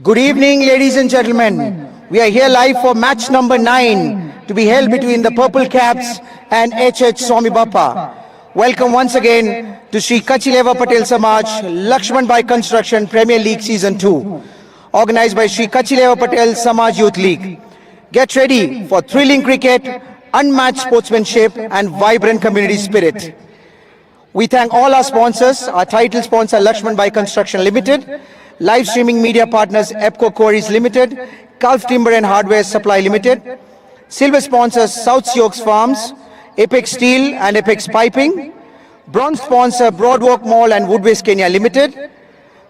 Good evening, ladies and gentlemen. We are here live for match number 9 to be held between the Purple Caps and Swami Bapa. Welcome once again to Sri Kachileva Patel Samaj LAXMANBHAI Construction Premier League Season 2, organized by Sri Kachileva Patel Samaj Youth League. Get ready for thrilling cricket, unmatched sportsmanship and vibrant community spirit. We thank all our sponsors, our title sponsor LAXMANBHAI Construction Limited, live streaming media partners EPCO Quarries Limited, Gulf Timber and Hardware Supply Limited, silver sponsors South Sioux Farms, Apex Steel and Apex Piping, bronze sponsor Broadwalk Mall and Woodways Kenya Limited,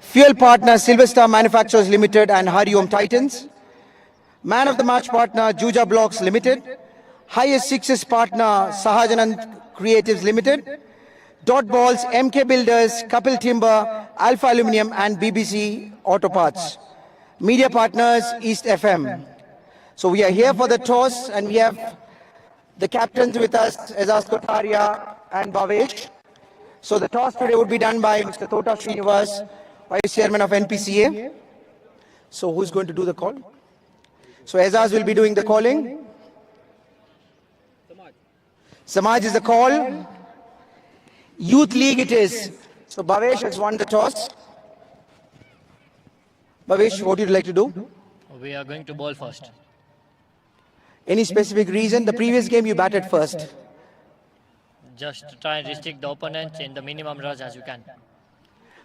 fuel partner Silver Star Manufacturers Limited and Hariom Titans, man of the match partner Juja Blocks Limited, highest sixes partner Sahajanand Creatives Limited, Dot Balls, MK Builders, Kapil Timber, Alpha Aluminium and BBC Auto Parts. Media partners, East FM. So we are here for the toss and we have the captains with us, Azaz Kotaria and Bhavesh. So the toss today would be done by Mr. Tota Srinivas, Vice Chairman of NPCA. So who's going to do the call? So Azaz will be doing the calling. Samaj is the call. Youth League it is. So Bhavesh has won the toss. Bhavesh, what would you like to do? We are going to bowl first. Any specific reason? The previous game you batted first. Just to try and restrict the opponents in the minimum runs as you can.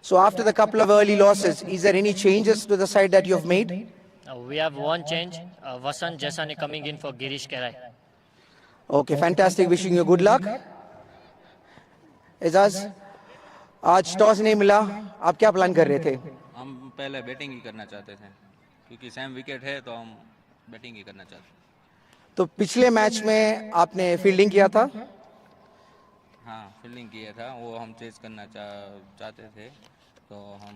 So after the couple of early losses, is there any changes to the side that you have made? We have one change. Vasant Jasani coming in for Girish Kerai. Okay, fantastic. Wishing you good luck. Ejaz आज toss नहीं मिला, आप क्या plan कर रहे थे? हम पहले बैटिंग ही करना चाहते थे क्योंकि सेम विकेट है तो हम बैटिंग ही करना चाहते थे। तो पिछले मैच में आपने फील्डिंग किया था? हाँ, फील्डिंग किया था, वो हम चेज करना चाहते थे तो हम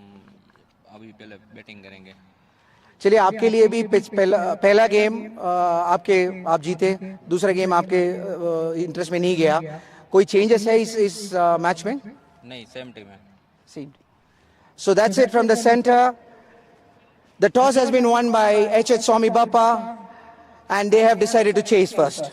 अभी पहले बैटिंग करेंगे। चलिए, आपके लिए भी पहला गेम आप जीते, दूसरा गेम आपके इंटरेस्ट में नहीं गया, कोई चेंजेस है इस मैच में? नहीं, सेम टीम है। Same. So that's it from the center. The toss has been won by Swami Bapa and they have decided to chase first.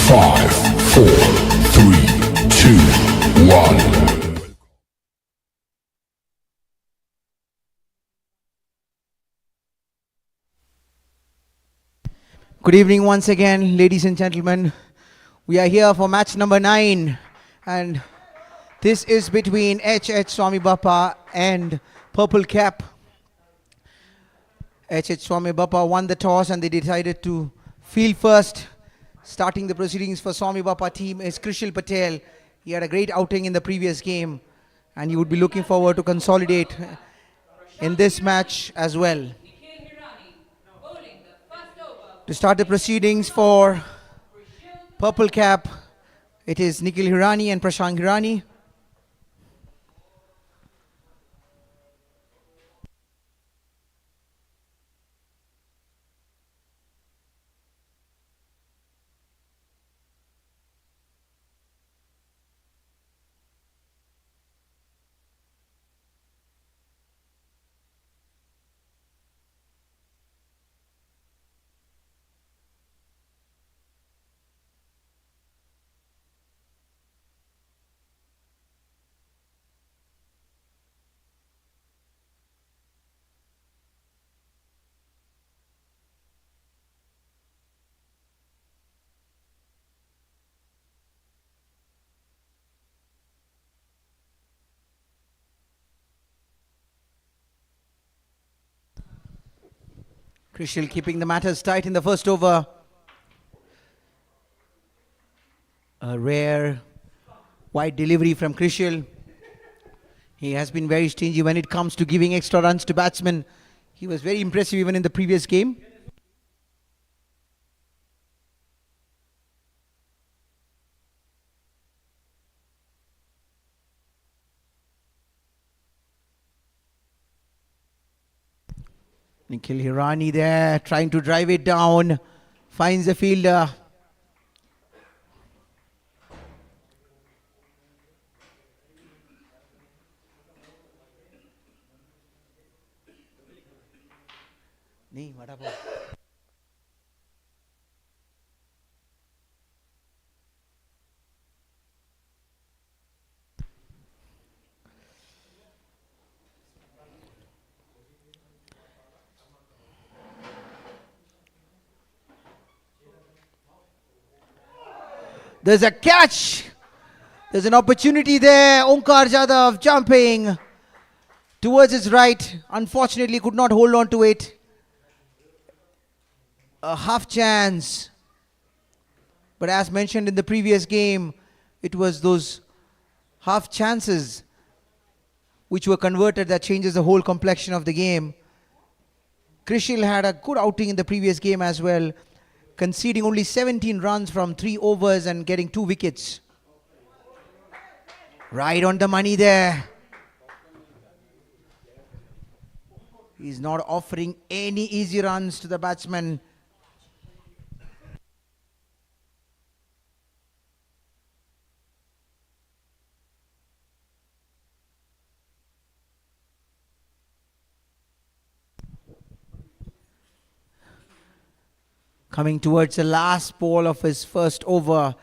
5, 4, 3, 2, 1. Good evening once again, ladies and gentlemen. We are here for match number 9, and this is between Swami Bapa and Purple Cap. Swami Bapa won the toss and they decided to field first. Starting the proceedings for Swami Bapa team is Krishil Patel. He had a great outing in the previous game and he would be looking forward to consolidate in this match as well. To start the proceedings for Purple Cap, it is Nikhil Hirani and Prashant Hirani. Krishil keeping the matters tight in the first over. A rare wide delivery from Krishil. He has been very stingy when it comes to giving extra runs to batsmen. He was very impressive even in the previous game. Nikhil Hirani there, trying to drive it down, finds the fielder. There's a catch. There's an opportunity there. Onkar Jadhav jumping towards his right. Unfortunately, could not hold on to it. A half chance. But as mentioned in the previous game, it was those half chances which were converted that changes the whole complexion of the game. Krishil had a good outing in the previous game as well, conceding only 17 runs from 3 overs and getting 2 wickets. Right on the money there. He's not offering any easy runs to the batsman. Coming towards the last ball of his first over,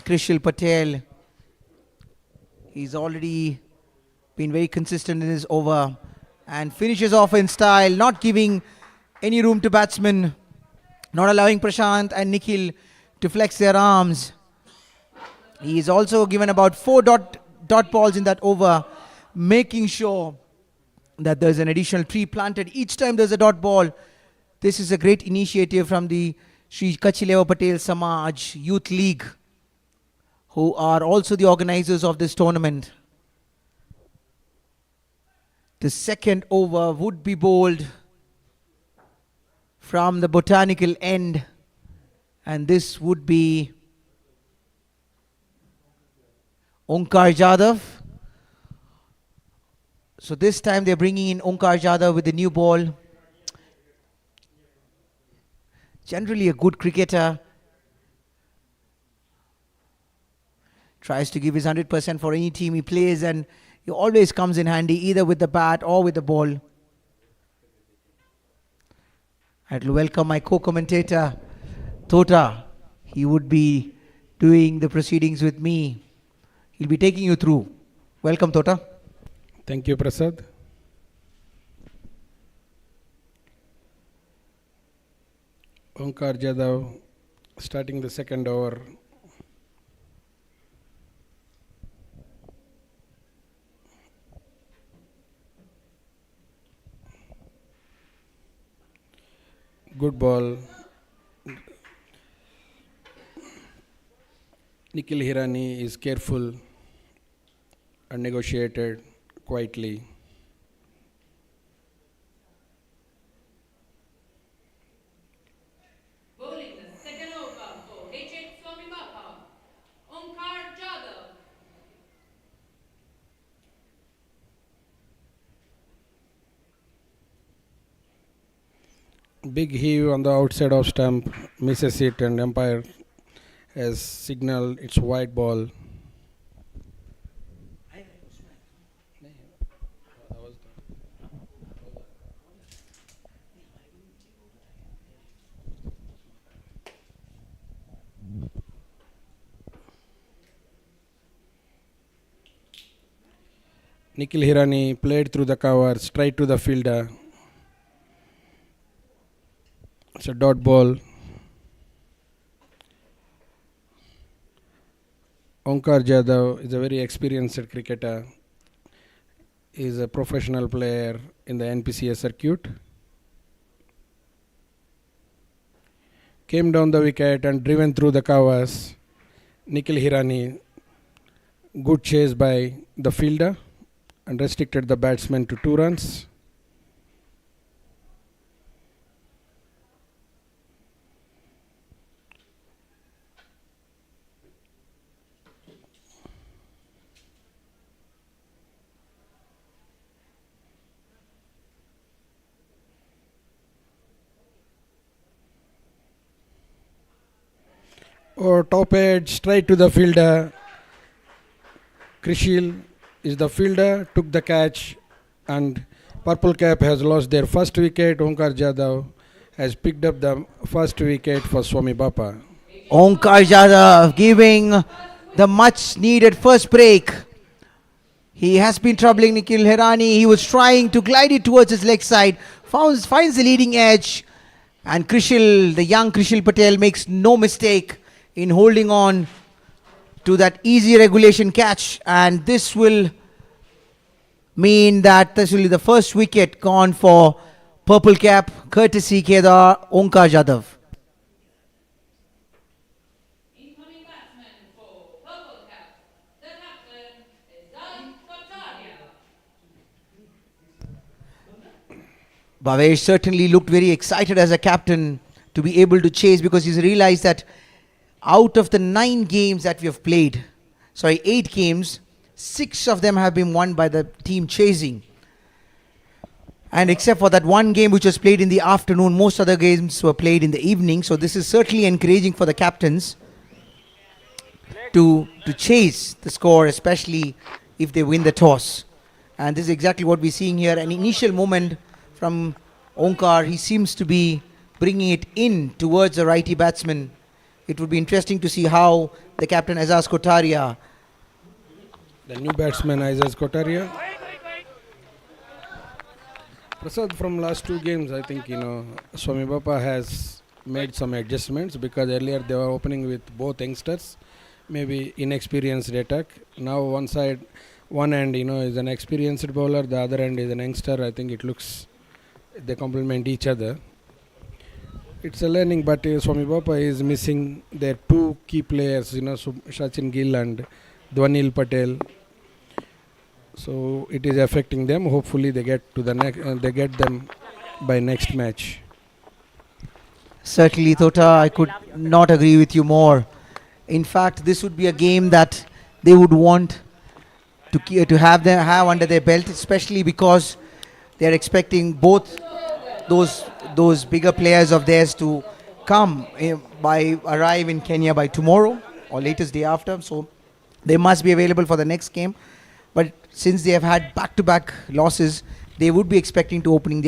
Krishil Patel. He's already been very consistent in his over and finishes off in style, not giving any room to batsmen, not allowing Prashant and Nikhil to flex their arms. He is also given about 4 dot balls in that over, making sure that there's an additional tree planted each time there's a dot ball. This is a great initiative from the Sri Kachileva Patel Samaj Youth League, who are also the organizers of this tournament. The second over would be bowled from the botanical end, and this would be Onkar Jadhav. So this time they're bringing in Onkar Jadhav with the new ball. Generally a good cricketer. Tries to give his 100% for any team he plays, and he always comes in handy either with the bat or with the ball. I'd welcome my co-commentator, Tota. He would be doing the proceedings with me. He'll be taking you through. Welcome, Tota. Thank you, Prasad. Onkar Jadhav starting the second over. Good ball. Nikhil Hirani is careful and negotiated quietly. Bowling the second over for Swami Bapa, Onkar Jadhav. Big heave on the outside of stump, misses it, and umpire has signaled it's white ball. Nikhil Hirani played through the cover, straight to the fielder. It's a dot ball. Onkar Jadhav is a very experienced cricketer. He is a professional player in the NPCA circuit. Came down the wicket and driven through the covers. Nikhil Hirani, good chase by the fielder and restricted the batsman to 2 runs. Top edge, straight to the fielder. Krishil is the fielder, took the catch, and Purple Cap has lost their first wicket. Onkar Jadhav has picked up the first wicket for Swami Bapa. Onkar Jadhav giving the much needed first break. He has been troubling Nikhil Hirani. He was trying to glide it towards his leg side. Finds the leading edge. And Krishil, the young Krishil Patel, makes no mistake in holding on to that easy regulation catch. And this will mean that this will be the first wicket gone for Purple Cap, courtesy Kedar Onkar Jadhav. Incoming batsman for Purple Cap, the captain is Kataria. Bhavesh certainly looked very excited as a captain to be able to chase, because he's realized that out of the 9 games that we have played, 8 games, 6 of them have been won by the team chasing. And except for that one game which was played in the afternoon, most other games were played in the evening. So this is certainly encouraging for the captains to chase the score, especially if they win the toss. And this is exactly what we're seeing here. An initial moment from Onkar. He seems to be bringing it in towards the righty batsman. It would be interesting to see how the captain Azaz Kotaria, the new batsman Azaz Kotaria. Prasad, from last 2 games, I think, Swami Bapa has made some adjustments, because earlier they were opening with both youngsters, maybe inexperienced attack. Now one end, is an experienced bowler, the other end is an youngster. I think it looks, they complement each other. It's a learning, but Swami Bapa is missing their 2 key players, Sachin Gill and Dwanil Patel. So it is affecting them. Hopefully they get to the they get them by next match. certainly Tota, I could not agree with you more. In fact, this would be a game that they would want to have under their belt, especially because they are expecting both those bigger players of theirs to come arrive in Kenya by tomorrow or latest day after. So they must be available for the next game. But since they have had back-to-back losses, they would be expecting to open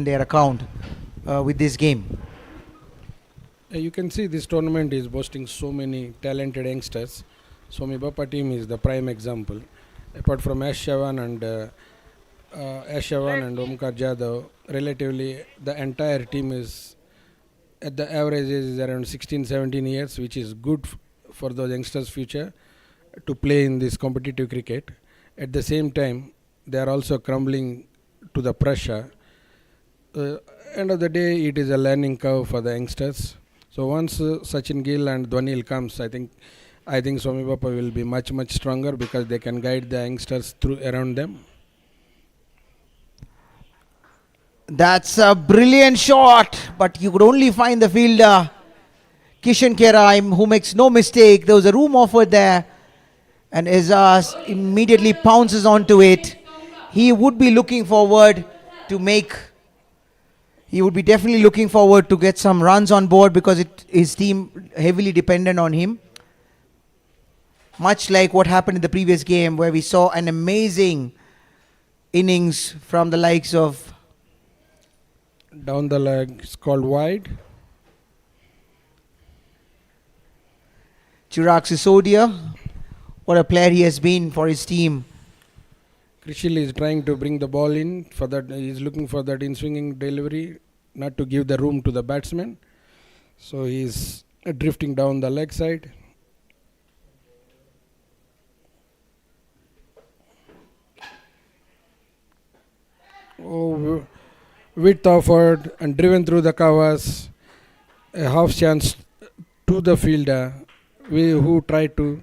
their account with this game. You can see this tournament is boasting so many talented youngsters. Swami Bapa team is the prime example. Apart from Ash Chavan and Omkar Jadhav, relatively the entire team is at the average age is around 16, 17 years, which is good for those youngsters' future to play in this competitive cricket. At the same time, they are also crumbling to the pressure. End of the day, it is a learning curve for the youngsters. So once Sachin Gill and Dhwanil comes, I think Swami Bapa will be much stronger because they can guide the youngsters through around them. That's a brilliant shot, but you could only find the fielder, Kishan Kera, who makes no mistake. There was a room offered there, and Azaz immediately pounces onto it. He would be looking forward to definitely looking forward to get some runs on board because his team heavily dependent on him. Much like what happened in the previous game where we saw an amazing innings from the likes of down the leg, it's called wide. Chirag Sisodia. What a player he has been for his team. Krishil is trying to bring the ball in for that. He is looking for that in-swinging delivery, not to give the room to the batsman. So he is drifting down the leg side. Oh, width offered and driven through the covers. A half chance to the fielder who tried to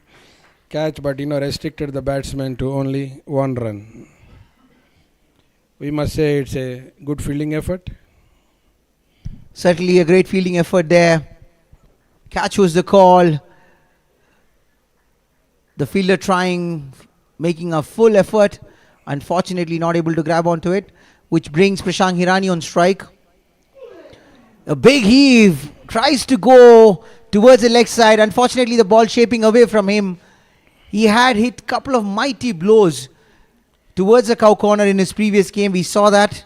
catch but restricted the batsman to only one run. We must say it's a good fielding effort. Certainly a great fielding effort there. Catch was the call. The fielder making a full effort. Unfortunately not able to grab onto it, which brings Prashant Hirani on strike. A big heave, tries to go towards the leg side. Unfortunately the ball shaping away from him. He had hit a couple of mighty blows towards the cow corner in his previous game. We saw that.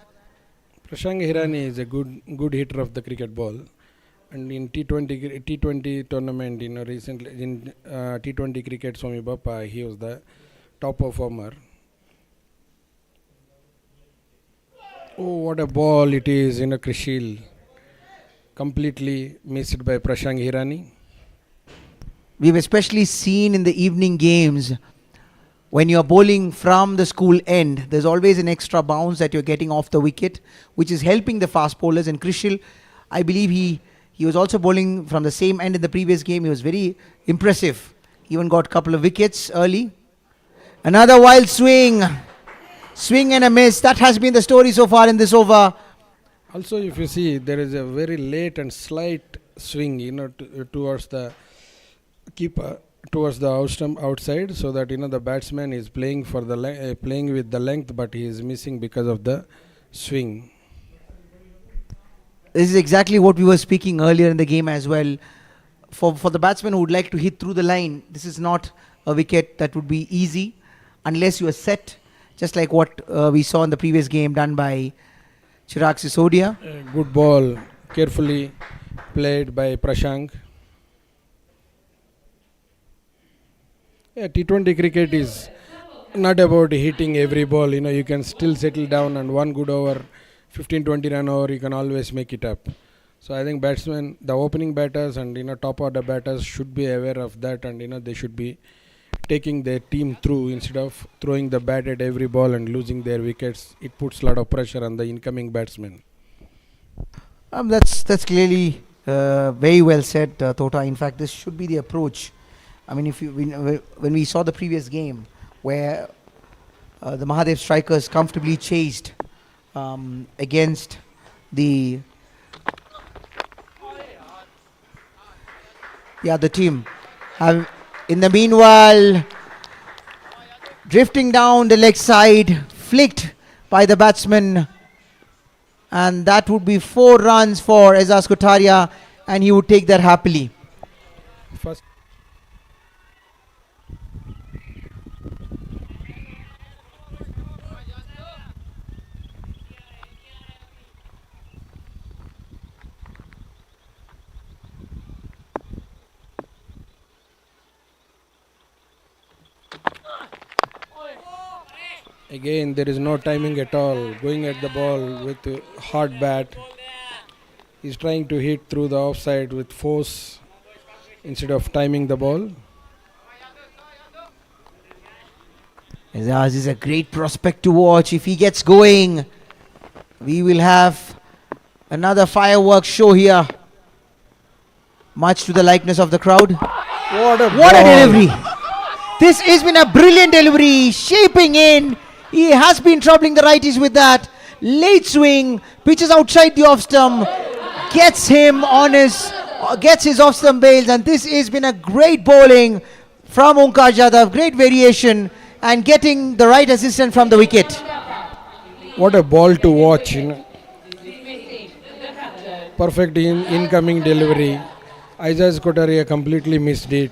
Prashant Hirani is a good hitter of the cricket ball. And in T20 tournament, recently in T20 cricket, Swami Bapa, he was the top performer. Oh, what a ball it is, Krishil. Completely missed by Prashant Hirani. We've especially seen in the evening games when you're bowling from the school end, there's always an extra bounce that you're getting off the wicket, which is helping the fast bowlers. And Krishil, I believe he was also bowling from the same end in the previous game. He was very impressive. Even got a couple of wickets early. Another wild swing. Swing and a miss. That has been the story so far in this over. Also, if you see, there is a very late and slight swing, towards the keeper, towards the outside, so that the batsman is playing for the playing with the length, but he is missing because of the swing. This is exactly what we were speaking earlier in the game as well. For the batsman who would like to hit through the line, this is not a wicket that would be easy unless you are set, just like what we saw in the previous game done by Chirag Sisodia. Good ball, carefully played by Prashant. T20 cricket is not about hitting every ball. You can still settle down, and one good over, 15-20 run over, you can always make it up. So I think batsmen, the opening batters and top order batters should be aware of that, and they should be taking their team through instead of throwing the bat at every ball and losing their wickets. It puts a lot of pressure on the incoming batsmen. That's clearly very well said, Tota. In fact, this should be the approach. I mean, when we saw the previous game where the Mahadev strikers comfortably chased against the team. In the meanwhile, drifting down the leg side, flicked by the batsman, and that would be 4 runs for Azaz Kotaria, and he would take that happily. First. Again, there is no timing at all. Going at the ball with a hard bat. He's trying to hit through the offside with force instead of timing the ball. Azaz is a great prospect to watch. If he gets going, we will have another fireworks show here. Much to the likeness of the crowd. What a What a ball. delivery! This has been a brilliant delivery. Shaping in. He has been troubling the righties with that. Late swing. Pitches outside the off stump. Gets him on his. Gets his off stump bails. And this has been a great bowling from Onkar Jadhav. Great variation. And getting the right assistant from the wicket. What a ball to watch. Perfect incoming delivery. Aizaz Kotaria completely missed it.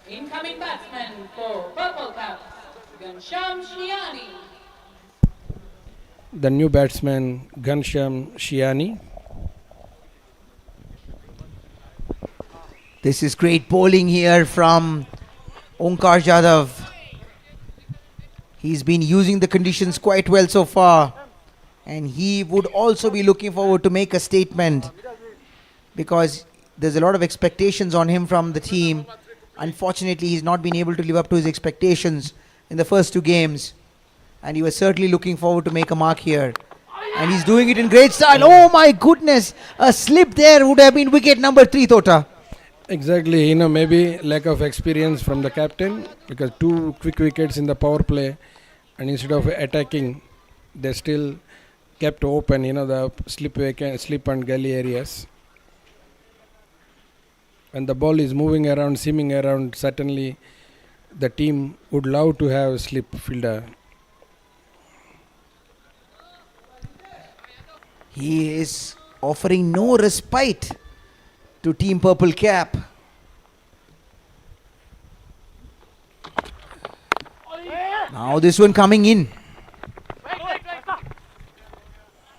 Incoming batsman for Purple Cap, Ghanshyam Shiani. The new batsman Ghanshyam Shiani. This is great bowling here from Onkar Jadhav. He's been using the conditions quite well so far. And he would also be looking forward to make a statement, because there's a lot of expectations on him from the team. Unfortunately, he's not been able to live up to his expectations in the first two games. And he was certainly looking forward to make a mark here. And he's doing it in great style. Oh my goodness! A slip there would have been wicket number 3, Tota. Exactly, maybe lack of experience from the captain, because 2 quick wickets in the power play, and instead of attacking, they still kept open, the slip and gully areas. When the ball is moving around, seaming around, certainly the team would love to have a slip fielder. He is offering no respite to Team Purple Cap. Now this one coming in.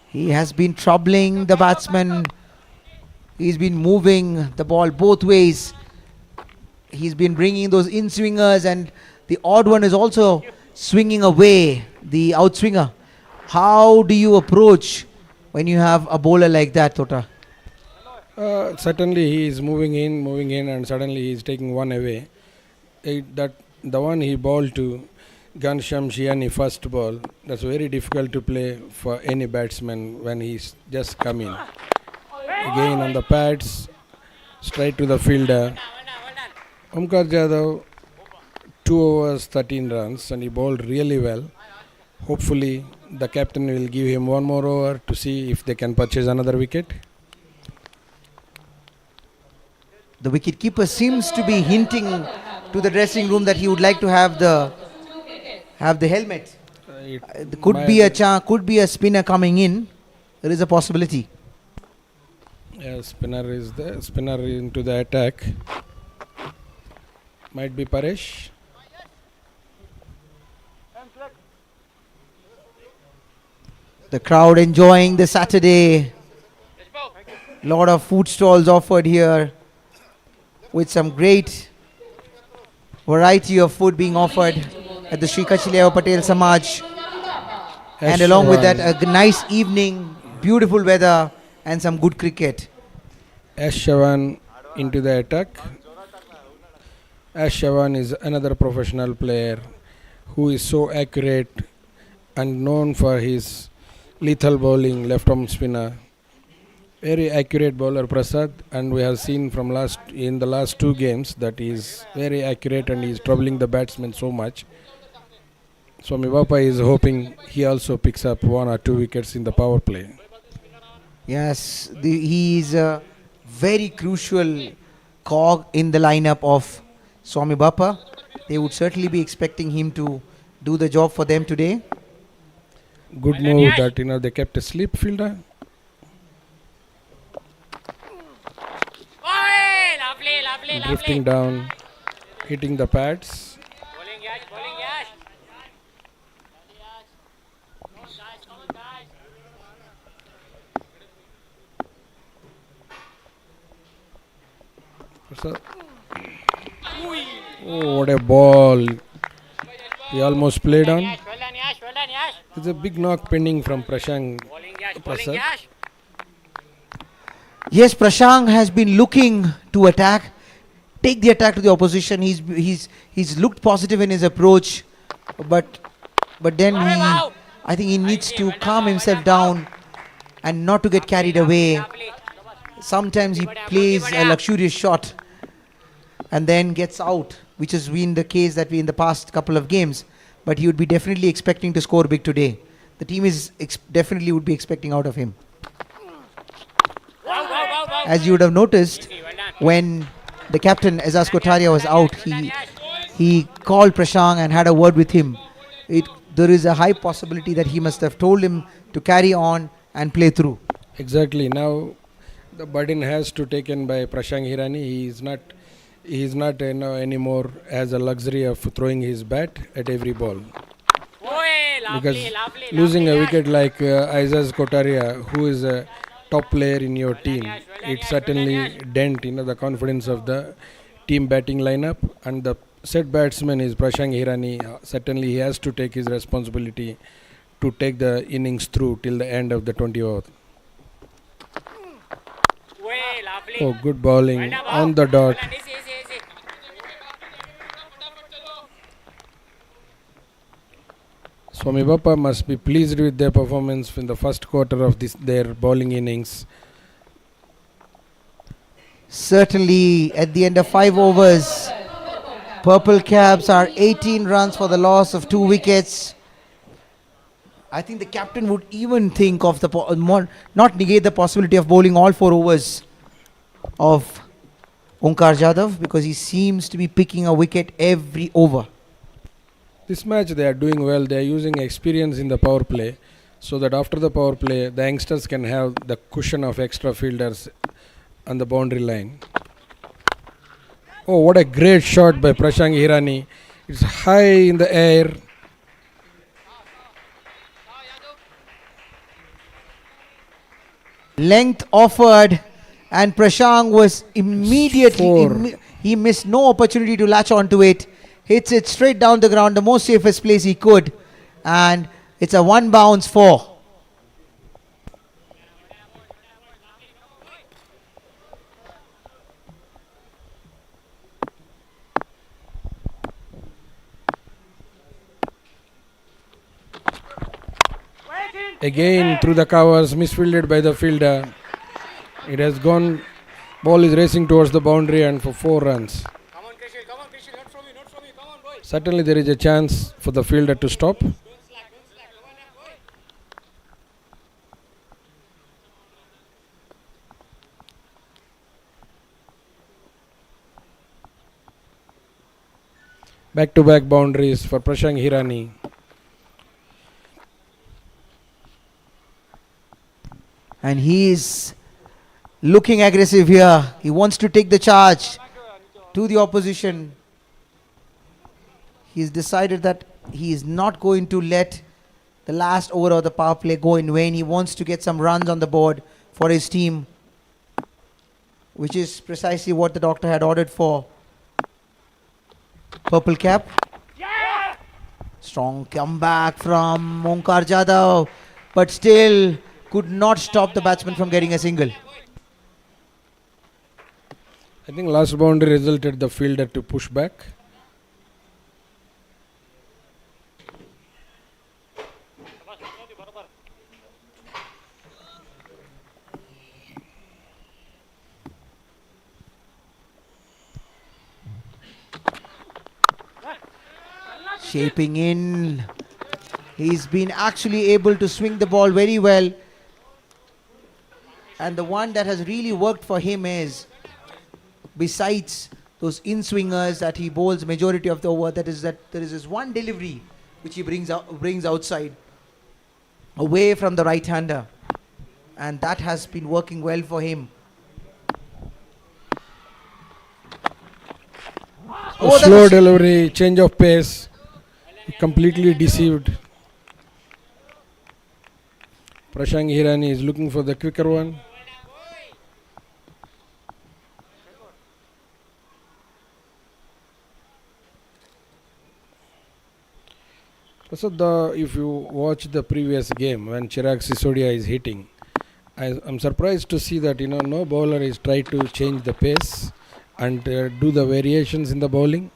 He has been troubling the batsman. He's been moving the ball both ways. He's been bringing those in-swingers, and the odd one is also swinging away, the outswinger. How do you approach when you have a bowler like that, Tota? Certainly he is moving in, and suddenly he is taking one away. The one he bowled to Ghanshyam Shiani first ball, that's very difficult to play for any batsman when he's just come in. Again on the pads, straight to the fielder. Onkar Jadhav, 2 overs, 13 runs, and he bowled really well. Hopefully the captain will give him one more over to see if they can purchase another wicket. The wicketkeeper seems to be hinting to the dressing room that he would like to have the helmet. Could be a spinner coming in. There is a possibility. Yeah, spinner is there. Spinner into the attack. Might be Paresh. The crowd enjoying the Saturday. Lot of food stalls offered here, with some great variety of food being offered at the Sri Kachileva Patel Samaj. And along with that, a nice evening, beautiful weather, and some good cricket. Ash Shawan into the attack. Ash Shawan is another professional player who is so accurate and known for his lethal bowling, left arm spinner. Very accurate bowler, Prasad, and we have seen from in the last 2 games that he is very accurate and he is troubling the batsmen so much. Swami Bapa is hoping he also picks up 1 or 2 wickets in the power play. Yes, he is a very crucial cog in the lineup of Swami Bapa. They would certainly be expecting him to do the job for them today. Good move that they kept a slip fielder. Drifting down, hitting the pads. Oh, what a ball. He almost played on. There's a big knock pending from Prashant Prasad. Yes, Prashant has been looking to attack, take the attack to the opposition. He's looked positive in his approach, but then I think he needs to calm himself down and not to get carried away. Sometimes he plays a luxurious shot and then gets out, which has been the case that we in the past couple of games. But he would be definitely expecting to score big today. The team is definitely would be expecting out of him. As you would have noticed, when the captain Azaz Kotaria was out, he called Prashant and had a word with him. There is a high possibility that he must have told him to carry on and play through. Exactly. Now the burden has to taken by Prashant Hirani. He is not anymore has a luxury of throwing his bat at every ball. Because losing a wicket like Azaz Kotaria, who is a top player in your team, it certainly dent the confidence of the team batting lineup. And the set batsman is Prashant Hirani. Certainly he has to take his responsibility to take the innings through till the end of the 20 overs. Oh, good bowling on the dot. Swami Bapa must be pleased with their performance in the first quarter of their bowling innings. Certainly, at the end of 5 overs, Purple Caps are 18 runs for the loss of 2 wickets. I think the captain would even think of not negate the possibility of bowling all 4 overs of Onkar Jadhav, because he seems to be picking a wicket every over. This match they are doing well. They are using experience in the power play, so that after the power play, the youngsters can have the cushion of extra fielders on the boundary line. Oh, what a great shot by Prashant Hirani. It's high in the air. Length offered, and Prashant was immediately, he missed no opportunity to latch onto it. Hits it straight down the ground, the most safest place he could, and it's a 1 bounce 4. Again through the covers, misfielded by the fielder. It has gone, ball is racing towards the boundary and for 4 runs. Certainly there is a chance for the fielder to stop. Back-to-back boundaries for Prashant Hirani. And he is looking aggressive here. He wants to take the charge to the opposition. He's decided that he is not going to let the last over of the power play go in vain. He wants to get some runs on the board for his team, which is precisely what the doctor had ordered for Purple Cap. Strong comeback from Onkar Jadhav, but still could not stop the batsman from getting a single. I think last boundary resulted the fielder to push back. Shaping in. He's been actually able to swing the ball very well. And the one that has really worked for him is, besides those in-swingers that he bowls majority of the over. That there is this one delivery which he brings outside, away from the right-hander, and that has been working well for him. A slow delivery, change of pace, completely deceived. Prashant Hirani is looking for the quicker one. So if you watch the previous game when Chirag Sisodia is hitting, I'm surprised to see that no bowler is trying to change the pace and do the variations in the bowling.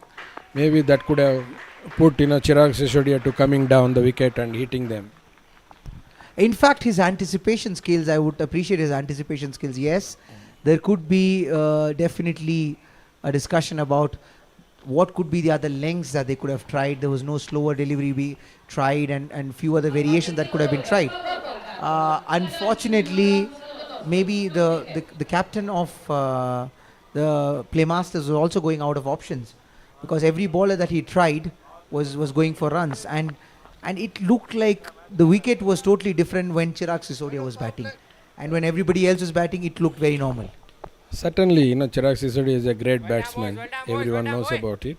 Maybe that could have put Chirag Sisodia to coming down the wicket and hitting them. In fact, his anticipation skills, I would appreciate his anticipation skills. Yes, there could be definitely a discussion about what could be the other lengths that they could have tried. There was no slower delivery we tried, and few other variations that could have been tried. Unfortunately, maybe the captain of the Playmasters was also going out of options, because every bowler that he tried was going for runs, and it looked like the wicket was totally different when Chirag Sisodia was batting, and when everybody else was batting, it looked very normal. Certainly, Chirag Sisodia is a great batsman. Everyone knows about it.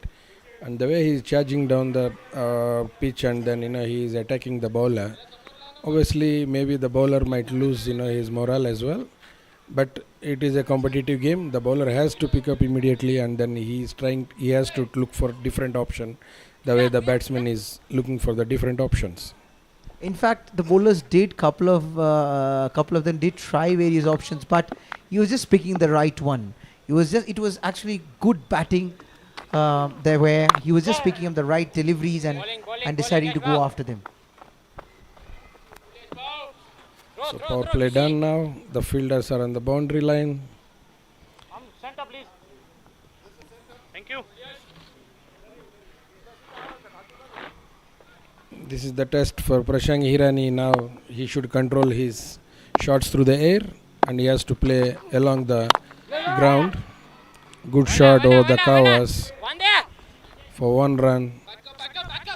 And the way he is charging down the pitch, and then he is attacking the bowler. Obviously, maybe the bowler might lose his morale as well. But it is a competitive game. The bowler has to pick up immediately, and then he has to look for different option. The way the batsman is looking for the different options. In fact, the bowlers did couple of them did try various options, but he was just picking the right one. It was actually good batting. He was just picking up the right deliveries and deciding to go after them. So power play done now. The fielders are on the boundary line. Center, please. Thank you. This is the test for Prashant Hirani. Now he should control his shots through the air, and he has to play along the ground. Good shot over the covers for 1 run.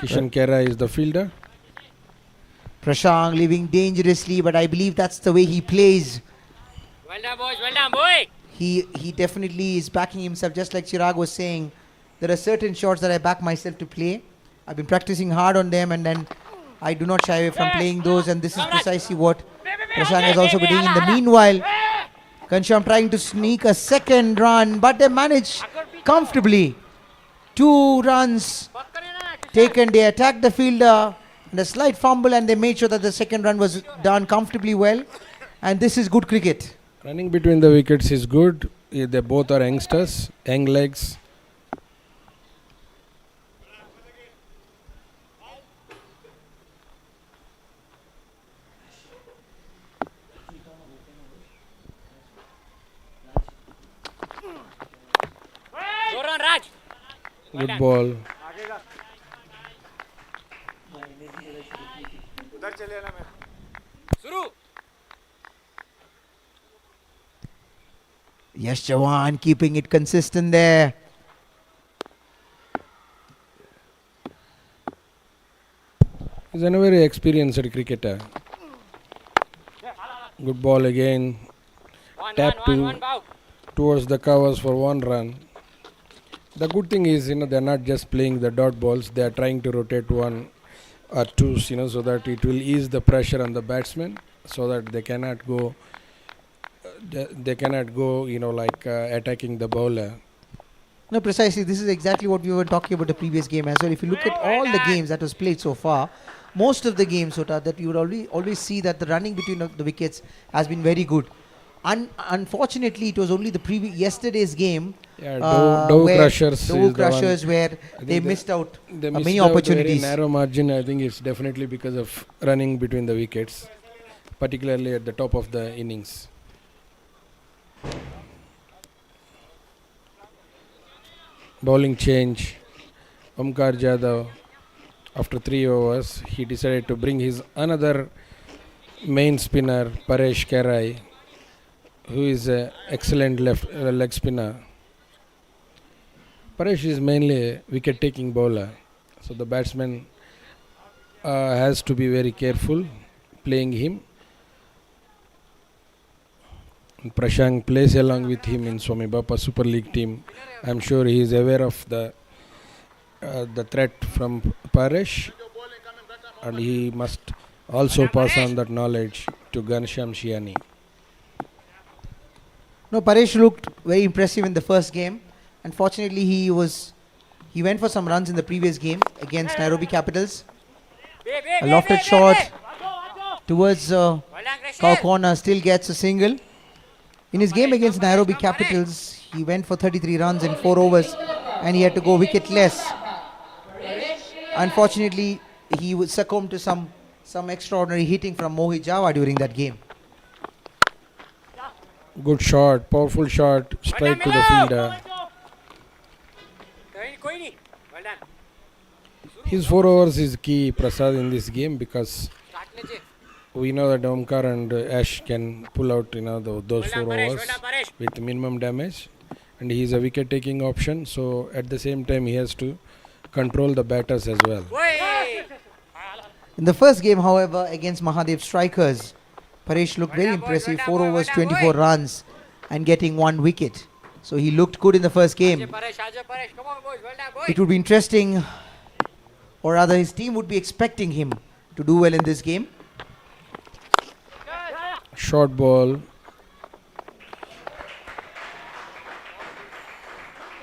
Kishan Kera is the fielder. Prashant living dangerously, but I believe that's the way he plays. Well done, boys. Well done, boy. He definitely is backing himself, just like Chirag was saying. There are certain shots that I back myself to play. I've been practicing hard on them, and then I do not shy away from playing those, and this is precisely what Prashant has also been doing. In the meanwhile, Kansham trying to sneak a second run, but they manage comfortably. 2 runs taken. They attacked the fielder and a slight fumble, and they made sure that the second run was done comfortably well, and this is good cricket. Running between the wickets is good. They both are youngsters, young legs. Good ball. Yes, Jawan keeping it consistent there. He's a very experienced cricketer. Good ball again. Tap towards the covers for 1 run. The good thing is, they're not just playing the dot balls. They are trying to rotate 1 or 2, so that it will ease the pressure on the batsman, so that they cannot go. Attacking the bowler. No, precisely. This is exactly what we were talking about the previous game as well. If you look at all the games that was played so far, most of the games, Sota, that you would always see that the running between the wickets has been very good. Unfortunately, it was only yesterday's game. Dow Crushers where they missed out many out opportunities. Very narrow margin. I think it's definitely because of running between the wickets, particularly at the top of the innings. Bowling change. Omkar Jadhav, after 3 overs, he decided to bring his another main spinner, Paresh Kerai, who is an excellent leg spinner. Paresh is mainly a wicket-taking bowler, so the batsman has to be very careful playing him. And Prashant plays along with him in Swami Bapa Super League team. I'm sure he is aware of the threat from Paresh, and he must also pass on that knowledge to Ghanshyam Shiani. No, Paresh looked very impressive in the first game. Unfortunately, he went for some runs in the previous game against Nairobi Capitals. A lofted shot towards cow corner, still gets a single. In his game against Nairobi Capitals, he went for 33 runs in 4 overs and he had to go wicketless. Unfortunately, he would succumb to some extraordinary hitting from Mohit Java during that game. Good shot, powerful shot, straight to the fielder. His 4 overs is key, Prasad, in this game, because we know that Omkar and Ash can pull out those 4 overs with minimum damage, and he is a wicket-taking option. So at the same time, he has to control the batters as well. In the first game, however, against Mahadev Strikers, Paresh looked very impressive, 4 overs, 24 runs and getting 1 wicket. So he looked good in the first game. It would be interesting, or rather his team would be expecting him to do well in this game. Short ball.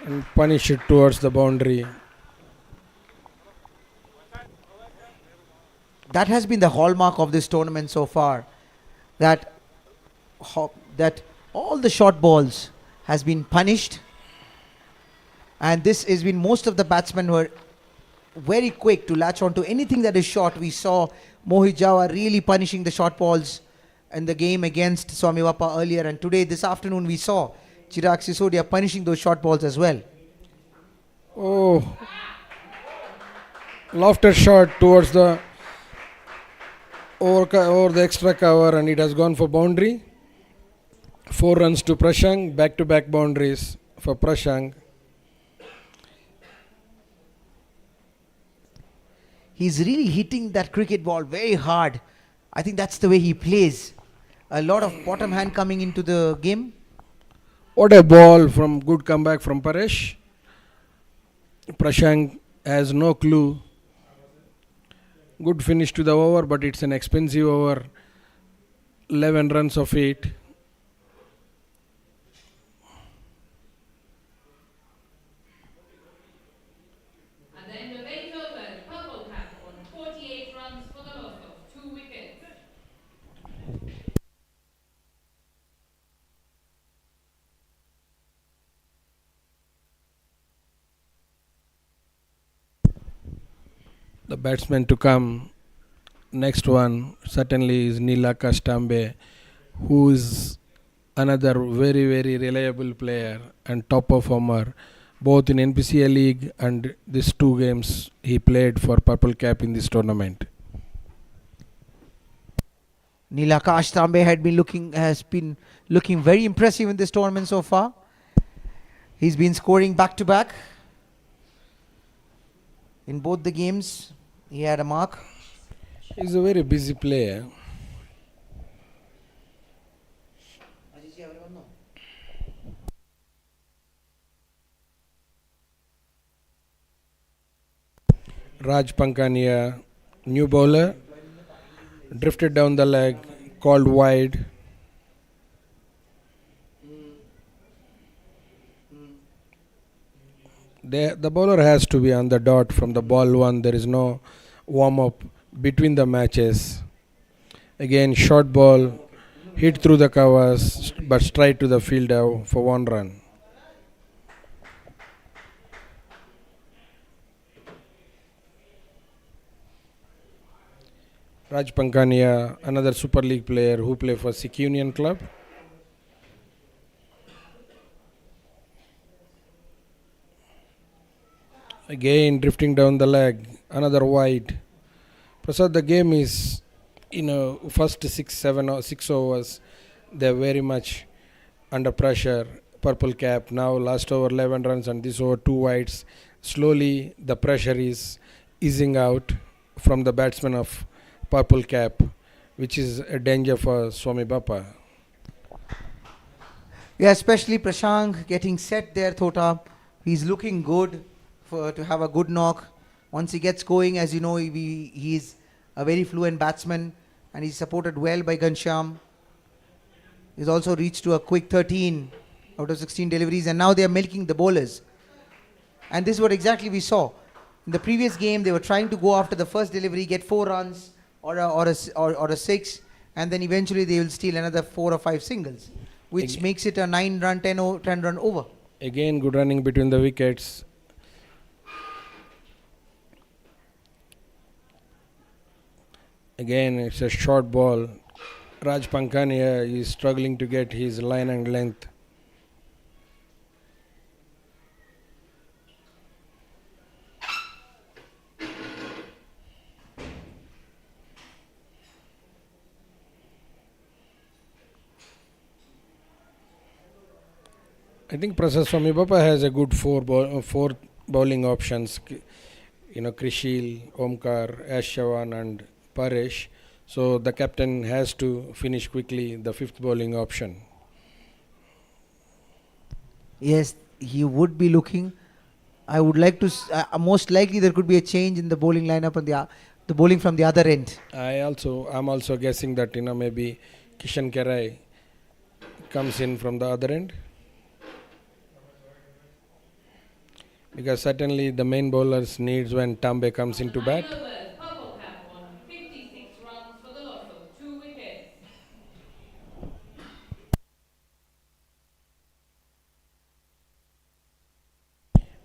And punish it towards the boundary. That has been the hallmark of this tournament so far. That all the short balls has been punished, and this has been most of the batsmen were very quick to latch on to anything that is short. We saw Mohit Java really punishing the short balls in the game against Swami Bapa earlier, and today, this afternoon, we saw Chirag Sisodia punishing those short balls as well. Oh, lofted shot towards the over the extra cover, and it has gone for boundary. 4 runs to Prashant, back-to-back boundaries for Prashant. He's really hitting that cricket ball very hard. I think that's the way he plays. A lot of bottom hand coming into the game. What a ball from good comeback from Paresh. Prashant has no clue. Good finish to the over, but it's an expensive over. 11 runs of it. And then the bait over, purple cap on 48 runs for the loss of 2 wickets. The batsman to come, next one certainly is LAXMANBHAI, who is another very, very reliable player and top performer, both in NPCL League and these 2 games he played for Purple Cap in this tournament. LAXMANBHAI has been looking very impressive in this tournament so far. He's been scoring back to back. In both the games, he had a mark. He's a very busy player. Raj Pankania, new bowler, drifted down the leg, called wide. The bowler has to be on the dot from the ball 1. There is no warm-up between the matches. Again, short ball, hit through the covers, but straight to the fielder for 1 run. Raj Pankania, another Super League player who plays for Sikh Union Club. Again, drifting down the leg, another wide. Prasad, the game is, first 6 overs, they're very much under pressure. purple cap. Now last over 11 runs and this over 2 wides. Slowly the pressure is easing out from the batsman of purple cap, which is a danger for Swami Bapa. Yeah, especially Prashant getting set there, Thota. He's looking good to have a good knock. Once he gets going, as you know, he's a very fluent batsman and he's supported well by Ghanshyam. He's also reached to a quick 13 out of 16 deliveries, and now they are milking the bowlers. And this is what exactly we saw. In the previous game, they were trying to go after the first delivery, get 4 runs or a 6, and then eventually they will steal another 4 or 5 singles, which makes it a 9-run, 10-run over. Again, good running between the wickets. Again, it's a short ball. Raj Pankania is struggling to get his line and length. I think Swami Bapa has a good four bowling options. Krishil, Omkar, Ash Chavan and Paresh. So the captain has to finish quickly the 5th bowling option. Yes, he would be looking. I would like to, most likely there could be a change in the bowling lineup and the bowling from the other end. I'm also guessing that maybe Kishan Kerai comes in from the other end. Because certainly the main bowlers needs when Tambe comes into bat. Purple cap on 56 runs for the loss of 2 wickets.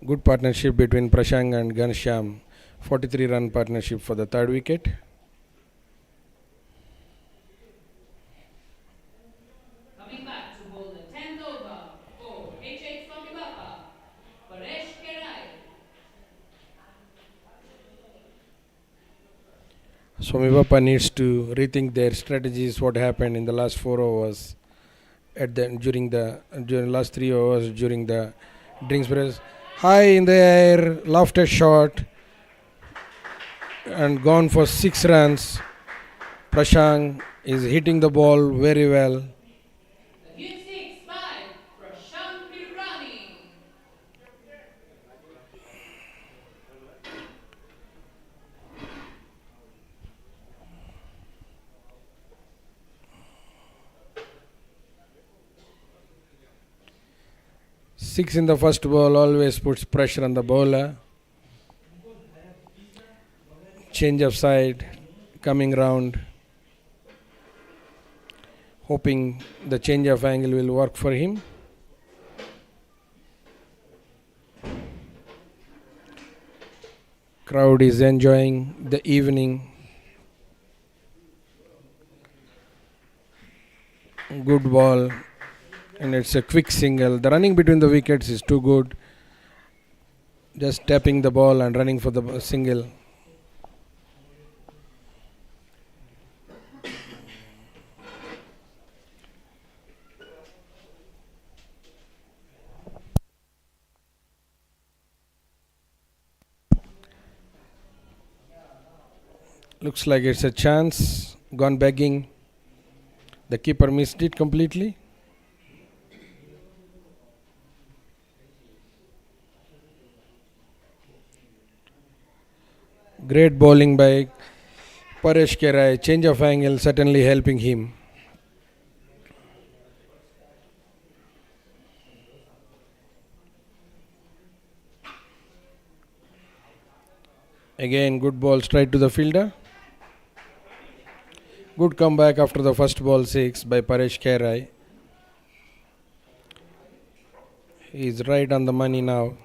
Good partnership between Prashant and Ghanshyam. 43-run partnership for the 3rd wicket. Coming back to bowl the 10th over for H.H. Swami Bapa, Paresh Kerai. Swami Bapa needs to rethink their strategies. What happened in the last 4 overs, during last 3 overs during the drinks press. High in the air, lofted shot, and gone for 6 runs. Prashant is hitting the ball very well. Hit 6 by Prashant Pirani. Six in the first ball always puts pressure on the bowler. Change of side, coming round, hoping the change of angle will work for him. Crowd is enjoying the evening. Good ball, and it's a quick single. The running between the wickets is too good. Just tapping the ball and running for the single. Looks like it's a chance. Gone begging. The keeper missed it completely. Great bowling by Paresh Kerai. Change of angle certainly helping him. Again, good ball straight to the fielder. Good comeback after the first ball 6 by Paresh Kerai. He is right on the money now.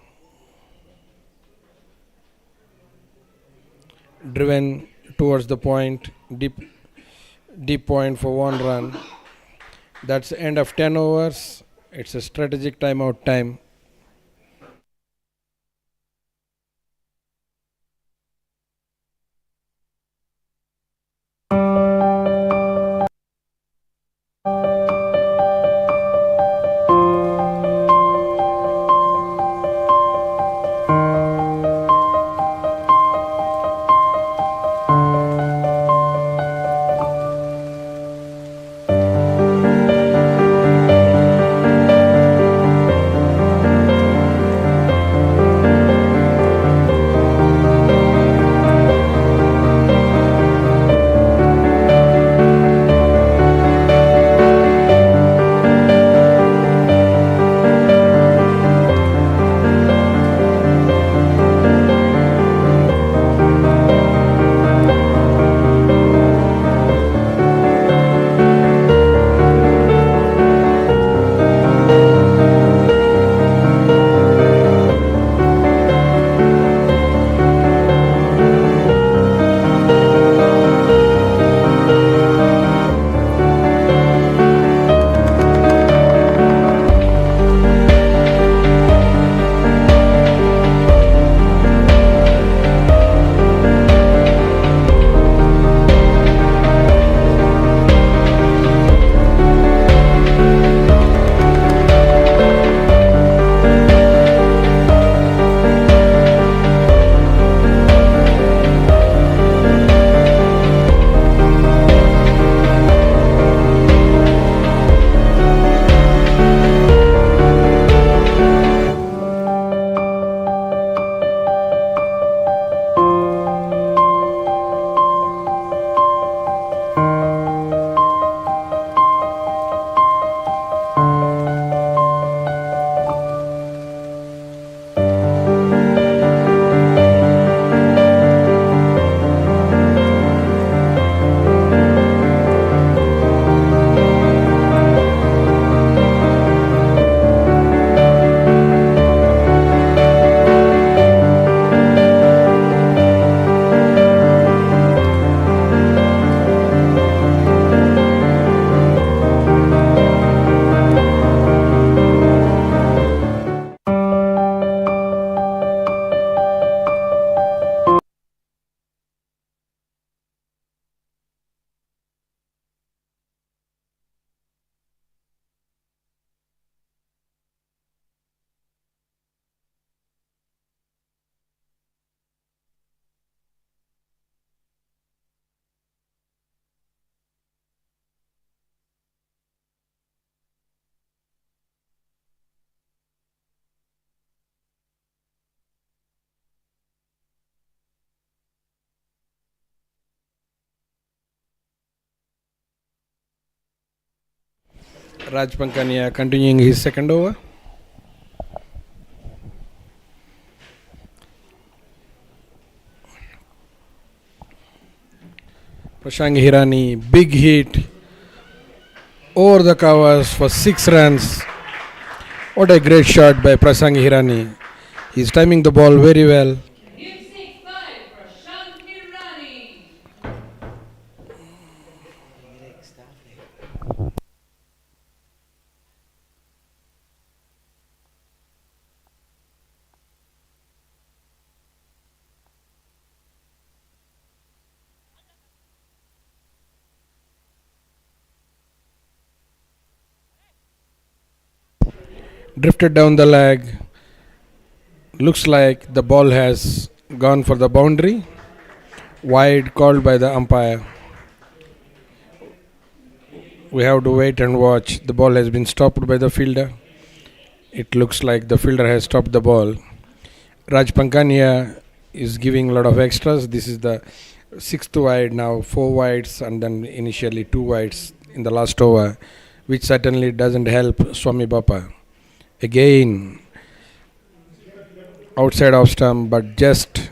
Driven towards the point, deep point for 1 run. That's the end of 10 overs. It's a strategic timeout time. Raj Pankania continuing his second over. Prashant Hirani, big hit over the covers for 6 runs. What a great shot by Prashant Hirani. He's timing the ball very well. Hit 6-5 for Shankirani. Drifted down the leg. Looks like the ball has gone for the boundary. Wide called by the umpire. We have to wait and watch. The ball has been stopped by the fielder. It looks like the fielder has stopped the ball. Raj Pankania is giving a lot of extras. This is the 6th wide, now 4 wides and then initially 2 wides in the last over, which certainly doesn't help Swami Bapa. Again, outside off stump, but just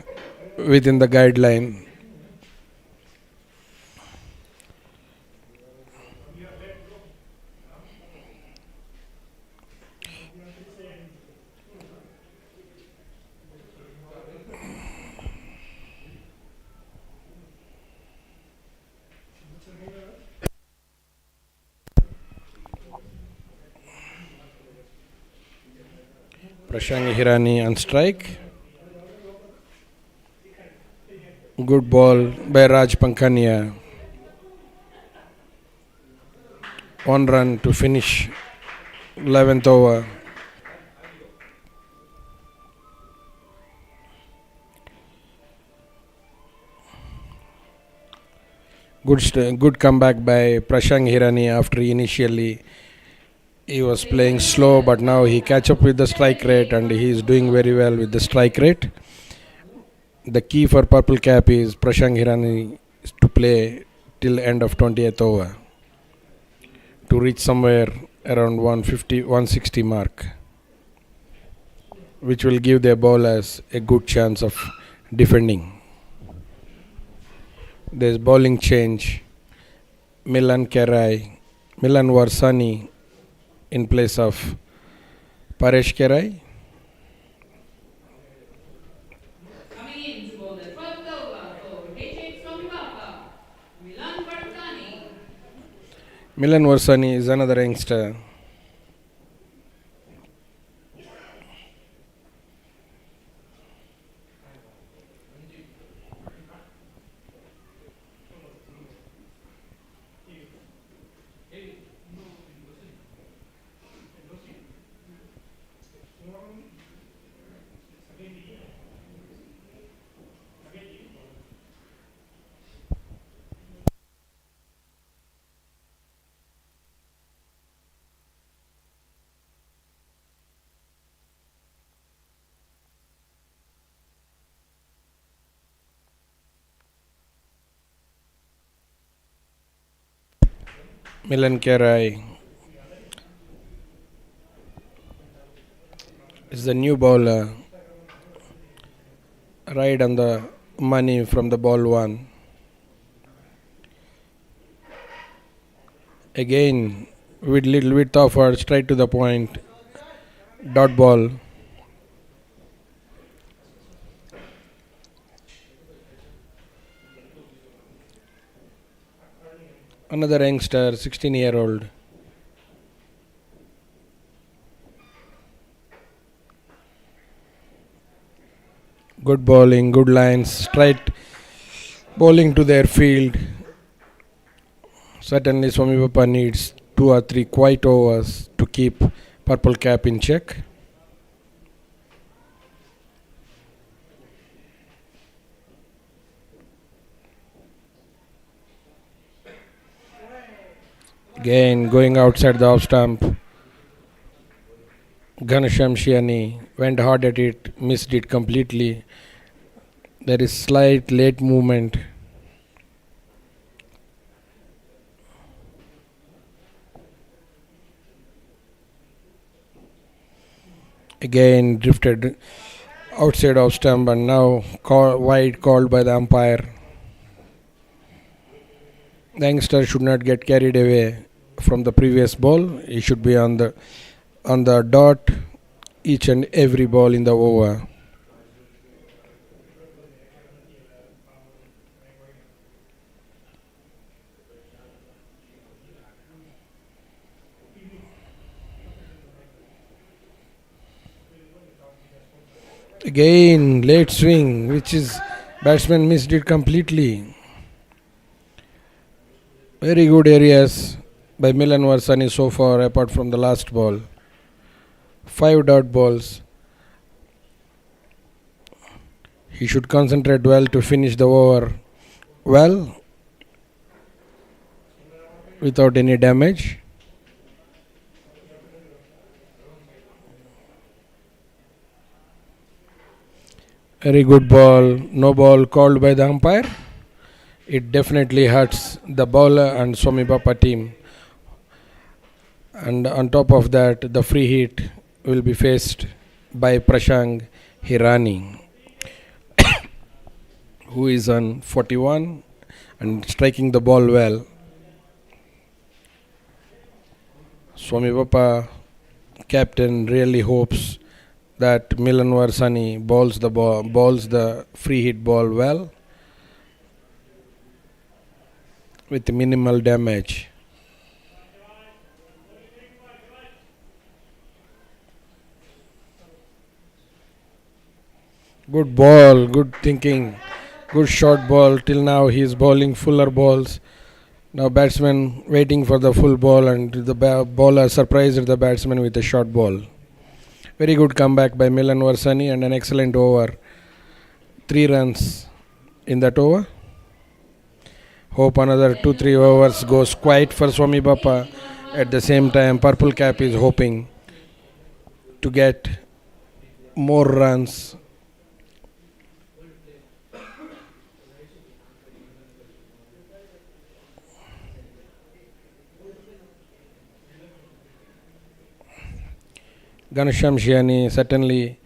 within the guideline. Prashant Hirani on strike. Good ball by Raj Pankania. 1 run to finish 11th over. Good comeback by Prashant Hirani after initially he was playing slow, but now he catch up with the strike rate and he is doing very well with the strike rate. The key for purple cap is Prashant Hirani to play till end of 20th over to reach somewhere around 150, 160 mark, which will give their bowlers a good chance of defending. There's bowling change. Milan Varsani in place of Paresh Kerai. Coming in to bowl the 12th over for HH Swami Bapa, Milan Varsani. Milan Varsani is another youngster. Milan Kerai is the new bowler, right on the money from the ball 1. Again, with little bit of straight to the point, dot ball. Another youngster, 16-year-old. Good bowling, good lines, straight bowling to their field. Certainly Swami Bapa needs 2 or 3 quiet overs to keep purple cap in check. Again, going outside the off stump. Ghanasham Shiani went hard at it, missed it completely. There is slight late movement. Again drifted outside of stump, and now wide called by the umpire. The youngster should not get carried away from the previous ball. He should be on the dot each and every ball in the over. Again late swing, which is batsman missed it completely. Very good areas by Milan Varsani so far, apart from the last ball. 5 dot balls. He should concentrate well to finish the over well without any damage. Very good ball. No ball called by the umpire. It definitely hurts the bowler and Swami Bapa team. And on top of that, the free hit will be faced by Prashant Hirani, who is on 41 and striking the ball well. Swami Bapa captain really hopes that Milan Varsani bowls the free hit ball well with minimal damage. Good ball, good thinking, good short ball. Till now he is bowling fuller balls. Now batsman waiting for the full ball, and the bowler surprised the batsman with a short ball. Very good comeback by Milan Varsani and an excellent over. 3 runs in that over. Hope another 2-3 overs goes quiet for Swami Bapa. At the same time, Purple Cap is hoping to get more runs. Ganesham Shiani certainly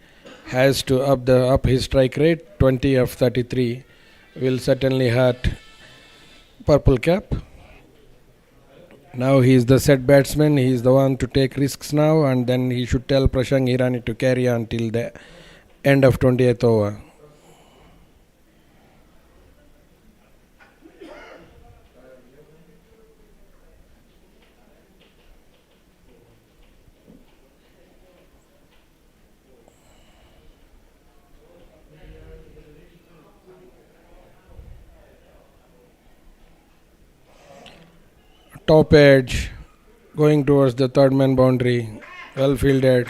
has to up his strike rate. 20 of 33 will certainly hurt Purple Cap. Now he is the set batsman. He is the one to take risks now, and then he should tell Prashant Hirani to carry on till the end of 20th over. Top edge, going towards the third man boundary, well fielded,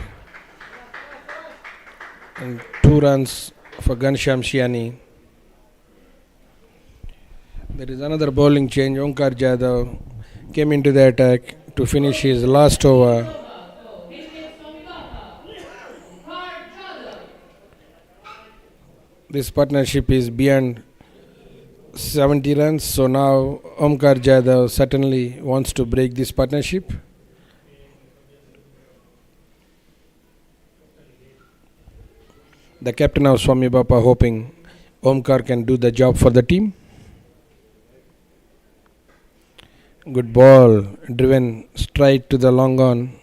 and 2 runs for Ganesham Shiani. There is another bowling change. Omkar Jadhav came into the attack to finish his last over. This partnership is beyond 70 runs, so now Omkar Jadhav certainly wants to break this partnership. The captain of Swami Bapa hoping Omkar can do the job for the team. Good ball, driven straight to the long on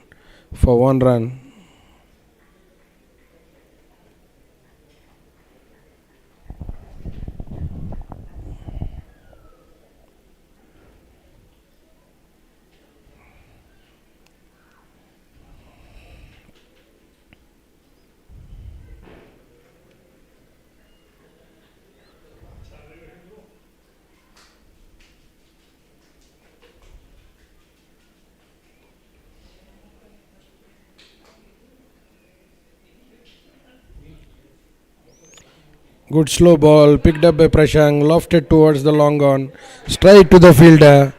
for 1 run. Good slow ball, picked up by Prashant, lofted towards the long on, straight to the fielder.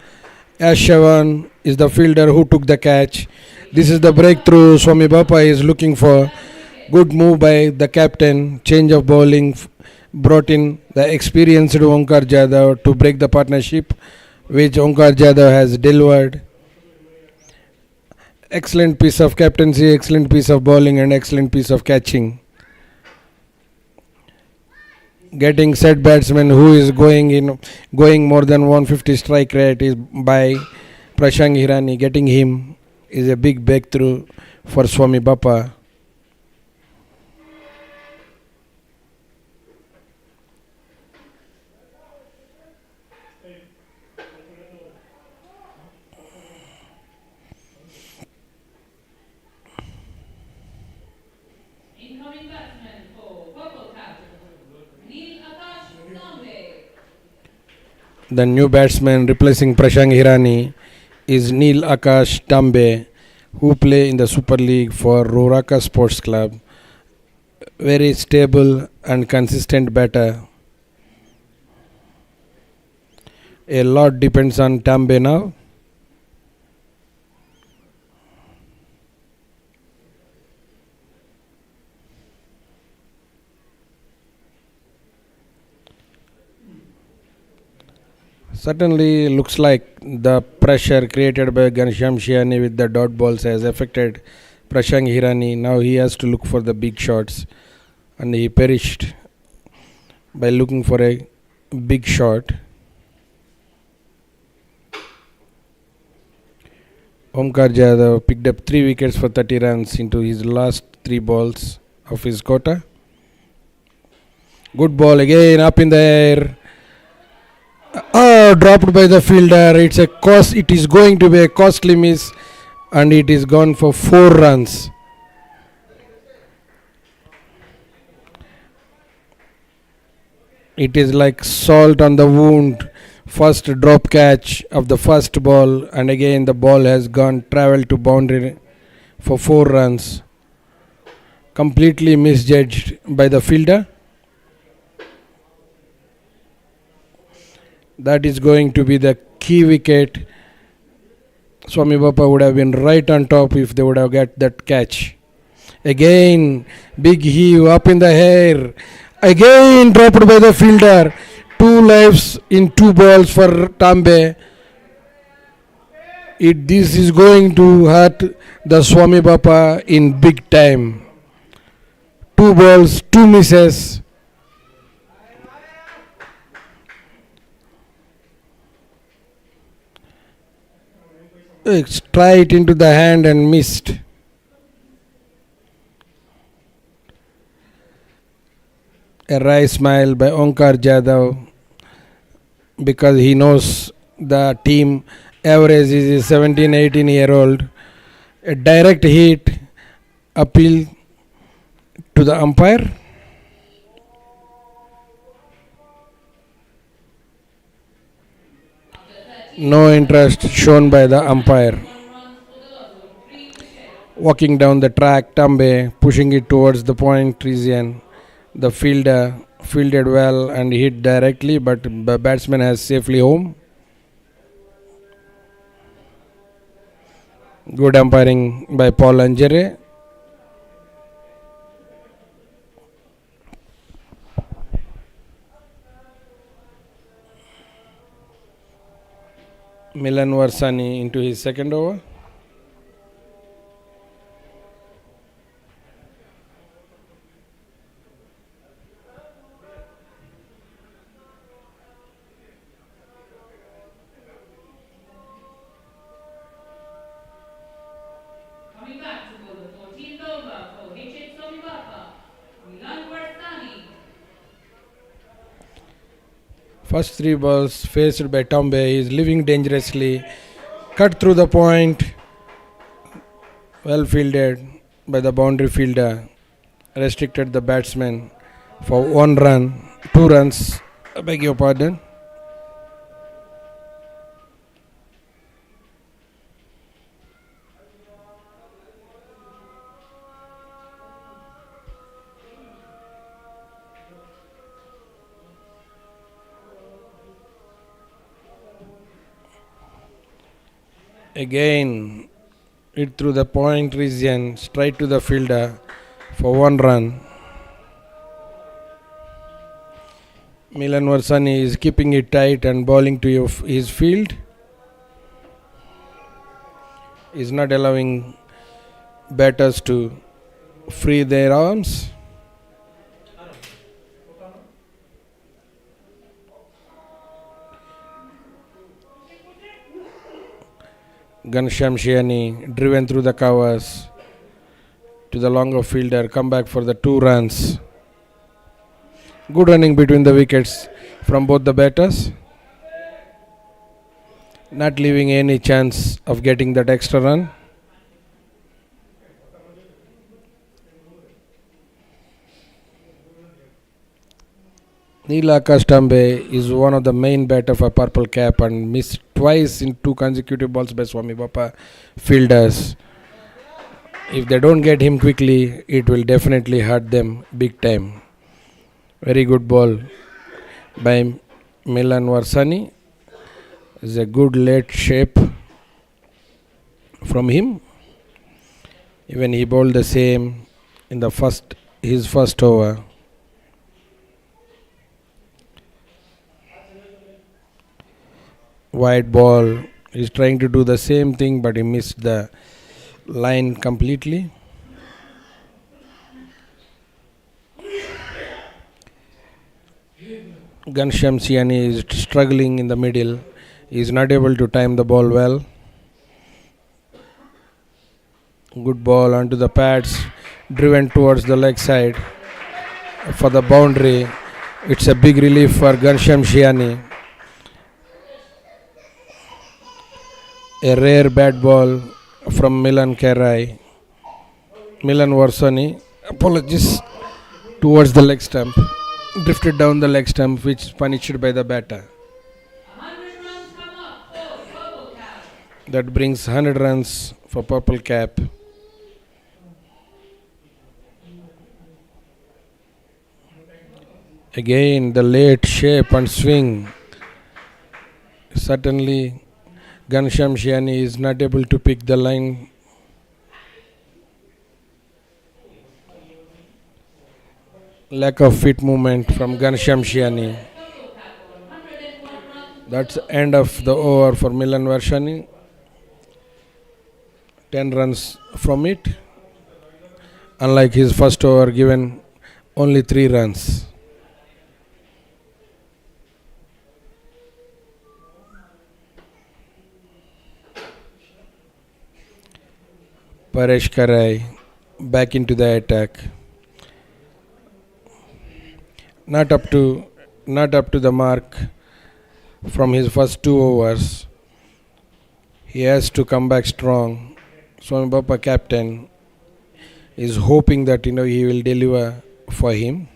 Ash Shavan is the fielder who took the catch. This is the breakthrough Swami Bapa is looking for. Good move by the captain, change of bowling, brought in the experienced Omkar Jadhav to break the partnership, which Omkar Jadhav has delivered. Excellent piece of captaincy, excellent piece of bowling, and excellent piece of catching. Getting set batsman who is going more than 150 strike rate is by Prashant Hirani. Getting him is a big breakthrough for Swami Bapa. Incoming batsman for Purple Cap, Stumping. The new batsman replacing Prashant Hirani is Neil Akash Tambe, who play in the Super League for Ruraka Sports Club. Very stable and consistent batter. A lot depends on Tambe now. Certainly looks like the pressure created by Ghanshyam Shiani with the dot balls has affected Prashant Hirani. Now he has to look for the big shots, and he perished by looking for a big shot. Omkar Jadhav picked up 3 wickets for 30 runs into his last 3 balls of his quota. Good ball again, up in the air. Dropped by the fielder. It is going to be a costly miss, and it is gone for 4 runs. It is like salt on the wound. First drop catch of the first ball, and again the ball has traveled to boundary for 4 runs. Completely misjudged by the fielder. That is going to be the key wicket. Swami Bapa would have been right on top if they would have got that catch. Again, big heave up in the air. Again dropped by the fielder. 2 lives in 2 balls for Tambe. This is going to hurt the Swami Bapa in big time. 2 balls, 2 misses. Straight into the hand and missed. A wry smile by Omkar Jadhav, because he knows the team average is a 17-18-year-old. A direct hit, appeal to the umpire. No interest shown by the umpire. Walking down the track, Tambe pushing it towards the point region. The fielder fielded well and hit directly, but the batsman has safely home. Good umpiring by Paul Anjere. Milan Varsani into his second over. Coming back to bowl the 14th over for HH Swami Bapa, Milan Varsani. First 3 balls faced by Tambe. He is living dangerously. Cut through the point. Well fielded by the boundary fielder. Restricted the batsman for 1 run. 2 runs. I beg your pardon. Again, it through the point region, straight to the fielder for 1 run. Milan Varsani is keeping it tight and bowling to his field. Is not allowing batters to free their arms. Ghanshyam Shiani driven through the covers to the longer fielder, come back for the 2 runs. Good running between the wickets from both the batters, not leaving any chance of getting that extra run. LAXMANBHAI is one of the main batter for Purple Cap and missed twice in 2 consecutive balls by Swami Bapa fielders. If they don't get him quickly, it will definitely hurt them big time. Very good ball by Milan Varsani. Is a good late shape from him. Even he bowled the same in the his first over. Wide ball. He's trying to do the same thing, but he missed the line completely. Ghanshyam Shiani is struggling in the middle. He is not able to time the ball well. Good ball onto the pads, driven towards the leg side for the boundary. It's a big relief for Ghanshyam Shiani. A rare bad ball from Milan Varsani, apologies, towards the leg stump. Drifted down the leg stump, which is punished by the batter. 100 runs come up for Purple Cap. That brings 100 runs for Purple Cap. Again, the late shape and swing. Certainly, Ghanshyam Shiani is not able to pick the line. Lack of fit movement from Ghanshyam Shiani. Purple Cap on 101 runs. That's the end of the over for Milan Varsani. 10 runs from it. Unlike his first over given only 3 runs. Paresh Karai back into the attack. Not up to the mark from his first 2 overs. He has to come back strong. Swami Bapa captain is hoping that he will deliver for him.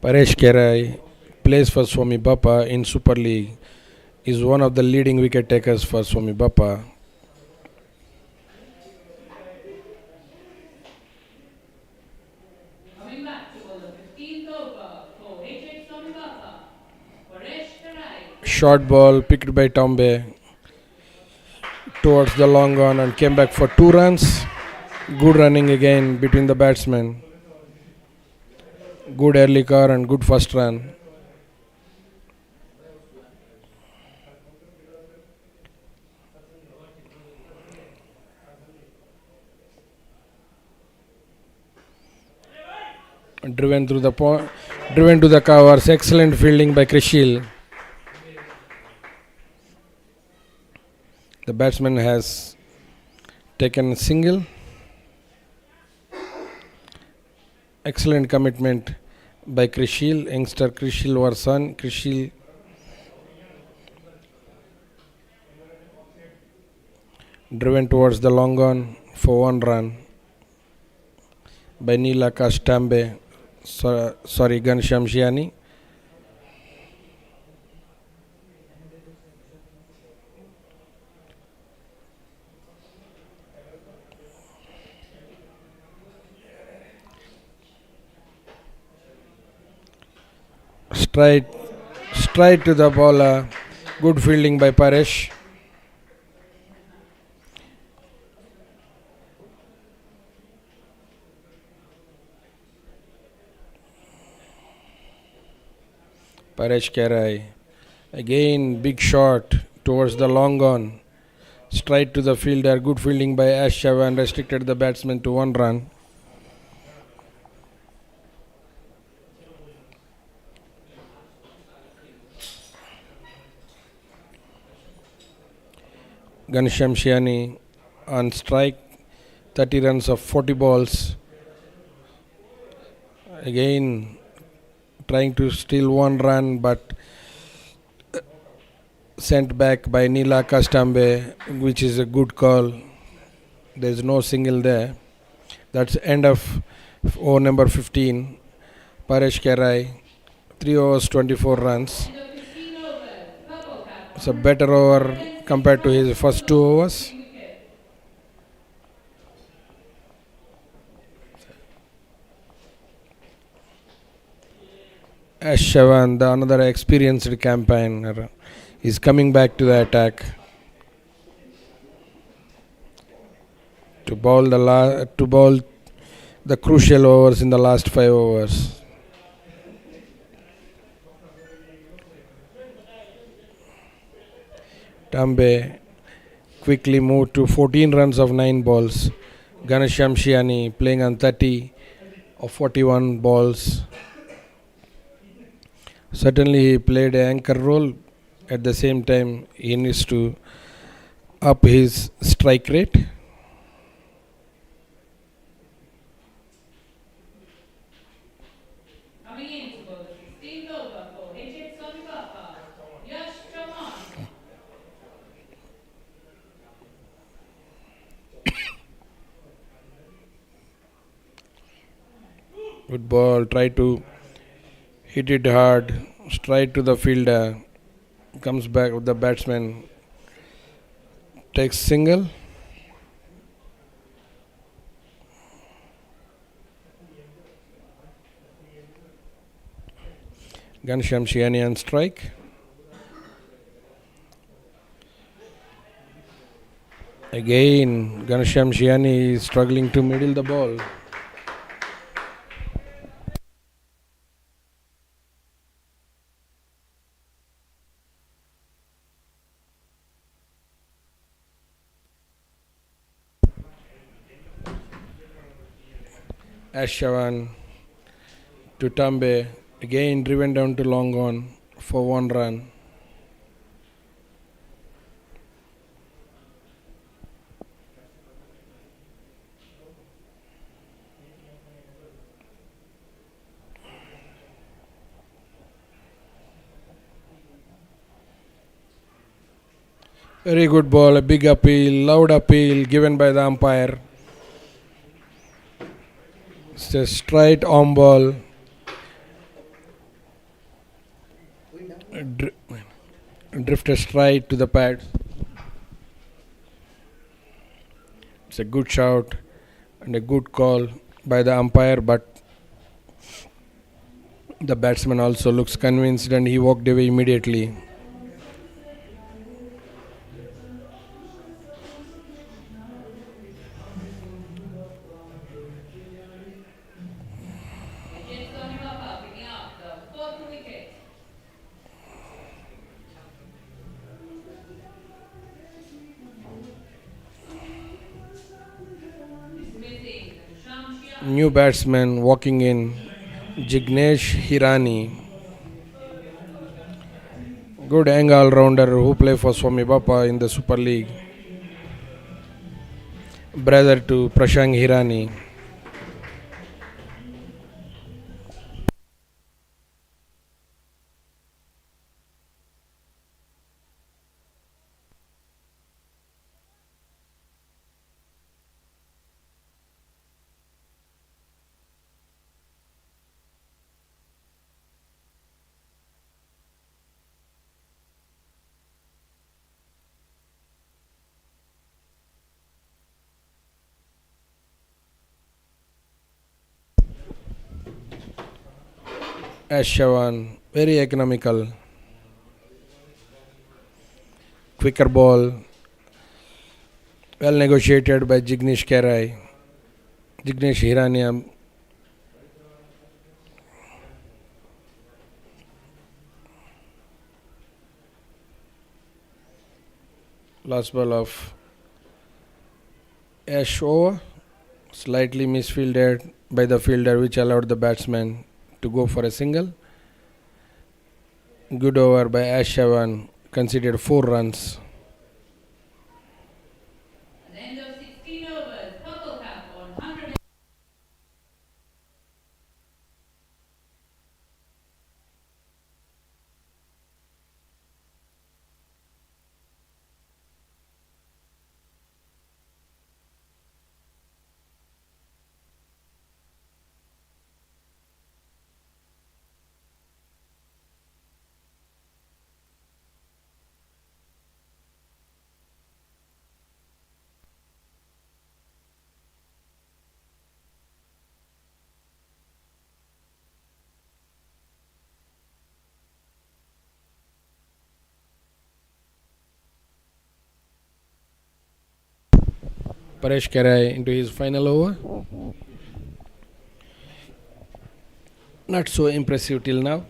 Paresh Karai plays for Swami Bapa in Super League, is one of the leading wicket takers for Swami Bapa. Coming back to bowl the 15th over for HH Swami Bapa. Paresh Karai. Short ball picked by Tombe towards the long on and came back for 2 runs. Good running again between the batsmen. Good early car and good first run. Driven to the covers. Excellent fielding by Krishil. The batsman has taken a single. Excellent commitment by Krishil, youngster Krishil Varsan. Krishil driven towards the long on for 1 run by LAXMANBHAI. Ghanshyam Shiani. Straight to the bowler. Good fielding by Paresh. Paresh Kerai. Again, big shot towards the long on. Straight to the fielder. Good fielding by Ash Chavan. Restricted the batsman to 1 run. Ganesham Shiani on strike. 30 runs of 40 balls. Again, trying to steal 1 run, but sent back by Neela Kastambe, which is a good call. There is no single there. That's end of over number 15. Paresh Kerai, 3 overs, 24 runs. It's a better over compared to his first 2 overs. Ash Chavan, the another experienced campaigner, is coming back to the attack to bowl the crucial overs in the last 5 overs. Tambe quickly moved to 14 runs of 9 balls. Ganesham Shiani playing on 30 of 41 balls. Certainly he played an anchor role. At the same time, he needs to up his strike rate. Coming in to bowl the 16th over for HH Swami Bapa, Yash Chauhan. Good ball, try to hit it hard, straight to the fielder, comes back with the batsman, takes single. Ganesham Shiani on strike. Again, Ganesham Shiani is struggling to middle the ball. Ash Chavan to Tambe, again driven down to long on for 1 run. Very good ball, a big appeal, loud appeal given by the umpire. It's a straight on ball. Drifted straight to the pads. It's a good shout and a good call by the umpire, but the batsman also looks convinced and he walked away immediately. HH Swami Bapa picking up the 4th wicket. Dismissing Shamshia. New batsman walking in, Jignesh Hirani. Good young all-rounder who play for Swami Bapa in the Super League. Brother to Prashant Hirani. Ash Chavan, very economical. Quicker ball, well negotiated by Jignesh Hirani. Last ball of Ash over, slightly misfielded by the fielder, which allowed the batsman to go for a single. Good over by Ash Shavan, conceded 4 runs. At the end of 16 overs, purple cap on 100. Paresh Karai into his final over. Not so impressive till now.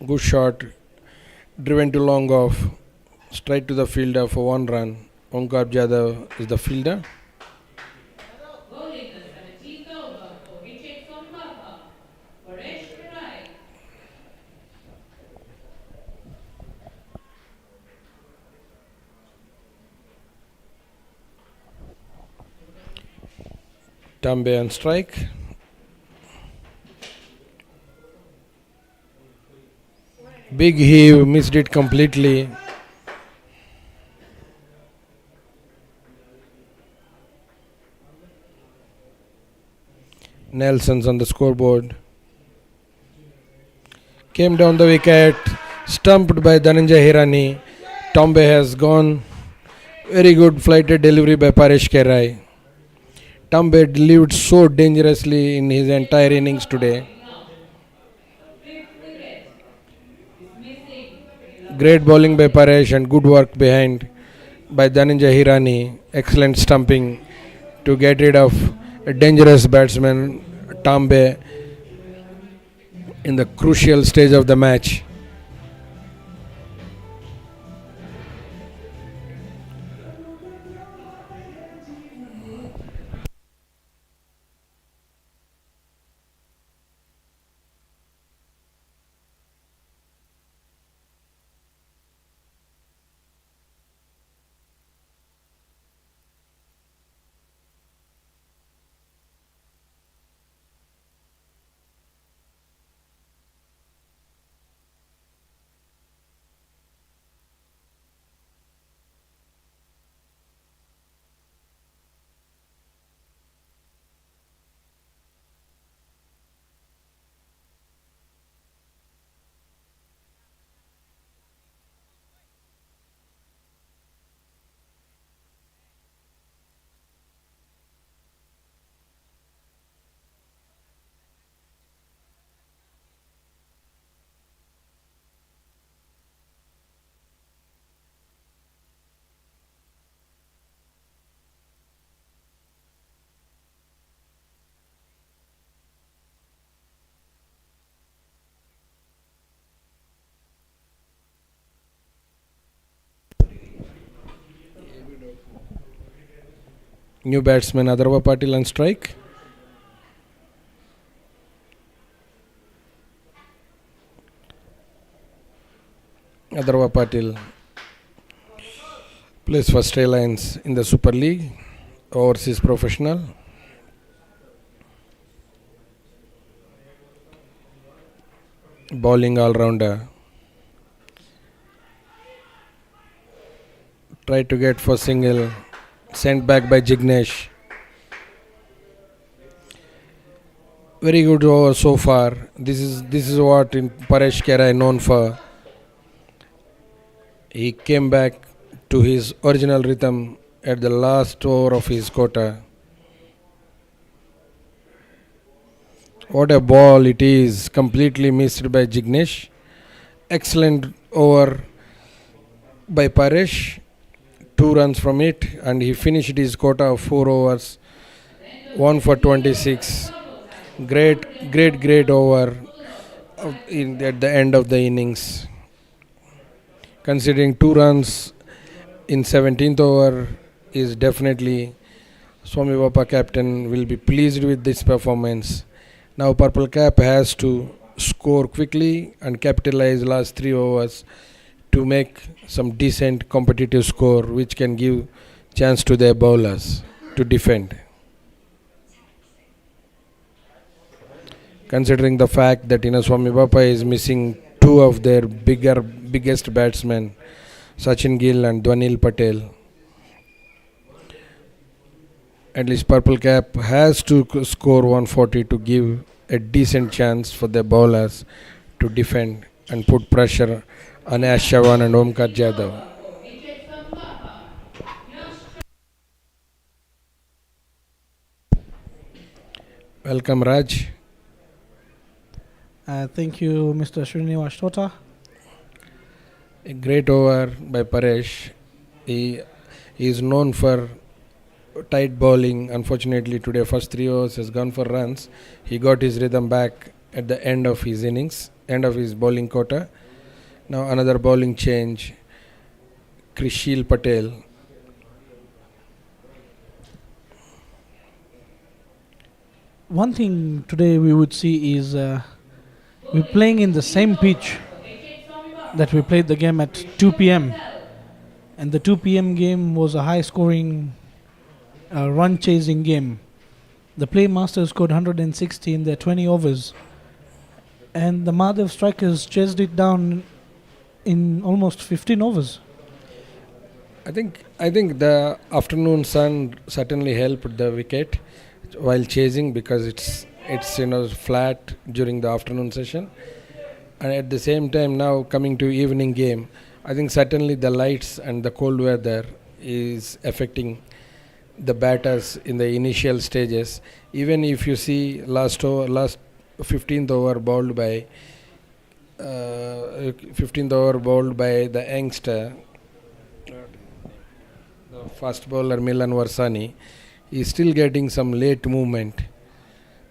Good shot, driven to long off, straight to the fielder for 1 run. Omkar Jadhav is the fielder. Bowling the 17th over for wicket Swami Bapa. Paresh Karai. Tambe on strike. Big heave, missed it completely. Nelson's on the scoreboard. Came down the wicket, stumped by Dhananjay Hirani. Tambe has gone. Very good flighted delivery by Paresh Karai. Tambe lived so dangerously in his entire innings today. Great bowling by Paresh and good work behind by Dhananjay Hirani. Excellent stumping to get rid of a dangerous batsman Tambe in the crucial stage of the match. New batsman Adarva Patil on strike. Adarva Patil plays for Stray Lions in the Super League, overseas professional. Bowling all-rounder. Tried to get for single. Sent back by Jignesh. Very good over so far. This is what in Paresh Karai known for. He came back to his original rhythm at the last over of his quota. What a ball it is, completely missed by Jignesh. Excellent over by Paresh 2 runs from it, and he finished his quota of 4 overs, 1 for 26. Great over at the end of the innings. Considering 2 runs in 17th over is definitely Swami Bapa captain will be pleased with this performance. Now Purple Cap has to score quickly and capitalize last 3 overs to make some decent competitive score which can give chance to their bowlers to defend. Considering the fact that Swami Bapa is missing 2 of their biggest batsmen, Sachin Gill and Dwanil Patel, at least Purple Cap has to score 140 to give a decent chance for their bowlers to defend and put pressure on Ash Chavan and Omkar Jadhav. Welcome, Raj. Thank you, Mr. Srinivas Tota. A great over by Paresh. He is known for tight bowling. Unfortunately, today first 3 overs has gone for runs. He got his rhythm back at the end of his innings, end of his bowling quota. Now another bowling change. Krishil Patel. One thing today we would see is we're playing in the same pitch that we played the game at 2 p.m. And the 2 p.m. game was a high-scoring, run-chasing game. The Playmaster scored 160 in their 20 overs. And the Madhav strikers chased it down in almost 15 overs. I think the afternoon sun certainly helped the wicket while chasing, because it's flat during the afternoon session, and at the same time now coming to evening game, I think certainly the lights and the cold weather is affecting the batters in the initial stages. Even if you see last 15th over bowled by the youngster, the fast bowler Milan Varsani, is still getting some late movement.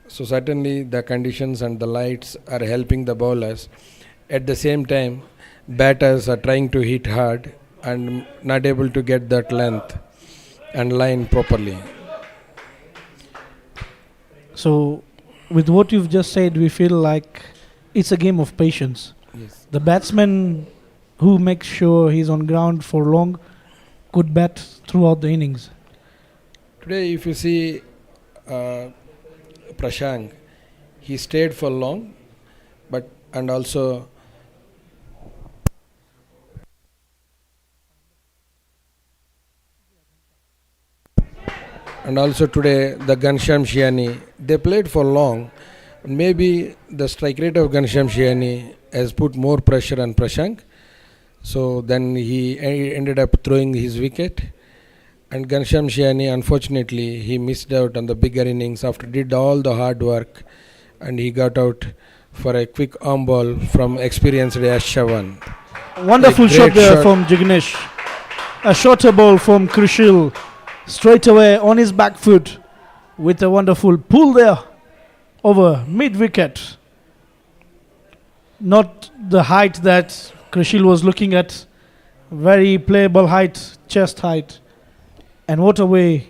So certainly the conditions and the lights are helping the bowlers. At the same time, batters are trying to hit hard and not able to get that length and line properly. So, with what you've just said, we feel like it's a game of patience. Yes. The batsman who makes sure he's on ground for long could bat throughout the innings. Today, if you see Prashant, he stayed for long, and also today the Ghanshyam Shiani, they played for long. Maybe the strike rate of Ghanshyam Shiani has put more pressure on Prashant, so then he ended up throwing his wicket. And Ghanshyam Shiani, unfortunately, he missed out on the bigger innings after did all the hard work, and he got out for a quick arm ball from experienced Ash Chavan. Wonderful shot there from Jignesh. A shorter ball from Krishil, straight away on his back foot with a wonderful pull there over mid-wicket. Not the height that Krishil was looking at, very playable height, chest height. And what a way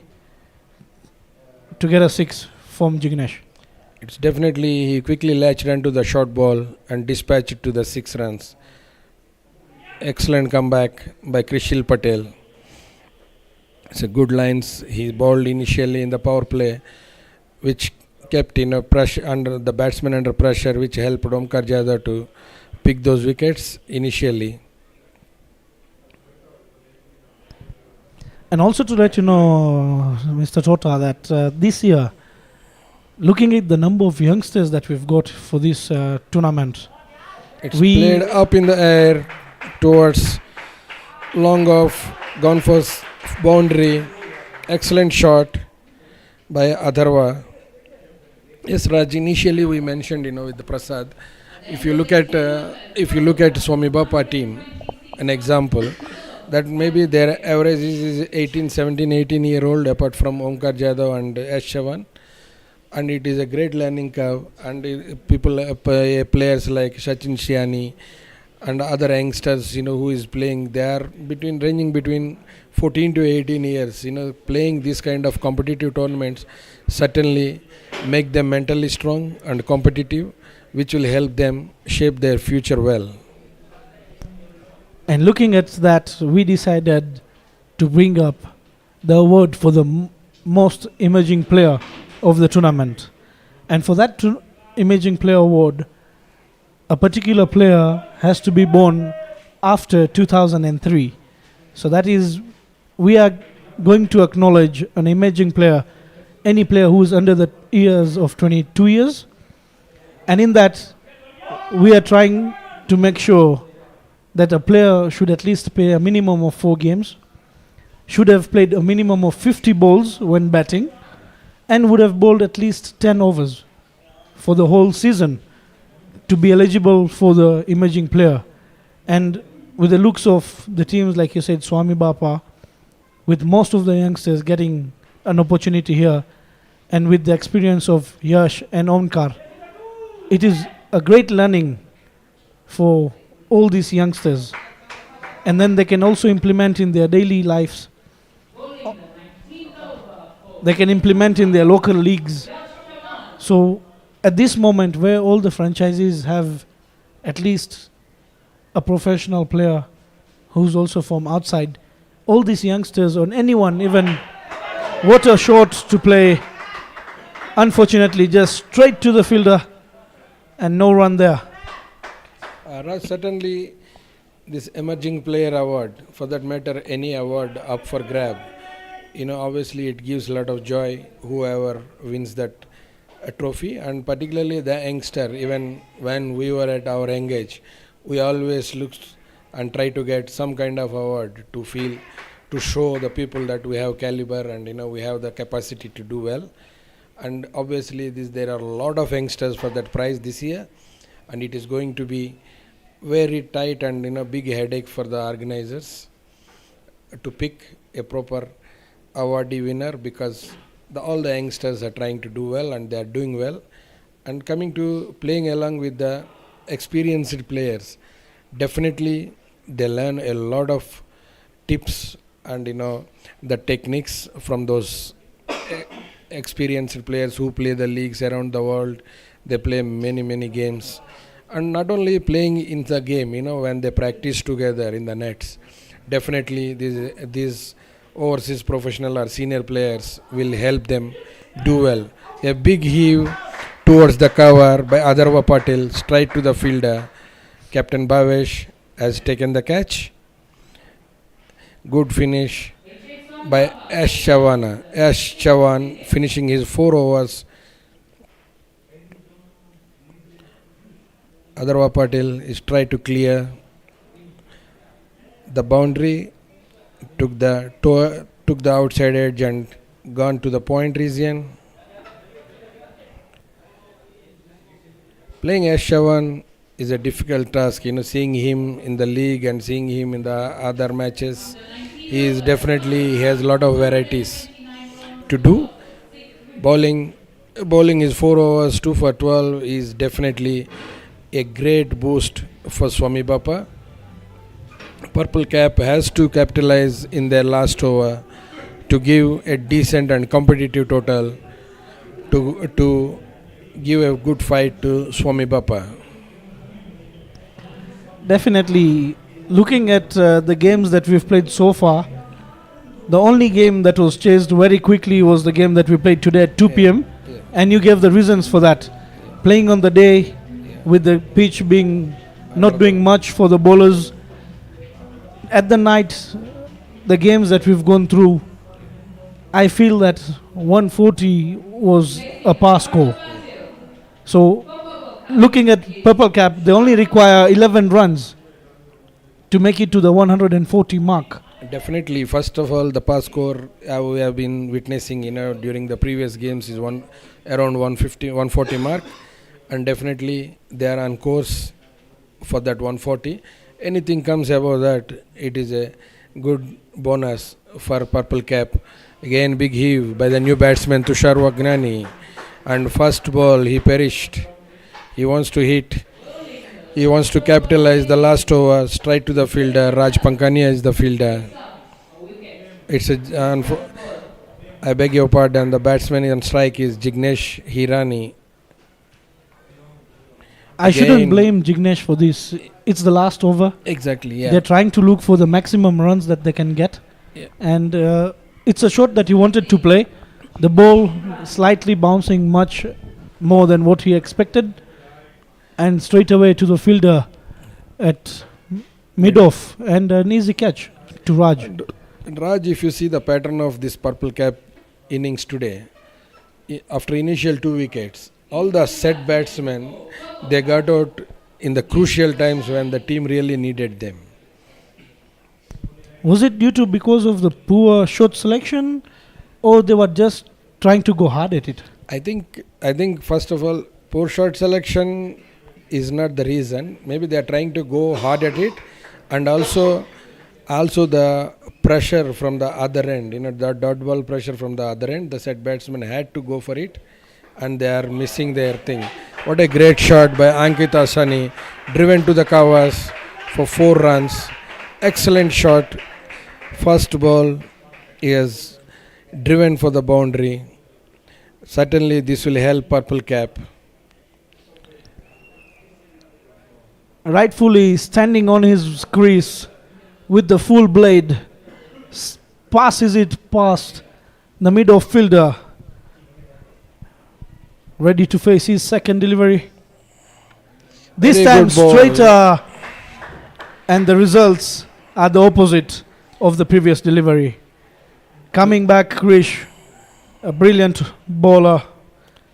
to get a 6 from Jignesh. It's definitely, he quickly latched onto the short ball and dispatched it to the 6 runs. Excellent comeback by Krishil Patel. It's a good lines. He bowled initially in the power play, which kept pressure under the batsman under pressure, which helped Omkar Jadhav to pick those wickets initially. And also to let you know, Mr. Tota, that this year, looking at the number of youngsters that we've got for this tournament, it's played up in the air towards long off, gone for boundary, excellent shot by Atharva. Yes, Raj, initially we mentioned, with the Prasad, if you look at Swami Bapa team, an example, that maybe their average is 18, 17, 18-year-old apart from Omkar Jadhav and S. Chavan. And it is a great learning curve. And players like Sachin Shiani and other youngsters, who is playing, they are ranging between 14 to 18 years. Playing this kind of competitive tournaments certainly make them mentally strong and competitive, which will help them shape their future well. And looking at that, we decided to bring up the award for the most emerging player of the tournament. And for that emerging player award, a particular player has to be born after 2003. So that is, we are going to acknowledge an emerging player, any player who is under the years of 22 years. And in that, we are trying to make sure that a player should at least play a minimum of 4 games, should have played a minimum of 50 balls when batting, and would have bowled at least 10 overs for the whole season to be eligible for the emerging player. And with the looks of the teams, like you said, Swami Bapa, with most of the youngsters getting an opportunity here, and with the experience of Yash and Omkar, it is a great learning for all these youngsters. And then they can also implement in their daily lives. They can implement in their local leagues. So at this moment where all the franchises have at least a professional player who's also from outside, all these youngsters or anyone, even what a shot to play, unfortunately just straight to the fielder and no run there. Raj, certainly this emerging player award, for that matter any award up for grab, obviously it gives a lot of joy whoever wins that trophy, and particularly the youngster. Even when we were at our young age, we always looked and try to get some kind of award to show the people that we have caliber and we have the capacity to do well. And obviously there are a lot of youngsters for that prize this year, and it is going to be very tight and big headache for the organizers to pick a proper awardee winner, because all the youngsters are trying to do well and they are doing well. And coming to playing along with the experienced players, definitely they learn a lot of tips and the techniques from those experienced players who play the leagues around the world. They play many games, and not only playing in the game, when they practice together in the nets, definitely these overseas professional or senior players will help them do well. A big heave towards the cover by Adarva Patil, straight to the fielder. Captain Bhavesh has taken the catch. Good finish by S. Chavan finishing his 4 overs. Adarva Patil is trying to clear the boundary, took the outside edge and gone to the point region. Playing S. Chavan is a difficult task, seeing him in the league and seeing him in the other matches. He has a lot of varieties to do. Bowling is 4 overs, 2 for 12 is definitely a great boost for Swami Bapa. Purple Cap has to capitalize in their last over to give a decent and competitive total to give a good fight to Swami Bapa. Definitely, looking at the games that we've played so far, the only game that was chased very quickly was the game that we played today at 2 p.m. And you gave the reasons for that. Playing on the day with the pitch being not doing much for the bowlers. At the night, the games that we've gone through, I feel that 140 was a pass score. So, looking at Purple Cap, they only require 11 runs to make it to the 140 mark. Definitely, first of all, the pass score we have been witnessing, during the previous games is around 140 mark, and definitely they are on course for that 140. Anything comes above that, it is a good bonus for purple cap. Again, big heave by the new batsman Tushar Wagnani. And first ball, he perished. He wants to hit. He wants to capitalize the last over. Straight to the fielder. Raj Pankania is the fielder. It's I beg your pardon. The batsman on strike is Jignesh Hirani. I shouldn't Again- blame Jignesh for this. It's the last over. Exactly. Yeah. They're trying to look for the maximum runs that they can get. Yeah. And it's a shot that he wanted to play. The ball slightly bouncing much more than what he expected. And straight away to the fielder at mid-off. And an easy catch to Raj. Raj, if you see the pattern of this purple cap innings today, after initial 2 wickets, all the set batsmen, they got out in the crucial times when the team really needed them. Was it due to because of the poor shot selection, or they were just trying to go hard at it? I think first of all, poor shot selection is not the reason. Maybe they are trying to go hard at it, and also the pressure from the other end. The dot ball pressure from the other end. The set batsmen had to go for it, and they are missing their thing. What a great shot by Ankit Asani, driven to the covers for 4 runs. Excellent shot. First ball, he has driven for the boundary. Certainly this will help purple cap. Rightfully standing on his crease with the full blade, passes it past the mid-off fielder. Ready to face his second delivery. This Very time good ball. straighter, and the results are the opposite of the previous delivery. Coming back, Krish, a brilliant bowler,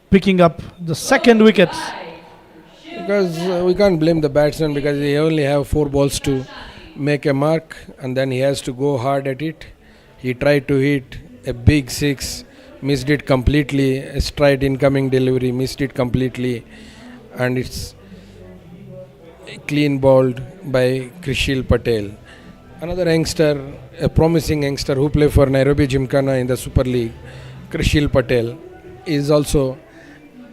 picking up the second wicket. Because we can't blame the batsman, because he only have 4 balls to make a mark, and then he has to go hard at it. He tried to hit a big 6, missed it completely. A straight incoming delivery, missed it completely, and it's clean bowled by Krishil Patel. Another youngster, a promising youngster who play for Nairobi Gymkhana in the Super League, Krishil Patel, is also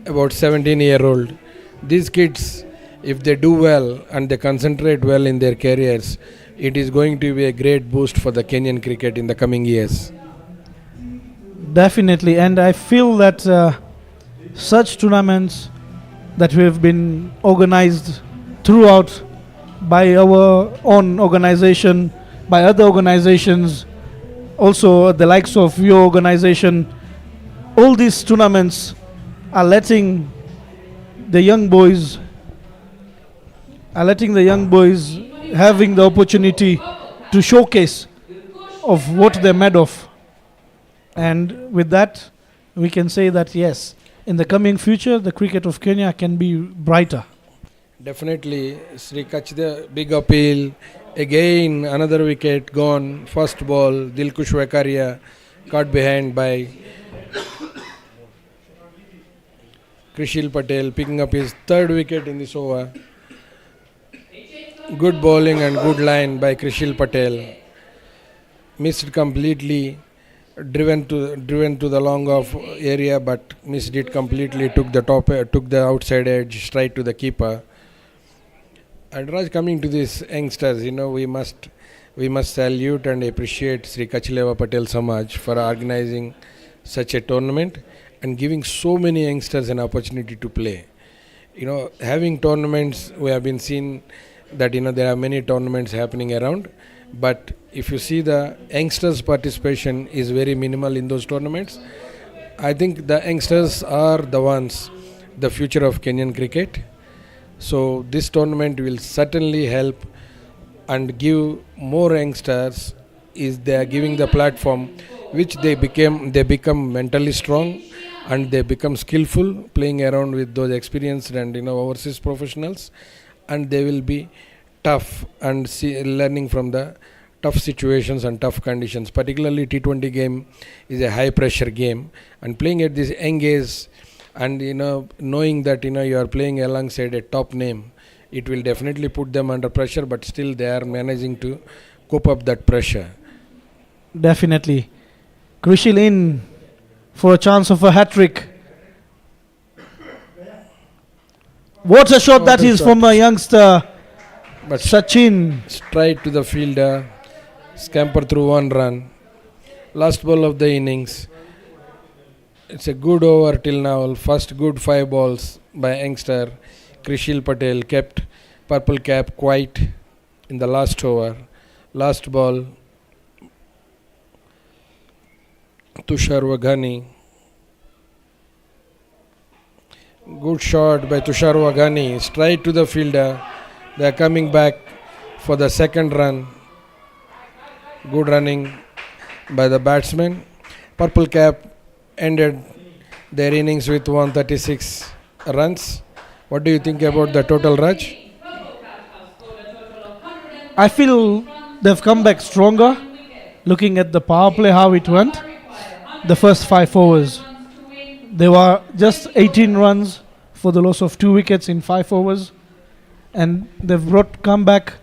about 17-year-old. These kids, if they do well and they concentrate well in their careers, it is going to be a great boost for the Kenyan cricket in the coming years. Definitely, and I feel that such tournaments that we have been organized throughout by our own organization, by other organizations, also the likes of your organization, all these tournaments are letting the young boys having the opportunity to showcase of what they're made of. And with that, we can say that yes, in the coming future, the cricket of Kenya can be brighter. Definitely, Sri Kachde, big appeal. Again, another wicket gone. First ball, Dilkush Vekaria caught behind by Krishil Patel, picking up his 3rd wicket in this over. Good bowling and good line by Krishil Patel. Missed completely, driven to the long off area, but missed it completely. Took the outside edge straight to the keeper. And Raj, coming to these youngsters, we must salute and appreciate Sri Kachileva Patel Samaj for organizing such a tournament and giving so many youngsters an opportunity to play. Having tournaments, we have been seen that there are many tournaments happening around, but if you see the youngsters' participation is very minimal in those tournaments. I think the youngsters are the future of Kenyan cricket. So this tournament will certainly help and give more youngsters. They are giving the platform which they become mentally strong and they become skillful playing around with those experienced and overseas professionals, and they will be tough and learning from the tough situations and tough conditions. Particularly T20 game is a high pressure game, and playing at this young age and knowing that you are playing alongside a top name, it will definitely put them under pressure, but still they are managing to cope up that pressure. Definitely. Krishil in for a chance of a hat-trick. What a shot that is from a youngster, But Sachin. straight to the fielder, scamper through 1 run. Last ball of the innings. It's a good over till now. First good 5 balls by youngster Krishil Patel kept purple cap quiet in the last over. Last ball, Tushar Waghani. Good shot by Tushar Waghani, straight to the fielder. They are coming back for the second run. Good running by the batsman. Purple cap ended their innings with 136 runs. What do you think about the total, Raj? I feel they've come back stronger. Looking at the power play, how it went. The first 5 overs. They were just 18 runs for the loss of 2 wickets in 5 overs. And they've come back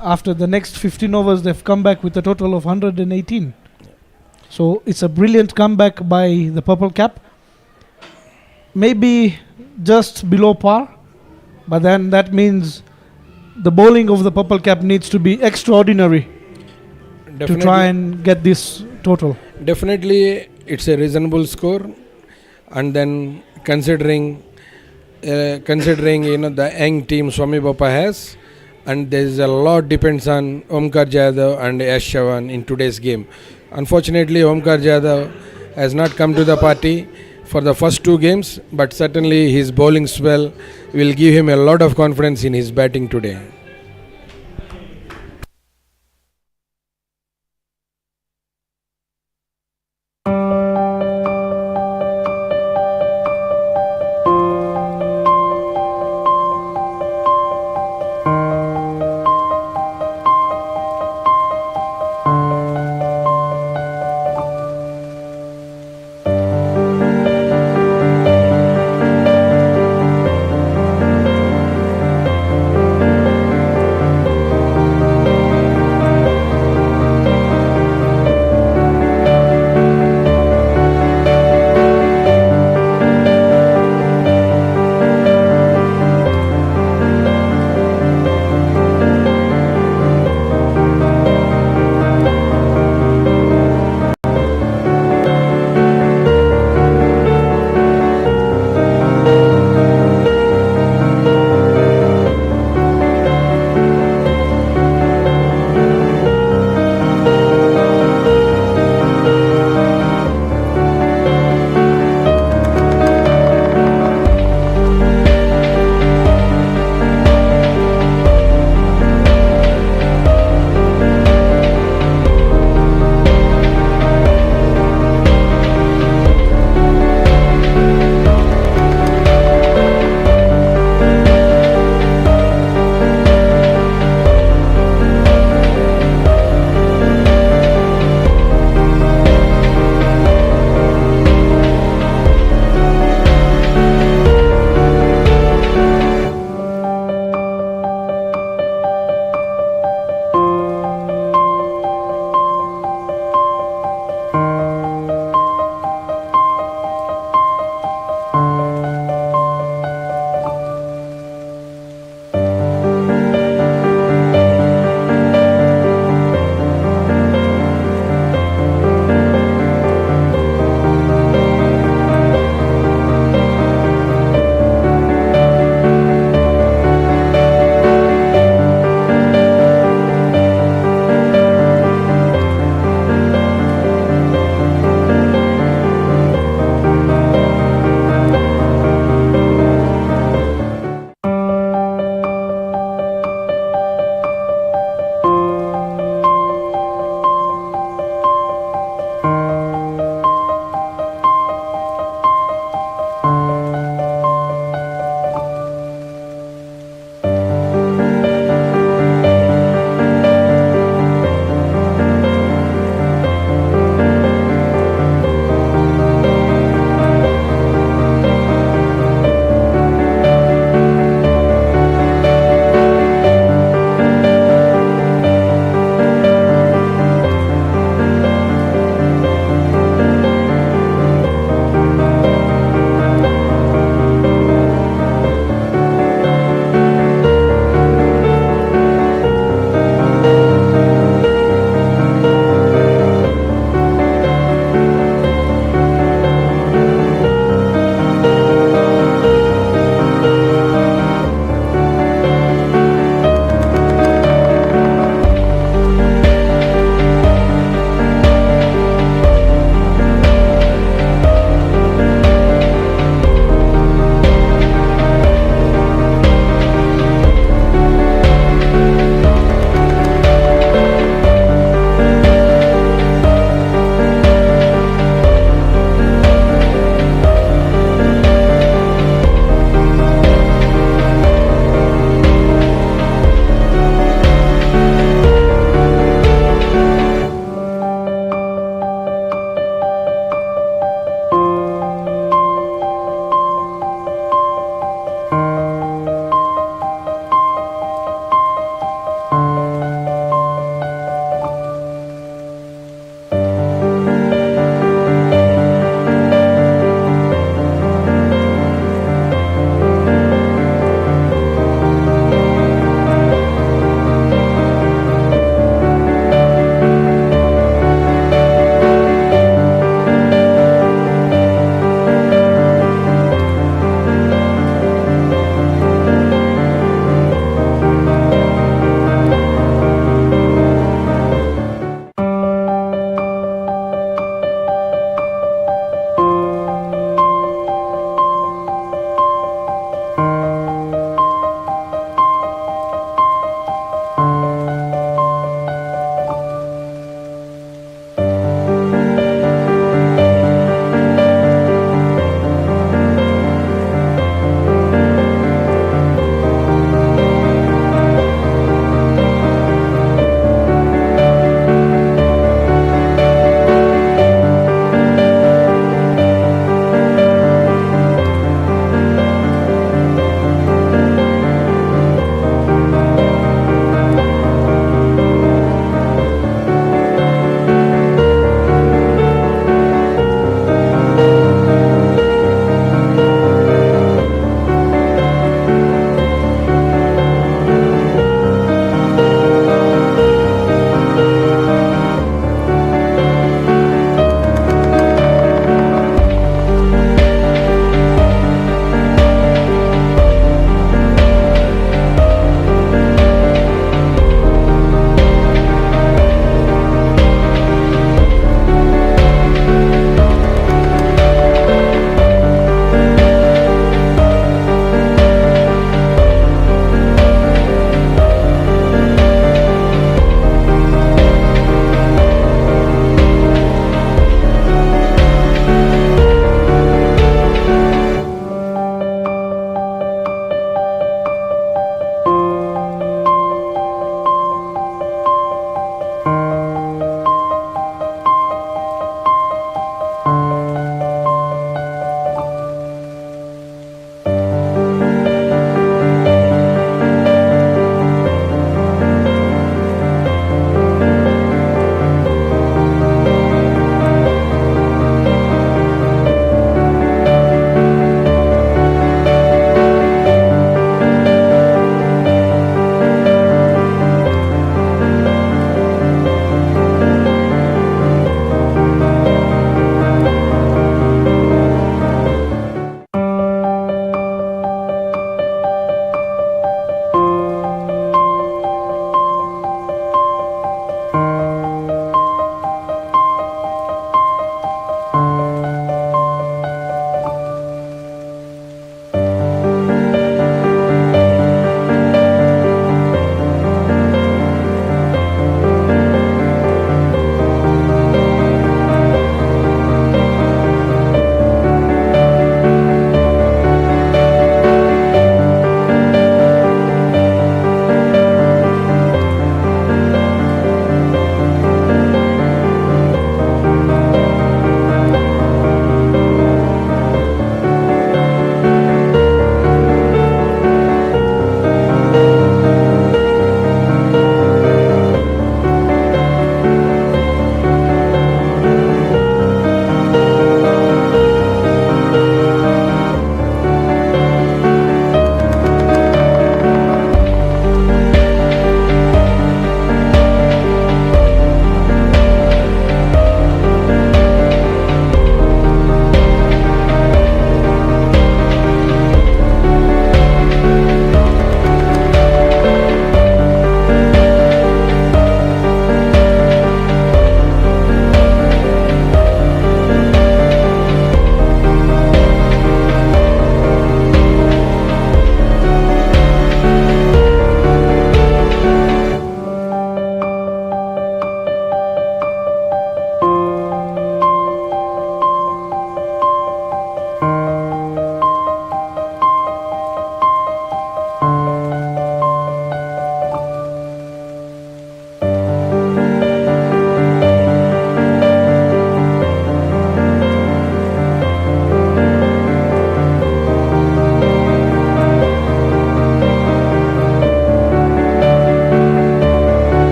after the next 15 overs. They've come back with a total of 118. So it's a brilliant comeback by the purple cap. Maybe just below par. But then that means the bowling of the purple cap needs to be extraordinary to try and get this total. Definitely, it's a reasonable score, and then considering the young team Swami Bapa has, and there's a lot depends on Omkar Jadhav and Yash Chavan in today's game. Unfortunately, Omkar Jadhav has not come to the party for the first 2 games, but certainly his bowling spell will give him a lot of confidence in his batting today.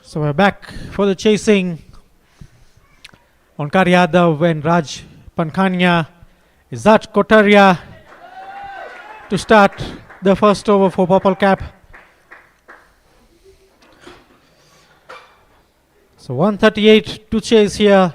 So we're back for the chasing. Onkar Yadav and Raj Pankhania. Izzat Kotaria to start the first over for Purple Cap. So 138 to chase here.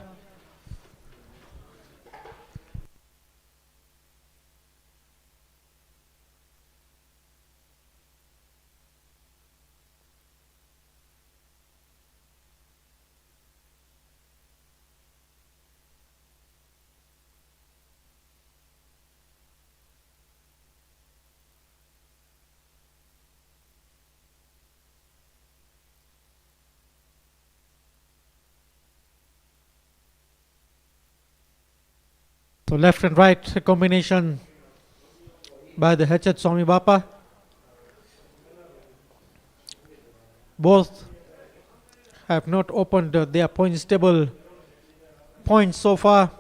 So left and right, a combination by the HH Swami Bapa. Both have not opened their points table points so far.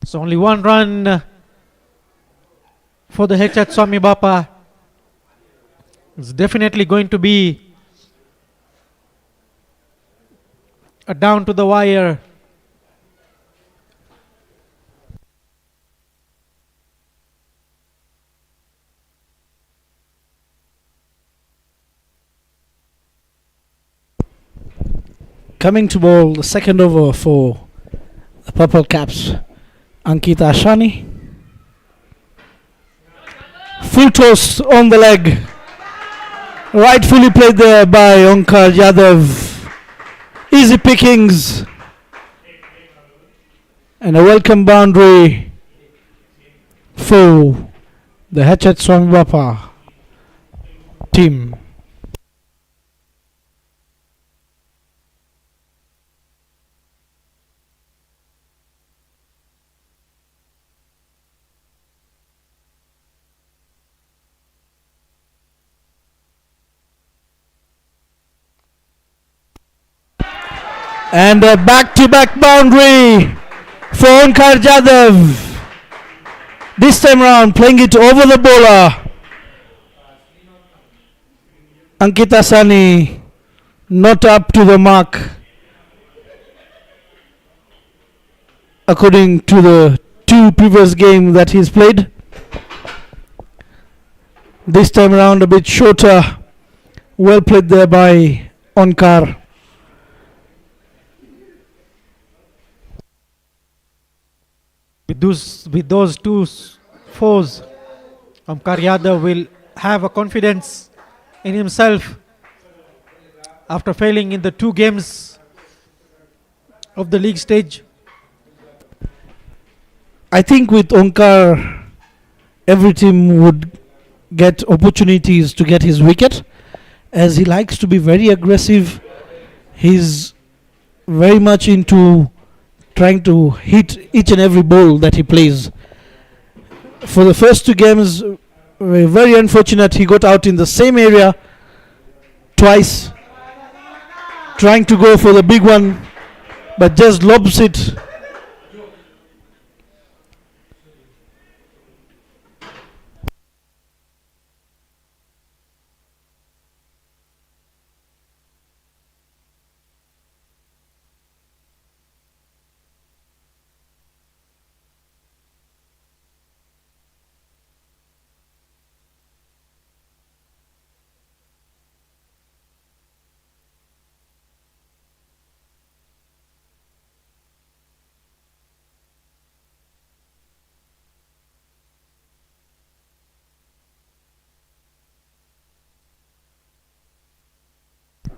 So only one run for the HH Swami Bapa. It's definitely going to be a down to the wire. Coming to bowl the second over for the Purple Caps, Ankita Ashani. Full toss on the leg. Rightfully played there by Onkar Yadav. Easy pickings. And a welcome boundary for the HH Swami Bapa team. And a back-to-back boundary for Onkar Yadav. This time round playing it over the bowler. Ankita Sani not up to the mark according to the two previous games that he's played. This time around a bit shorter. Well played there by Onkar. With those two fours, Omkar Yadav will have a confidence in himself after failing in the two games of the league stage. I think with Onkar, every team would get opportunities to get his wicket, as he likes to be very aggressive. He's very much into trying to hit each and every ball that he plays. For the first two games, very unfortunate, he got out in the same area twice, trying to go for the big one, but just lobs it.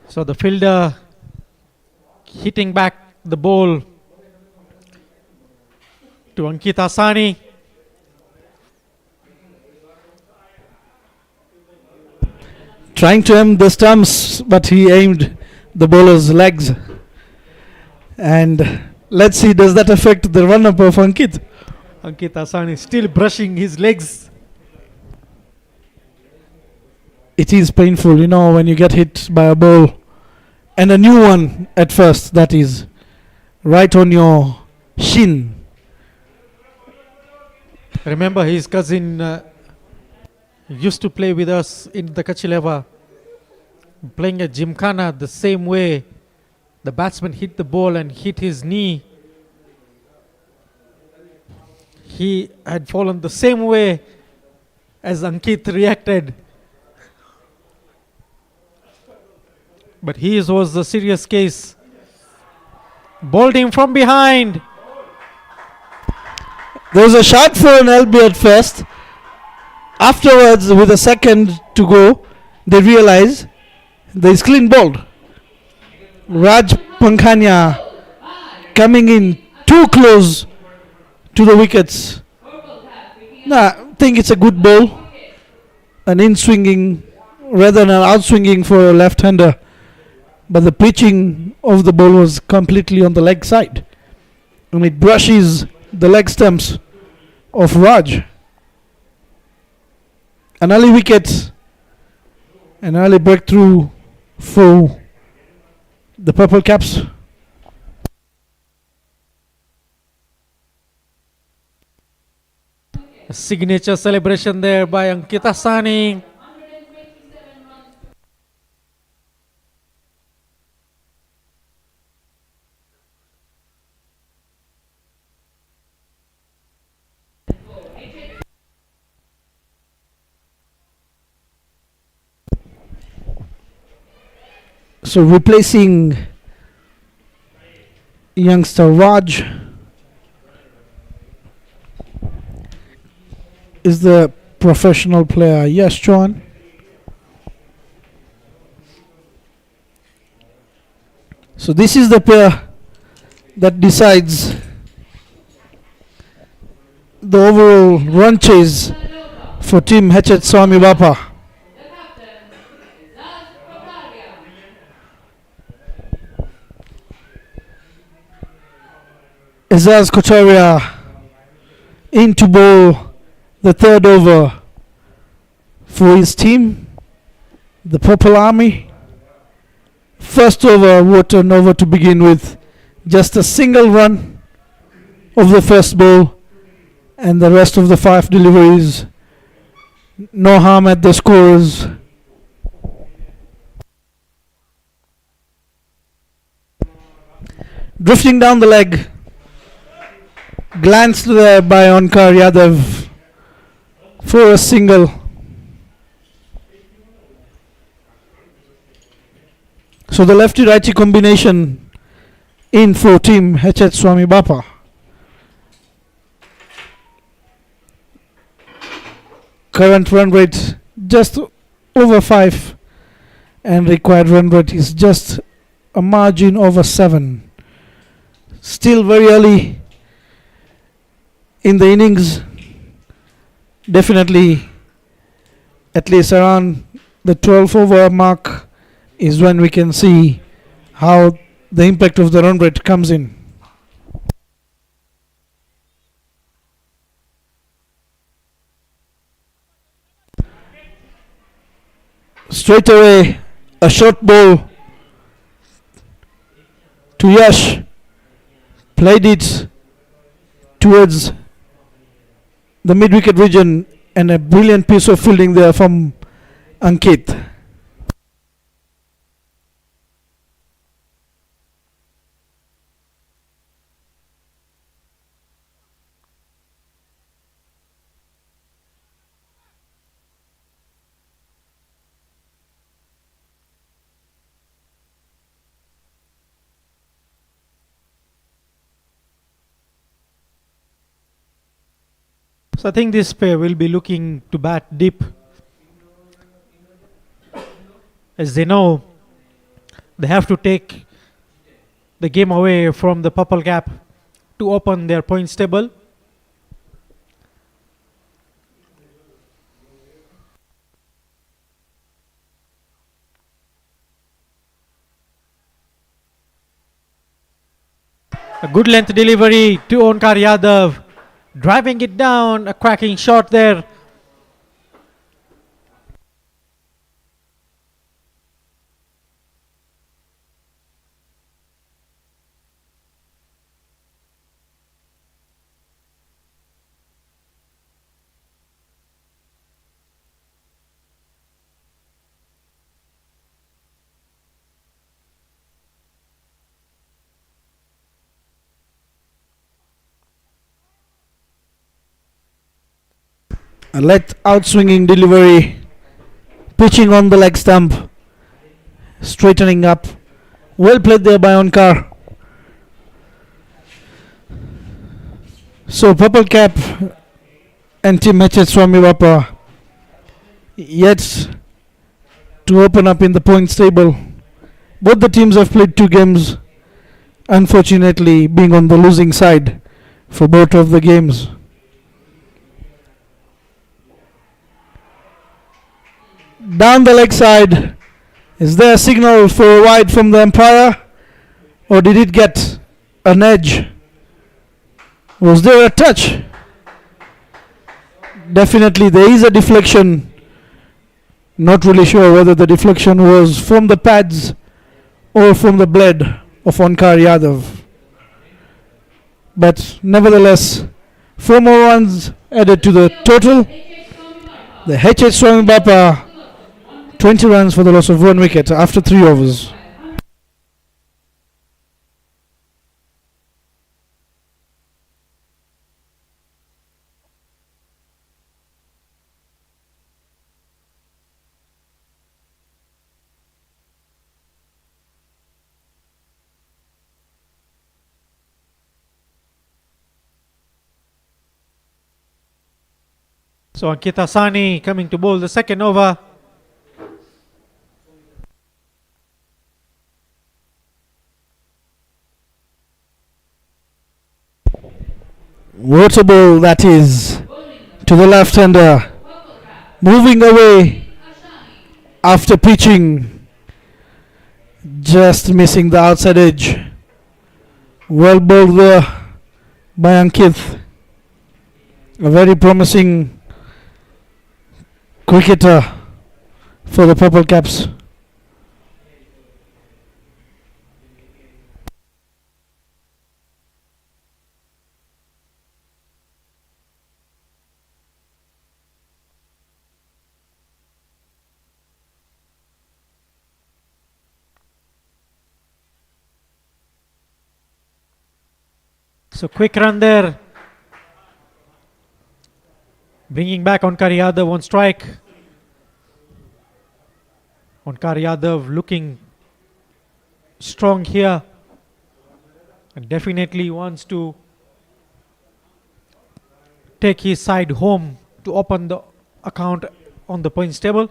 So the fielder hitting back the ball to Ankit Asani. Trying to aim the stumps, but he aimed the bowler's legs. And let's see, does that affect the run-up of Ankit? Ankit Asani still brushing his legs. It is painful, you know, when you get hit by a ball, and a new one at first, that is, right on your shin. Remember, his cousin used to play with us in the Kachileva, playing a gymkhana the same way. The batsman hit the ball and hit his knee. He had fallen the same way as Ankit reacted. But his was a serious case. Bowled him from behind. There was a shot for an LB at first. Afterwards, with a second to go, they realize there is clean bowled. Raj Pankhania coming in too close to the wickets. I think it's a good ball. An in-swinging rather than an out-swinging for a left-hander. But the pitching of the ball was completely on the leg side. And it brushes the leg stumps of Raj. An early wicket, an early breakthrough for the Purple Caps. A signature celebration there by Ankit Asani. So replacing youngster Raj is the professional player Yash Chauhan. So this is the pair that decides the overall run chase for Team HH Swami Bapa. Azaz Kocharia in to bowl the third over for his team, the Purple Army. First over, what an over to begin with. Just a single run of the first ball, and the rest of the 5 deliveries. No harm at the scores. Drifting down the leg. glanced there by Onkar Yadav for a single. So the lefty-righty combination in for team HH Swami Bapa. Current run rate just over 5 and required run rate is just a margin over 7. Still very early in the innings. Definitely at least around the 12 over mark is when we can see how the impact of the run rate comes in. Straight away a short ball to Yash, played it towards the mid-wicket region, and a brilliant piece of fielding there from Ankit. So I think this pair will be looking to bat deep. As they know, they have to take the game away from the purple cap to open their points table. A good length delivery to Onkar Yadav, driving it down, a cracking shot there. A let out swinging delivery, pitching on the leg stump, straightening up. Well played there by Onkar. So purple cap and team HH Swami Bapa yet to open up in the points table. Both the teams have played 2 games, unfortunately being on the losing side for both of the games. Down the leg side, is there a signal for a wide from the umpire, or did it get an edge? Was there a touch? Definitely there is a deflection. Not really sure whether the deflection was from the pads or from the blade of Onkar Yadav. But nevertheless, 4 more runs added to the total. The HH Swami Bapa 20 runs for the loss of 1 wicket after 3 overs. So Ankita Sani coming to bowl the second over. What a ball that is to the left-hander, moving away after pitching, just missing the outside edge. Well bowled there by Ankit, a very promising cricketer for the Purple Caps. So quick run there Bringing back Onkar Yadav on strike. Onkar Yadav looking strong here and definitely wants to take his side home to open the account on the points table.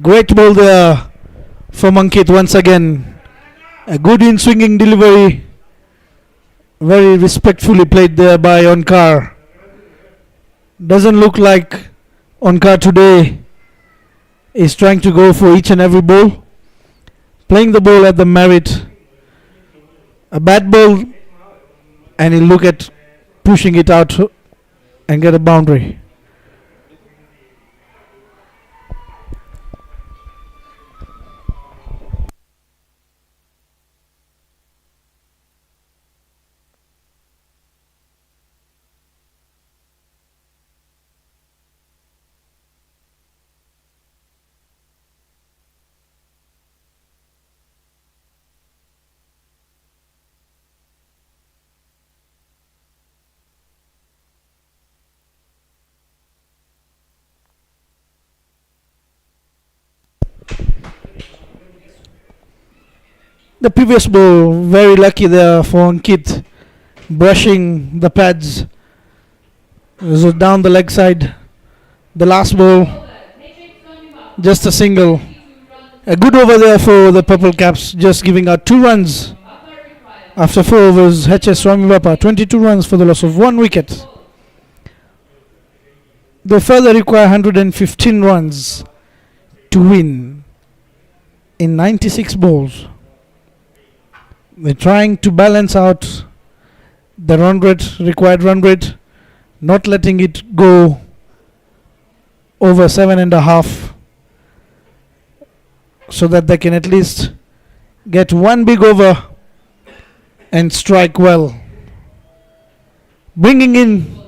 Great ball there from Ankit once again. A good in swinging delivery. Very respectfully played there by Onkar. Doesn't look like Onkar today is trying to go for each and every ball. Playing the ball at the merit. A bad ball and he'll look at pushing it out and get a boundary. The previous ball, very lucky there for Ankit, brushing the pads. So down the leg side. The last ball, just a single. A good over there for the Purple Caps, just giving out 2 runs after 4 overs. HS Swami Bapa, 22 runs for the loss of 1 wicket. They further require 115 runs to win in 96 balls. They're trying to balance out the required run rate, not letting it go over 7.5, so that they can at least get 1 big over and strike well. Bringing in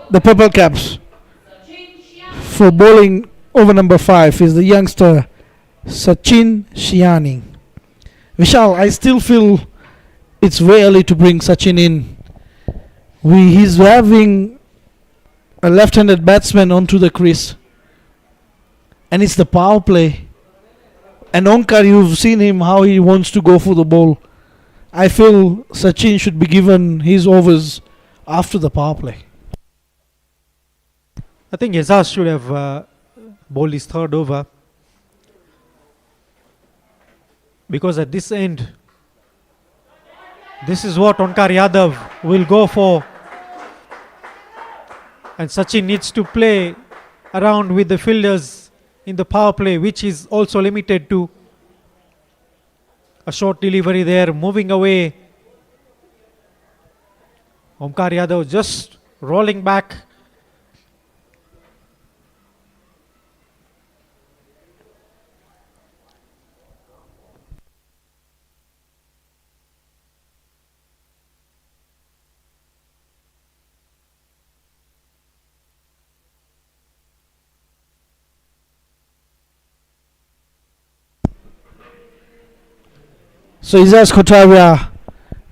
the Purple Caps for bowling over number 5 is the youngster Sachin Shiani. Vishal, I still feel it's way early to bring Sachin in. He's having a left-handed batsman onto the crease, and it's the power play. And Onkar, you've seen him how he wants to go for the ball. I feel Sachin should be given his overs after the power play. I think Yazaz should have bowled his 3rd over, because at this end, this is what Onkar Yadav will go for, and Sachin needs to play around with the fielders in the power play, which is also limited to a short delivery there, moving away. Onkar Yadav just rolling back. So Izaz Kotaria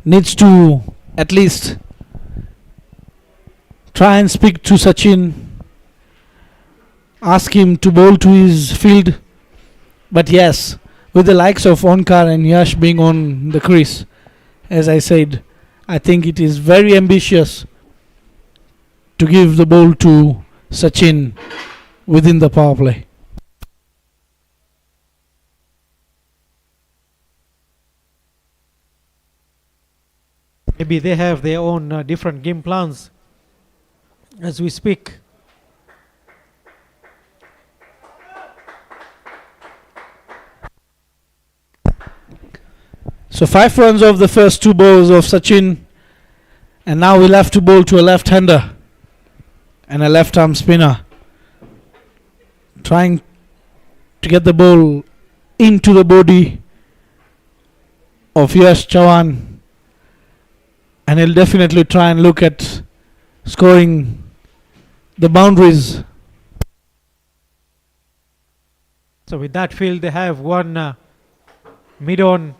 needs to at least try and speak to Sachin, ask him to bowl to his field. But yes, with the likes of Onkar and Yash being on the crease, as I said, I think it is very ambitious to give the ball to Sachin within the power play. Maybe they have their own different game plans as we speak. So 5 runs off the first 2 balls of Sachin, and now we'll have to bowl to a left-hander and a left-arm spinner, trying to get the ball into the body of Yash Chavan, and he'll definitely try and look at scoring the boundaries. So with that field, they have one mid-on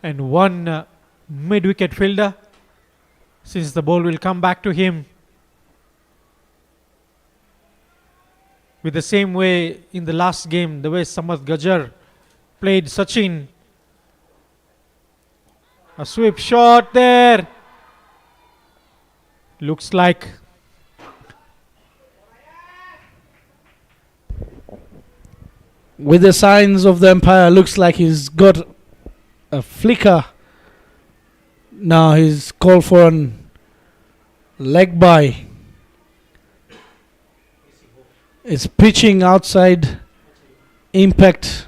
and one mid-wicket fielder, since the ball will come back to him. With the same way in the last game, the way Samat Gajar played Sachin. A sweep shot there. Looks like With the signs of the umpire, looks like he's got a flicker. Now he's called for an leg by. It's pitching outside. Impact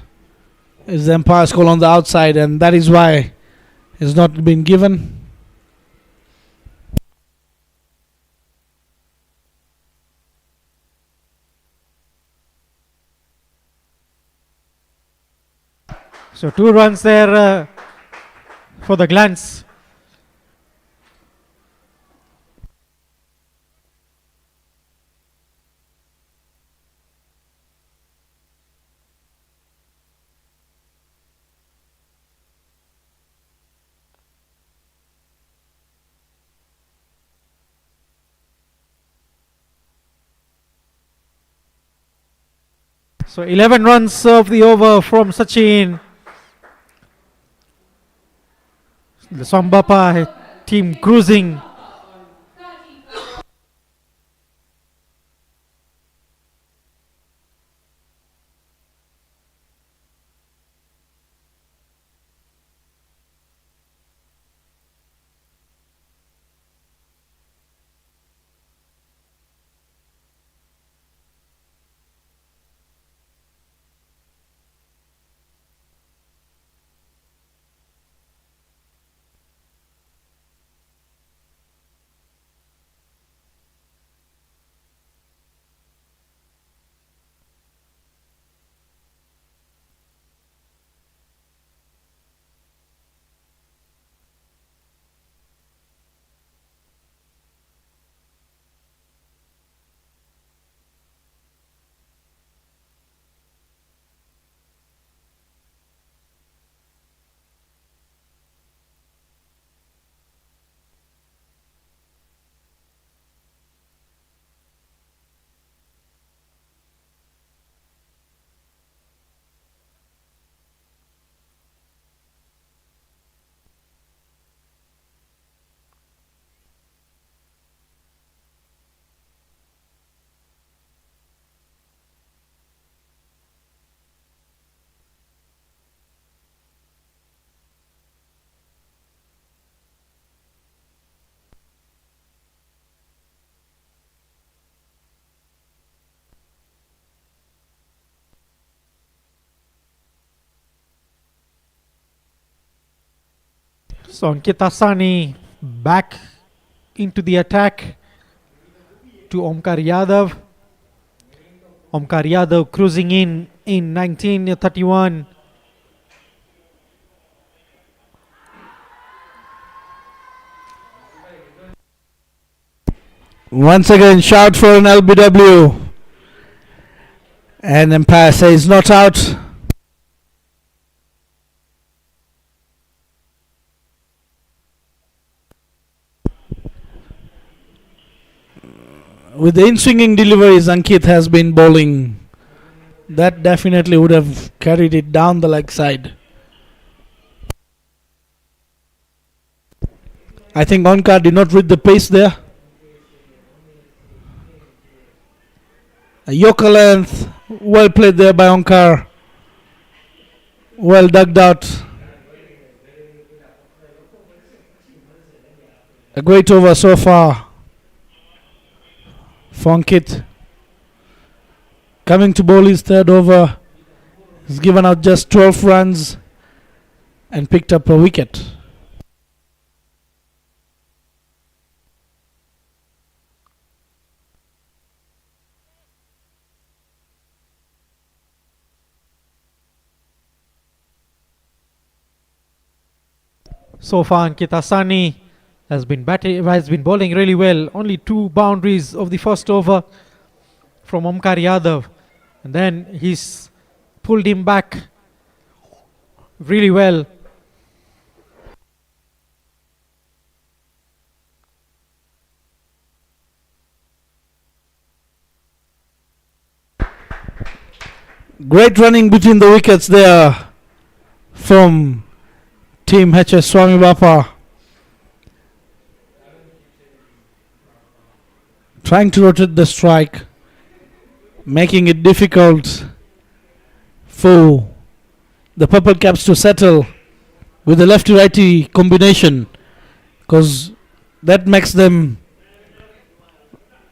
is the umpire's call on the outside, and that is why it's not been given. so. 2 runs there for the glance. So 11 runs of the over from Sachin. The Swami Bapa team cruising. So Ankit Asani back into the attack to Omkar Yadav. Omkar Yadav cruising in 1931. Once again, shout for an LBW. And umpire says not out. With the in-swinging deliveries Ankit has been bowling, that definitely would have carried it down the leg side. I think Onkar did not read the pace there. A Yorker length, well played there by Onkar. Well dug out. A great over so far for Ankit. Coming to bowl his third over. He's given out just 12 runs and picked up a wicket. So far, Ankit Asani has been bowling really well. Only 2 boundaries of the first over from Omkar Yadav, and then he's pulled him back really well. Great running between the wickets there from Team HS Swami Bapa. Trying to rotate the strike, making it difficult for the Purple Caps to settle with the lefty-righty combination, because that makes them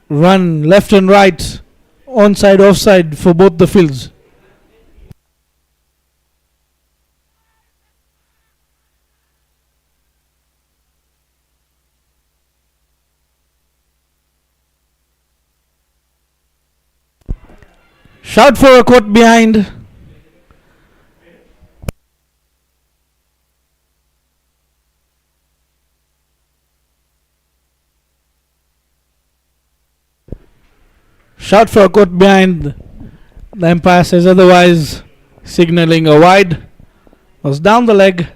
run left and right, onside, offside for both the fields. Shout for a caught behind. Shout for a caught behind. The umpire says otherwise, signaling a wide. Was down the leg.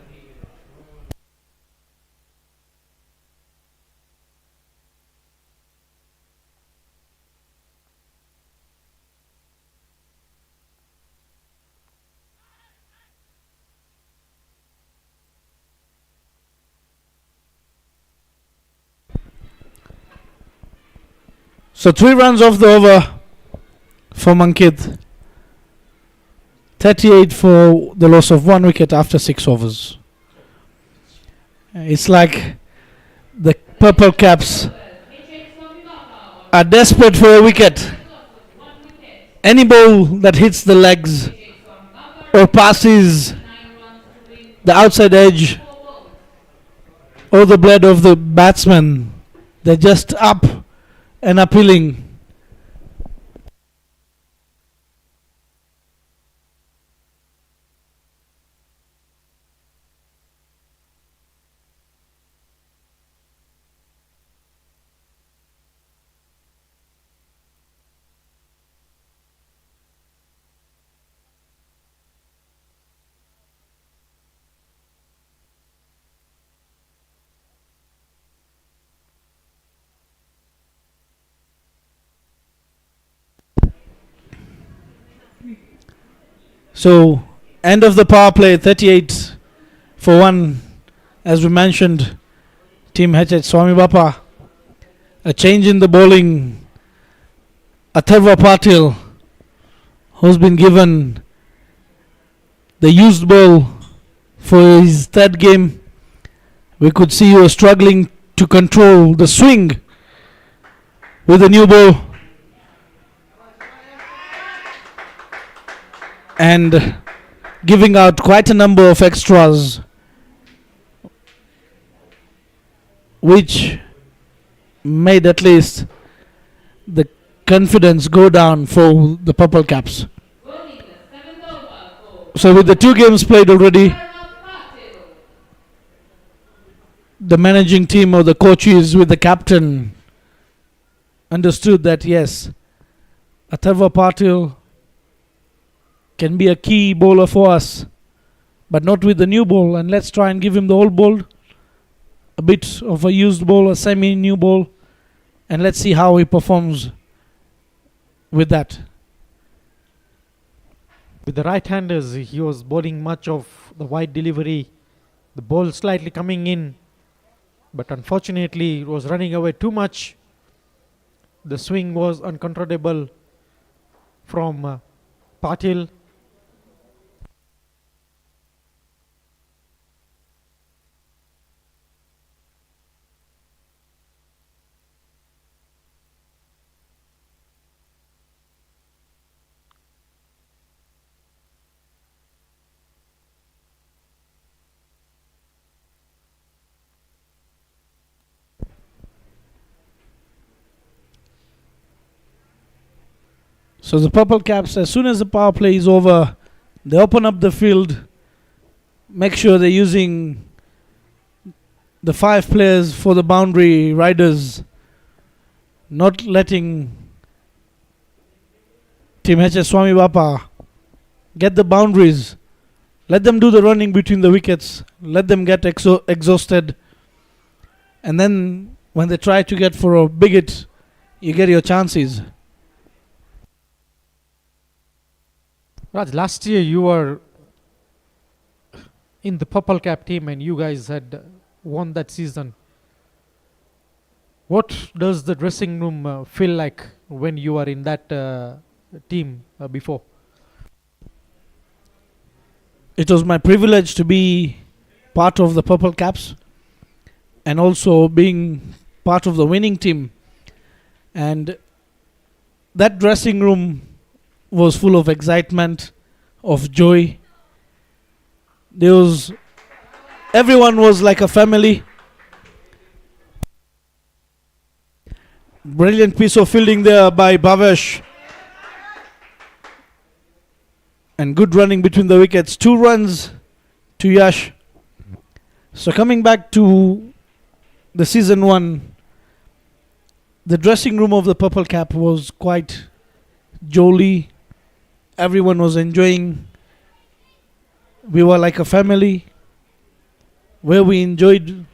So 3 runs off the over for Ankit. 38 for the loss of 1 wicket after 6 overs. It's like the Purple Caps are desperate for a wicket. Any ball that hits the legs or passes the outside edge or the blade of the batsman, they're just up and appealing. So, end of the power play, 38 for 1. As we mentioned, Team HH Swami Bapa. A change in the bowling. Atharva Patil, who's been given the used ball for his third game. We could see he was struggling to control the swing with the new ball. And giving out quite a number of extras, which made at least the confidence go down for the Purple Caps. So with the 2 games played already, the managing team or the coaches with the captain understood that yes, Atharva Patil can be a key bowler for us, but not with the new ball, and let's try and give him the old ball, a bit of a used ball, a semi-new ball, and let's see how he performs with that. With the right-handers, he was bowling much of the wide delivery, the ball slightly coming in, but unfortunately it was running away too much. The swing was uncontrollable from Patil. So the Purple Caps, as soon as the power play is over, they open up the field, make sure they're using the 5 players for the boundary riders, not letting Team HS Swami Bapa get the boundaries. Let them do the running between the wickets. Let them get exhausted. And then when they try to get for a big hit, you get your chances. Raj, last year you were in the Purple Cap team and you guys had won that season. What does the dressing room feel like when you are in that team before? It was my privilege to be part of the Purple Caps and also being part of the winning team. And that dressing room was full of excitement, of joy. Everyone was like a family. Brilliant piece of fielding there by Bhavesh. And good running between the wickets. 2 runs to Yash. So coming back to the season 1, the dressing room of the Purple Cap was quite jolly. Everyone was enjoying. We were like a family where we enjoyed.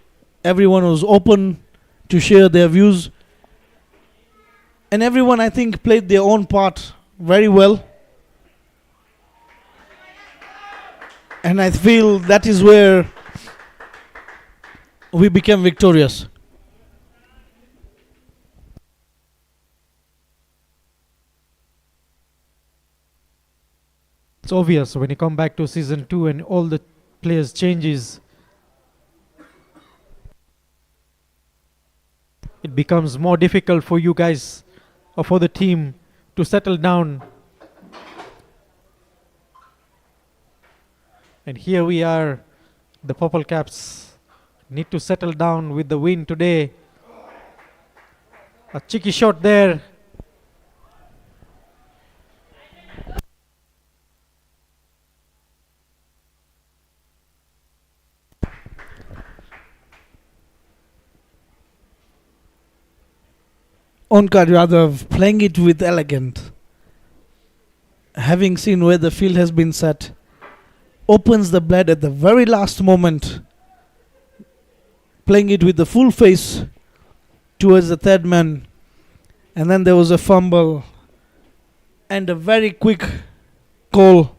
Everyone was open to share their views. And everyone, I think, played their own part very well. And I feel that is where we became victorious. It's obvious when you come back to season 2 and all the players changes, it becomes more difficult for you guys or for the team to settle down. And here we are, the Purple Caps need to settle down with the win today. A cheeky shot there. Onkar Yadav playing it with elegance. Having seen where the field has been set, opens the blade at the very last moment, playing it with the full face towards the third man, and then there was a fumble and a very quick call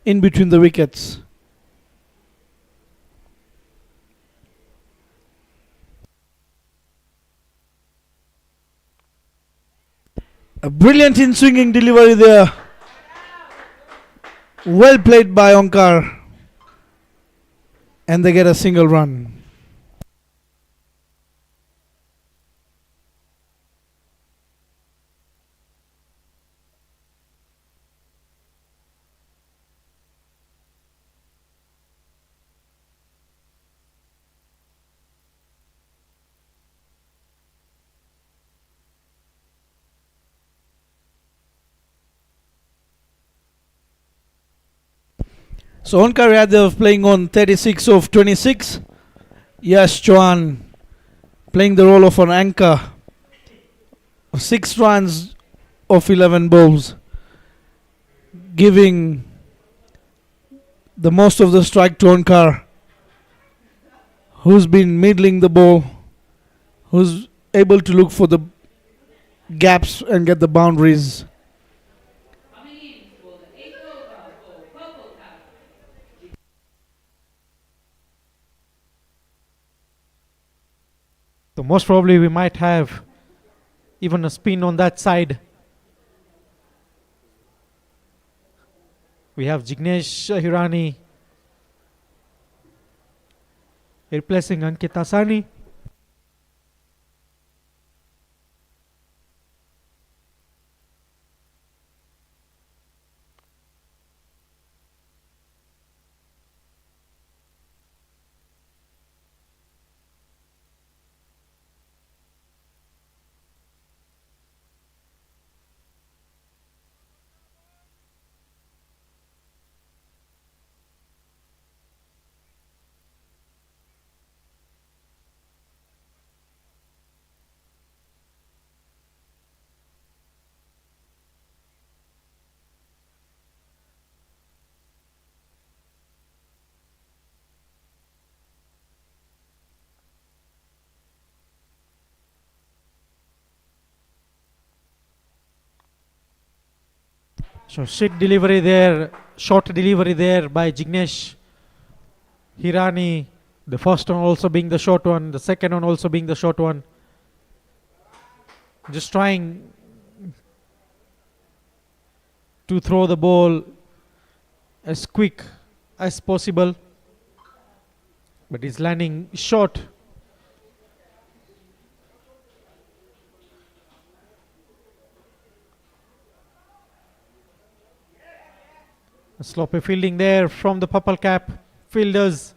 in between the wickets. A brilliant in-swinging delivery there. Well played by Onkar. And they get a single run. So Onkar Yadav playing on 36 of 26. Yash Chauhan playing the role of an anchor. 6 runs of 11 balls, giving the most of the strike to Onkar, who's been middling the ball, who's able to look for the gaps and get the boundaries. Coming in for the 8th over for Purple Cap. So most probably we might have even a spin on that side. We have Jignesh Hirani replacing Ankit Asani. So short delivery there by Jignesh Hirani. The first one also being the short one, the second one also being the short one. Just trying to throw the ball as quick as possible, but he's landing short. A sloppy fielding there from the purple cap fielders.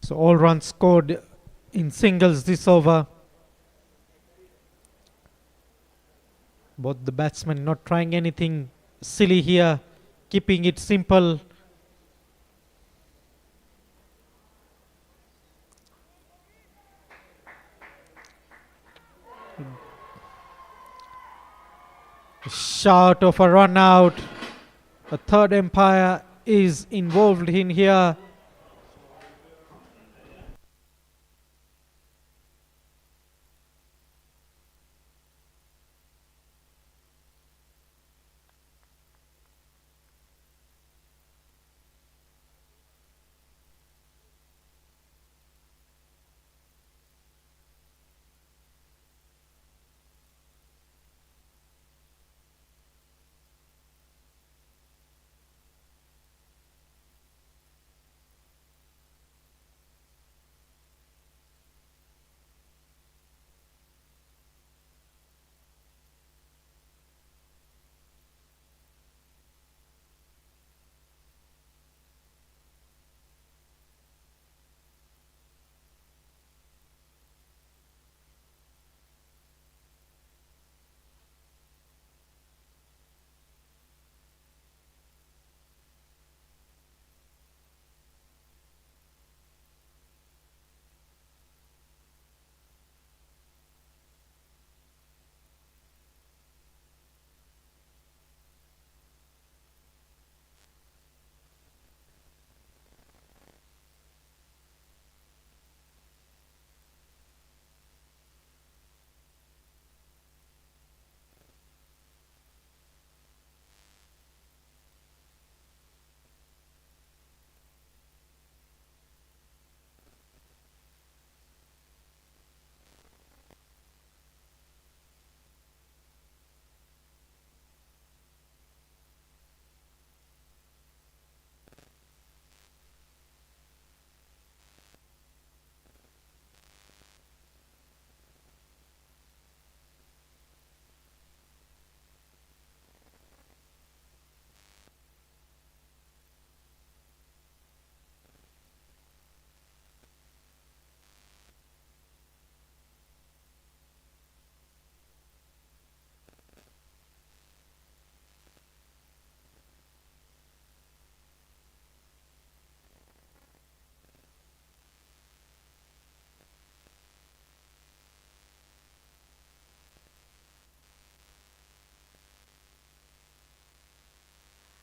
So all runs scored in singles this over. Both the batsmen not trying anything silly here, keeping it simple. A shout of a run out. A third umpire is involved in here.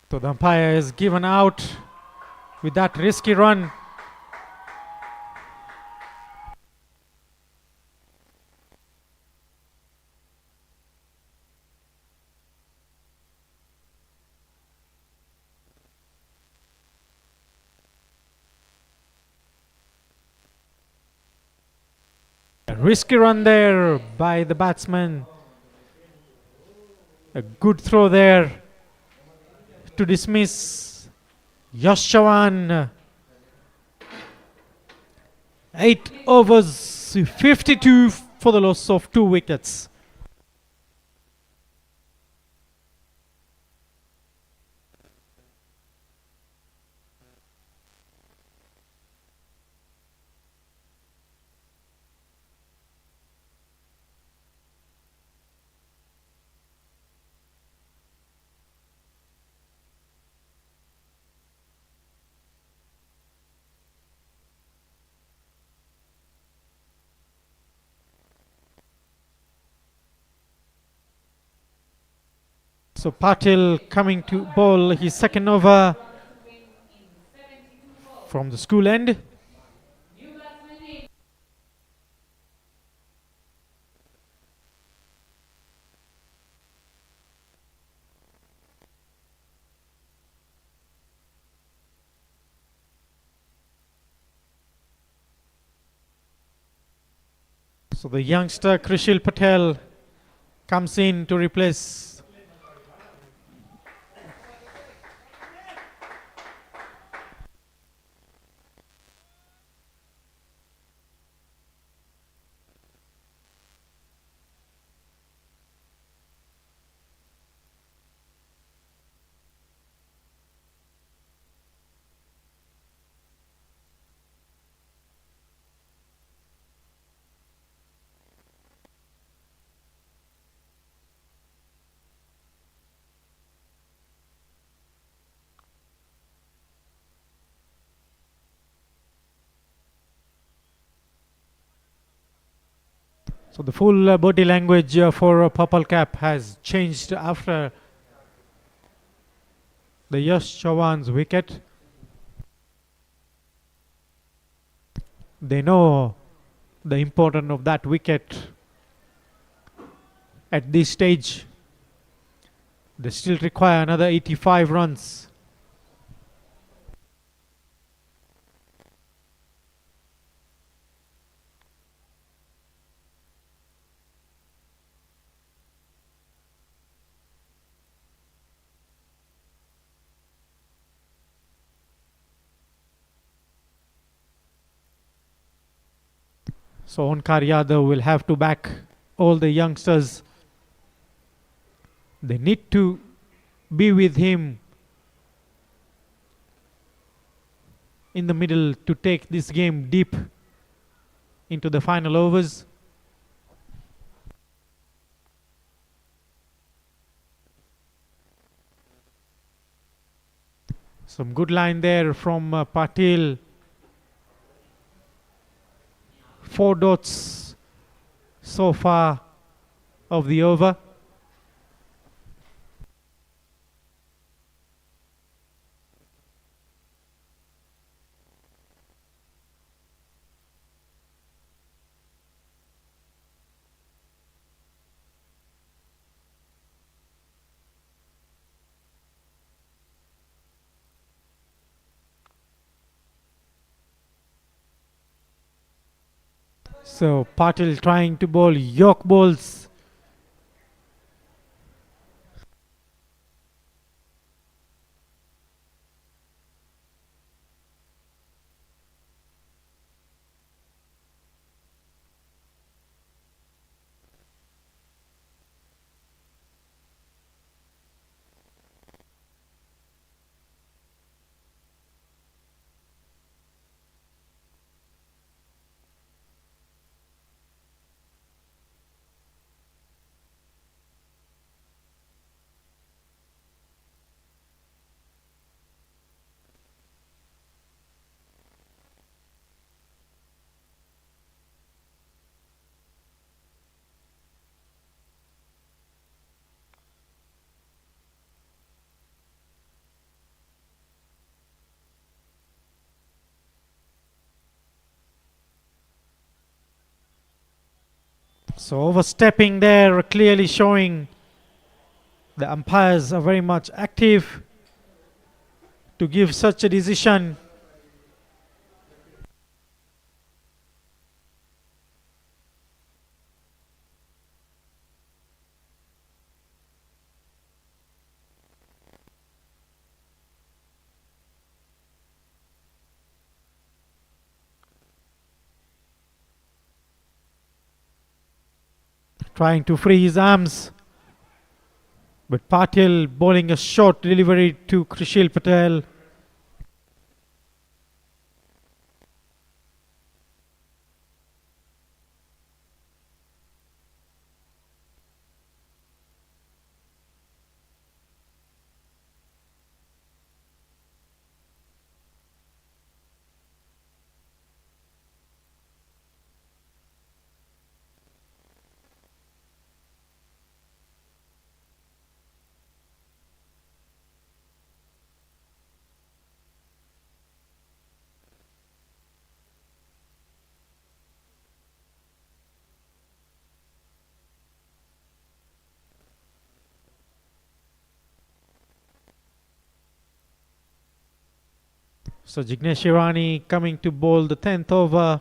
So the umpire is given out with that risky run. A risky run there by the batsman. A good throw there to dismiss Yash Chavan. 8 overs, 52 for the loss of 2 wickets. So Patil coming to bowl his second over from the school end. So the youngster Krishil Patel comes in to replace so the full body language for Purple Cap has changed after the Yash Chavan's wicket. They know the importance of that wicket at this stage. They still require another 85 runs. So Onkar Yadav will have to back all the youngsters. They need to be with him in the middle to take this game deep into the final overs. Some good line there from Patil. 4 dots so far of the over. So Patil trying to bowl York balls. So overstepping there, clearly showing the umpires are very much active to give such a decision. Trying to free his arms, but Patil bowling a short delivery to Krishil Patel. So Jignesh Irani coming to bowl the 10th over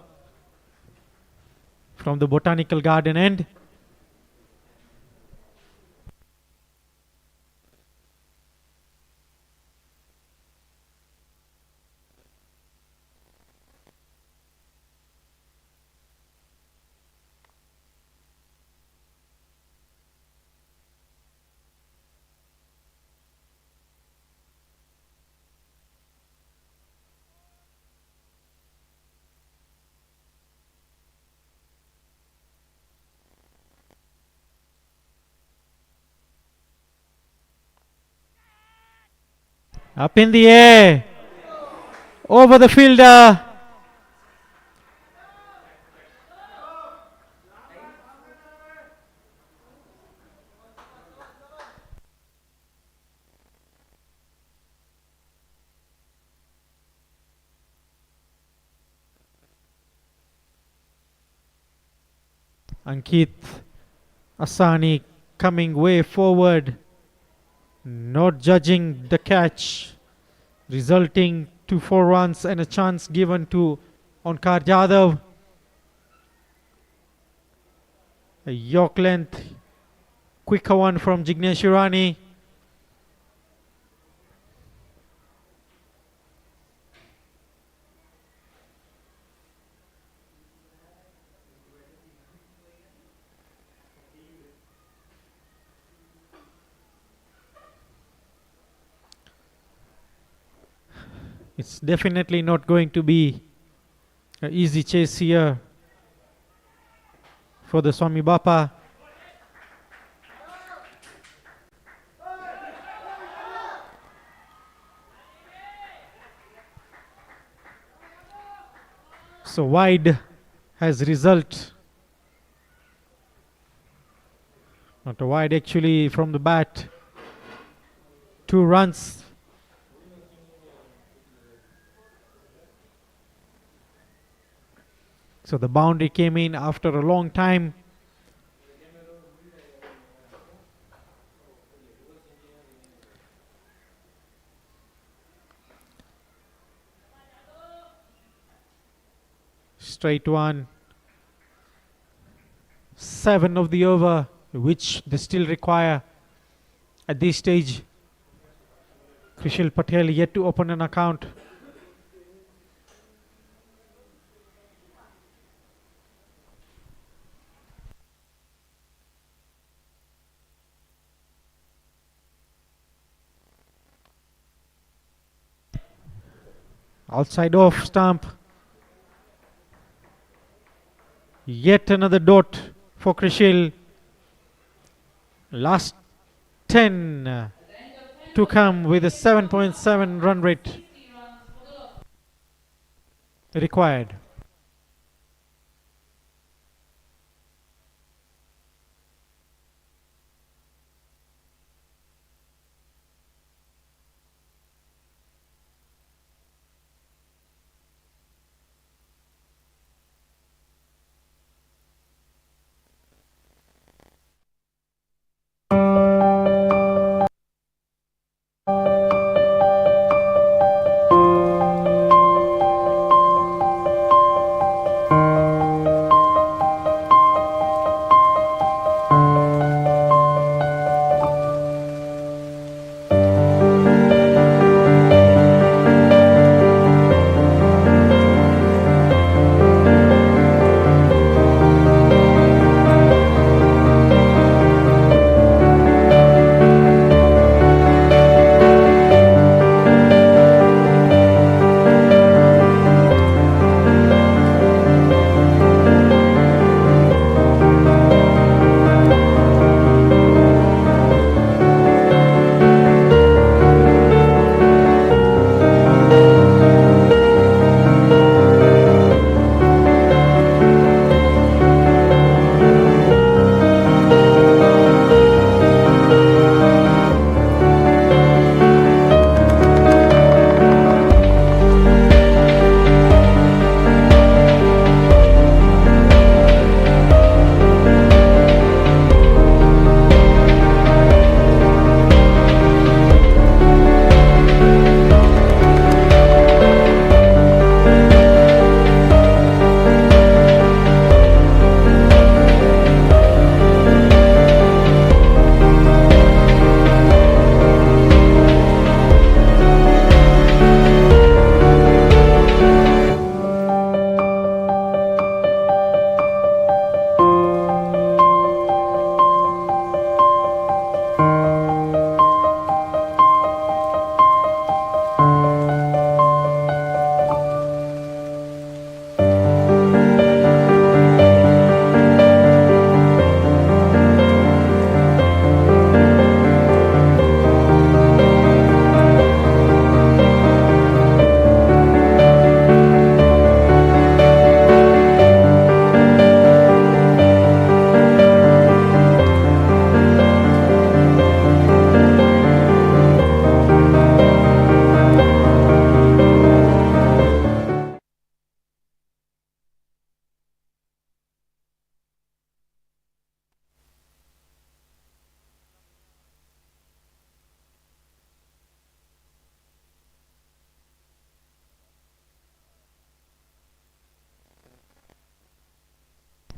from the Botanical Garden end. Up in the air, over the fielder. Ankit Asani coming way forward, not judging the catch, resulting to 4 runs and a chance given to Onkar Yadav. A York length, quicker one from Jignesh Irani. It's definitely not going to be an easy chase here for the Swami Bapa. So wide has result. Not a wide actually from the bat. 2 runs. So the boundary came in after a long time. Straight one. 7 of the over, which they still require at this stage. Krishil Patel yet to open an account. Outside off stump. Yet another dot for Krishil. Last 10 to come with a 7.7 run rate required.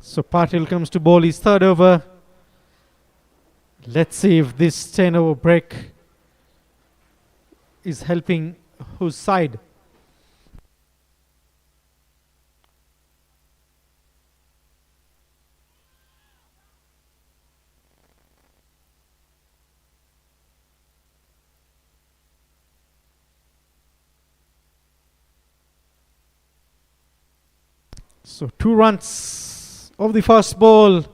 So Patil comes to bowl his third over. Let's see if this 10 over break is helping whose side. So 2 runs of the first ball.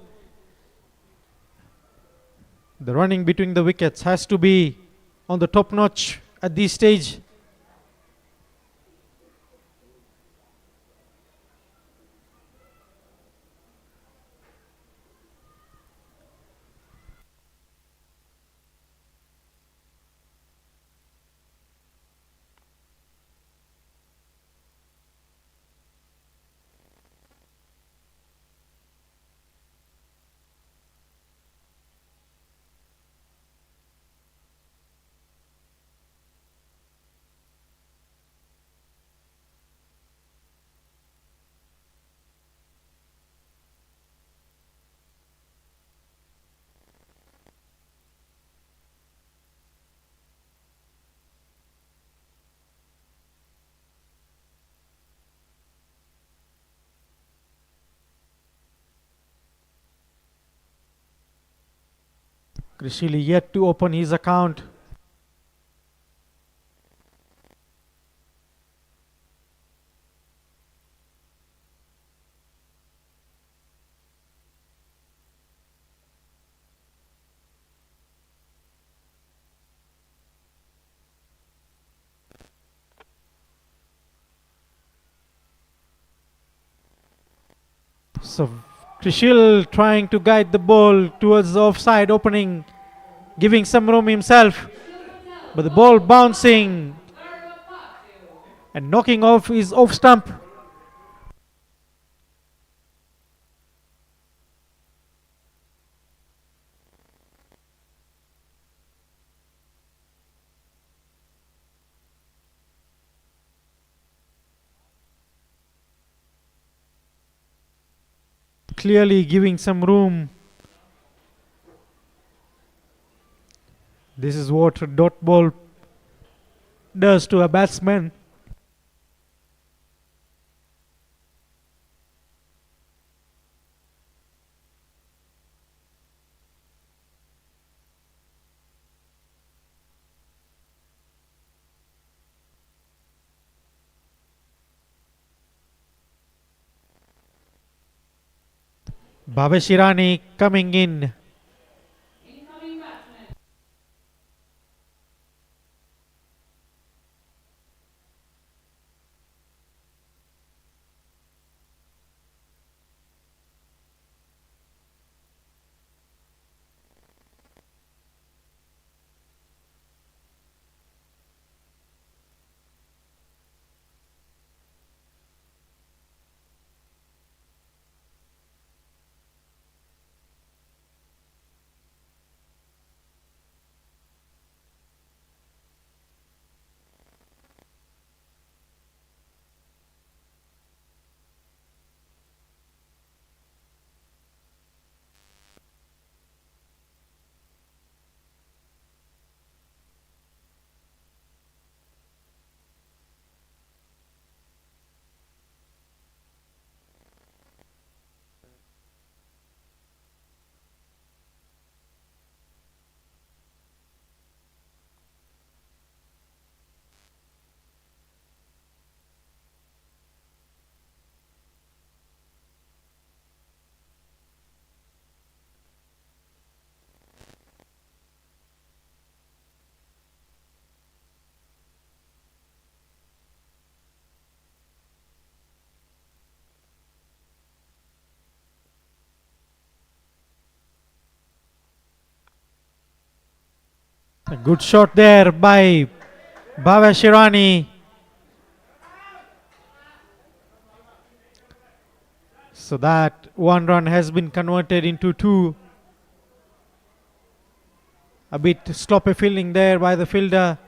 The running between the wickets has to be on the top notch at this stage. Krishili yet to open his account. So Krishil trying to guide the ball towards the offside opening, giving some room himself, but the ball bouncing and knocking off his off stump. Clearly giving some room. This is what a dot ball does to a batsman. Bhavesh Irani coming in. Incoming batsman. A good shot there by Bhavesh Irani. So that 1 run has been converted into 2. A bit sloppy fielding there by the fielder.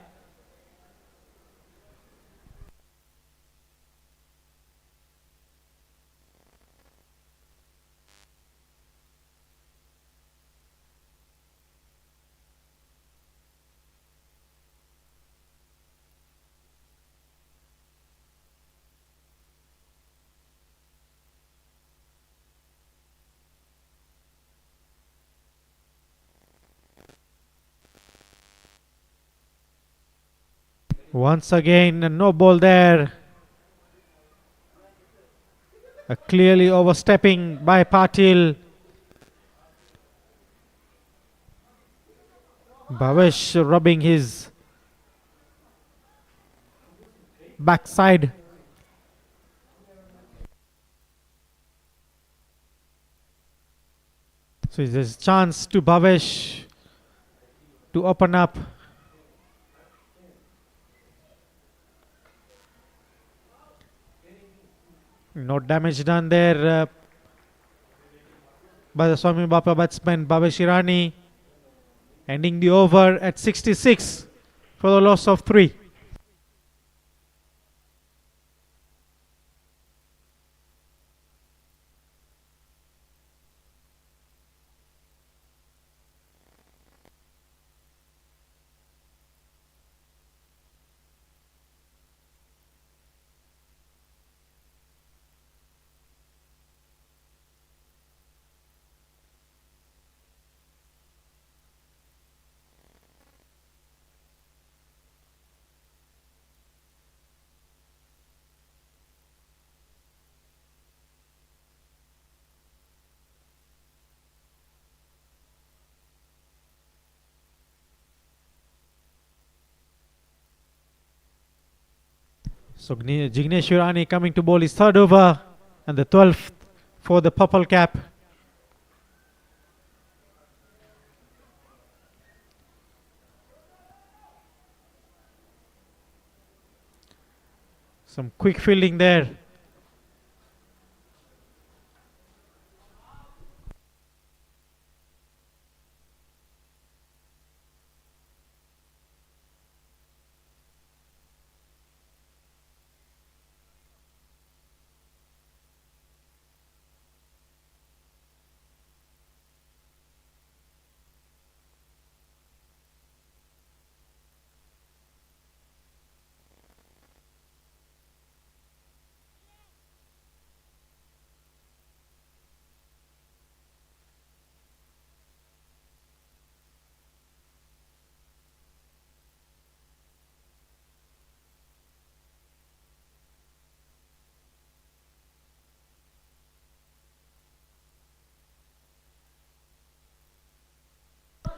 Once again, no ball there. A clearly overstepping by Patil. Bhavesh rubbing his backside. So there's a chance to Bhavesh to open up. No damage done there by the Swami Bapa batsman Bhavesh Irani. Ending the over at 66 for the loss of 3. So Jignesh Irani coming to bowl his third over and the 12th for the purple cap. Some quick fielding there.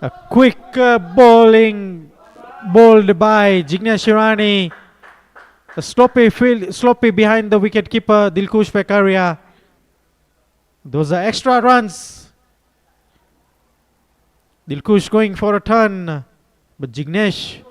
A quick bowling bowled by Jignesh Irani. A sloppy behind the wicket keeper Dilkush Pekaria. Those are extra runs. Dilkush going for a turn, but Jignesh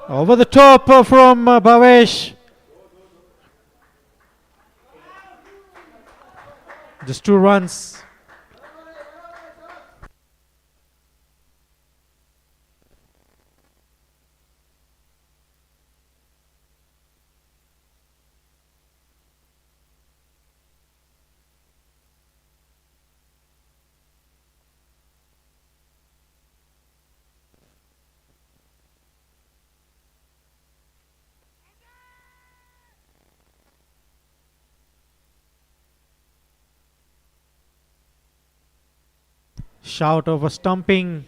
over the top from Bhavesh. Just 2 runs. Shout over Stumping.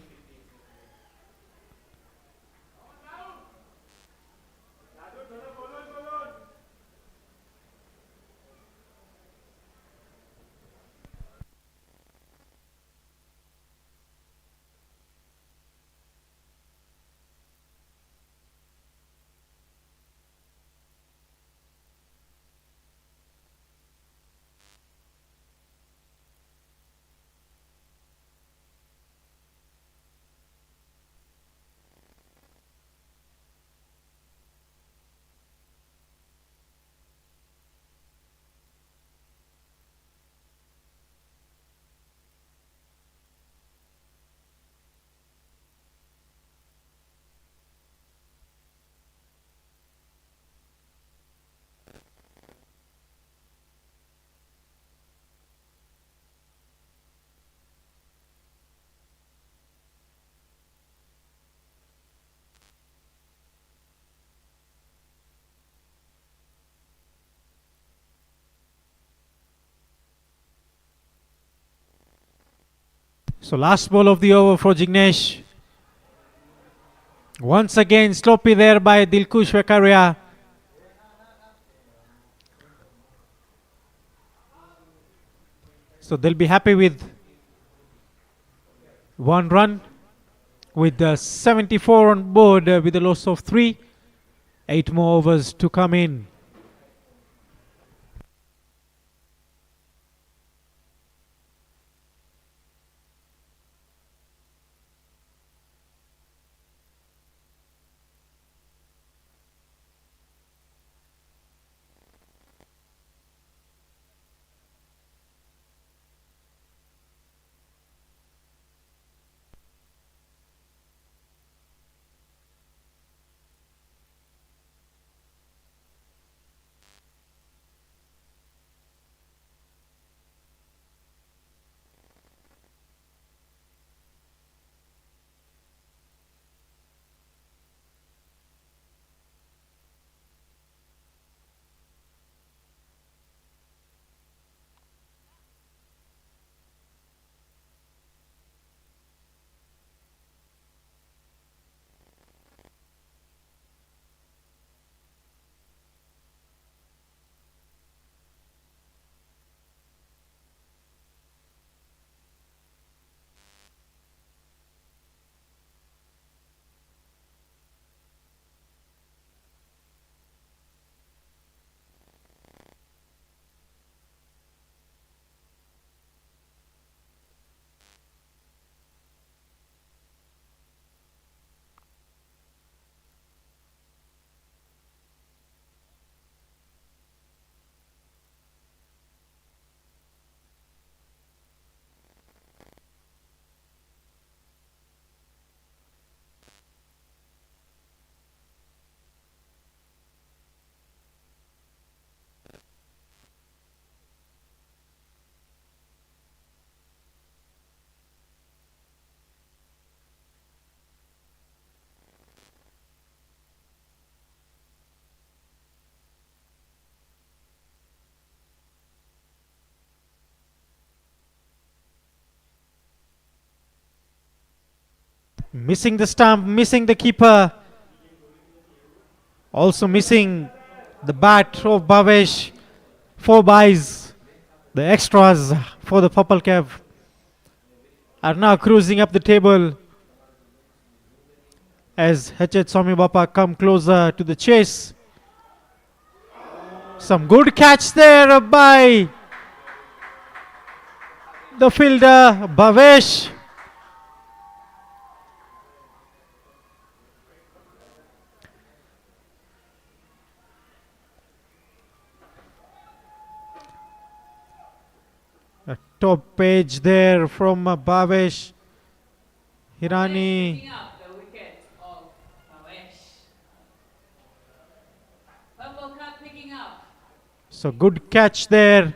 So last ball of the over for Jignesh. Once again, sloppy there by Dilkush Vekaria. So they'll be happy with 1 run with 74 on board with a loss of 3. 8 more overs to come in. Missing the stump, missing the keeper. Also missing the bat of Bhavesh. 4 buys. The extras for the purple cap are now cruising up the table as H.H. Swami Bapa come closer to the chase. Some good catch there by the fielder Bhavesh. A top page there from Bhavesh. Hirani. Picking up the wicket of Bhavesh. Purple cap picking up. So good catch there.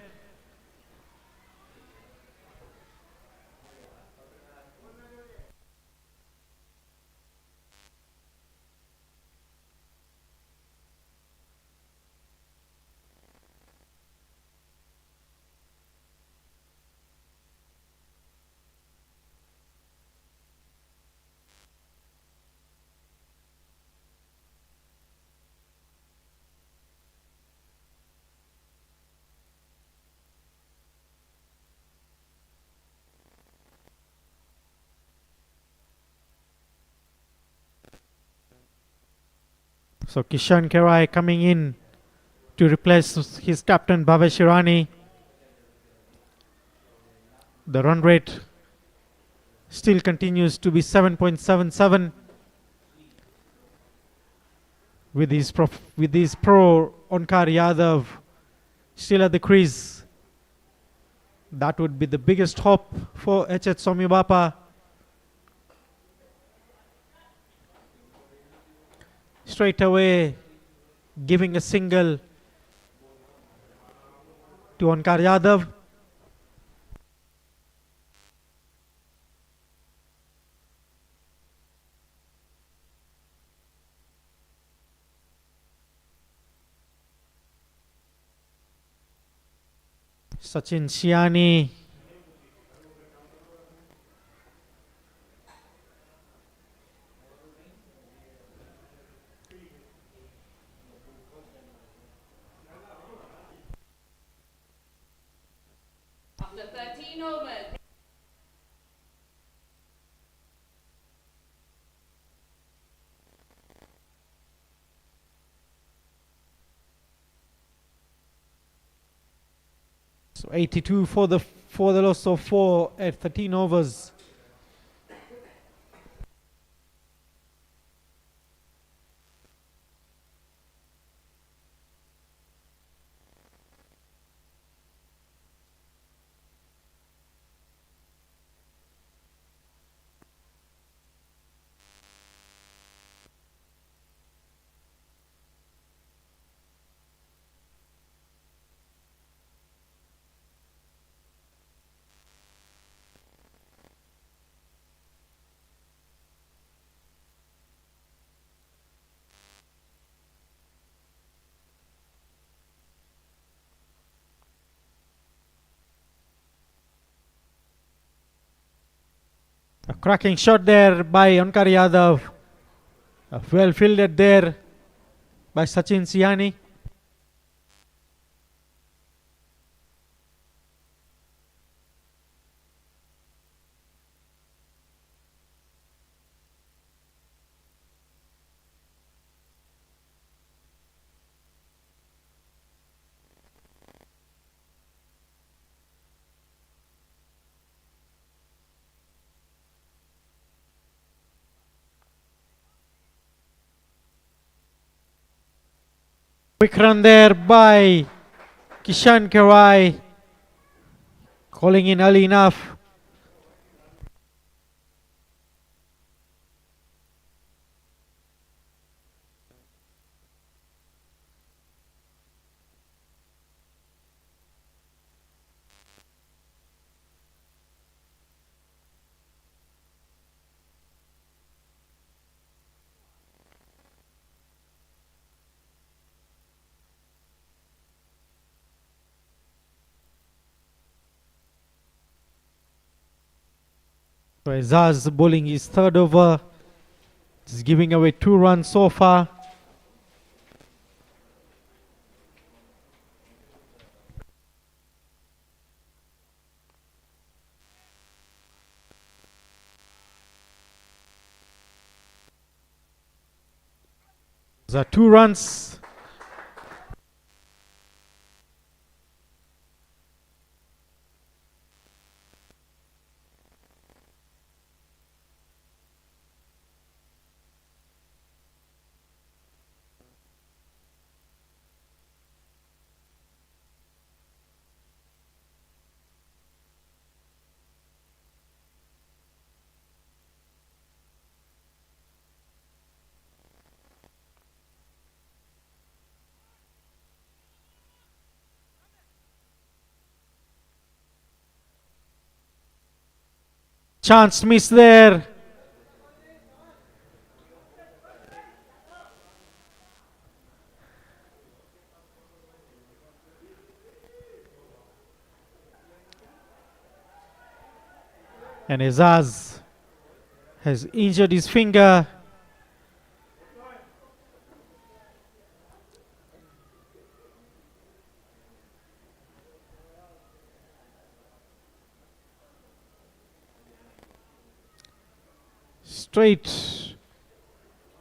So Kishan Kerai coming in to replace his captain Bhavesh Hirani. The run rate still continues to be 7.77 with his pro Onkar Yadav still at the crease. That would be the biggest hope for H.H. Swami Bapa. Straight away giving a single to Onkar Yadav. Sachin Shiani So 82 for the loss of 4 at 13 overs. A cracking shot there by Onkar Yadav. Well fielded there by Sachin Siani. Quick run there by Kishan Karai, calling in early enough. So Azaz bowling his third over, just giving away 2 runs so far. Those are 2 runs. Chance miss there. And Azaz has injured his finger. Straight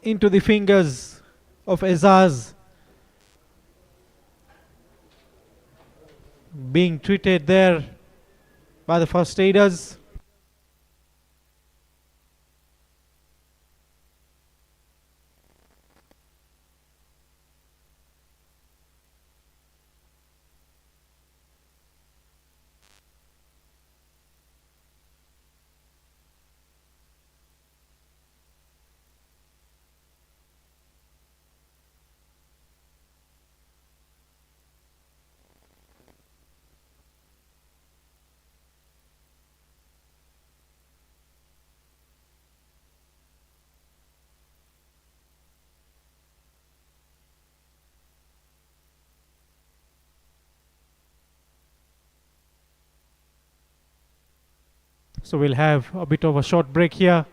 into the fingers of Azaz. Being treated there by the first aiders. So we'll have a bit of a short break here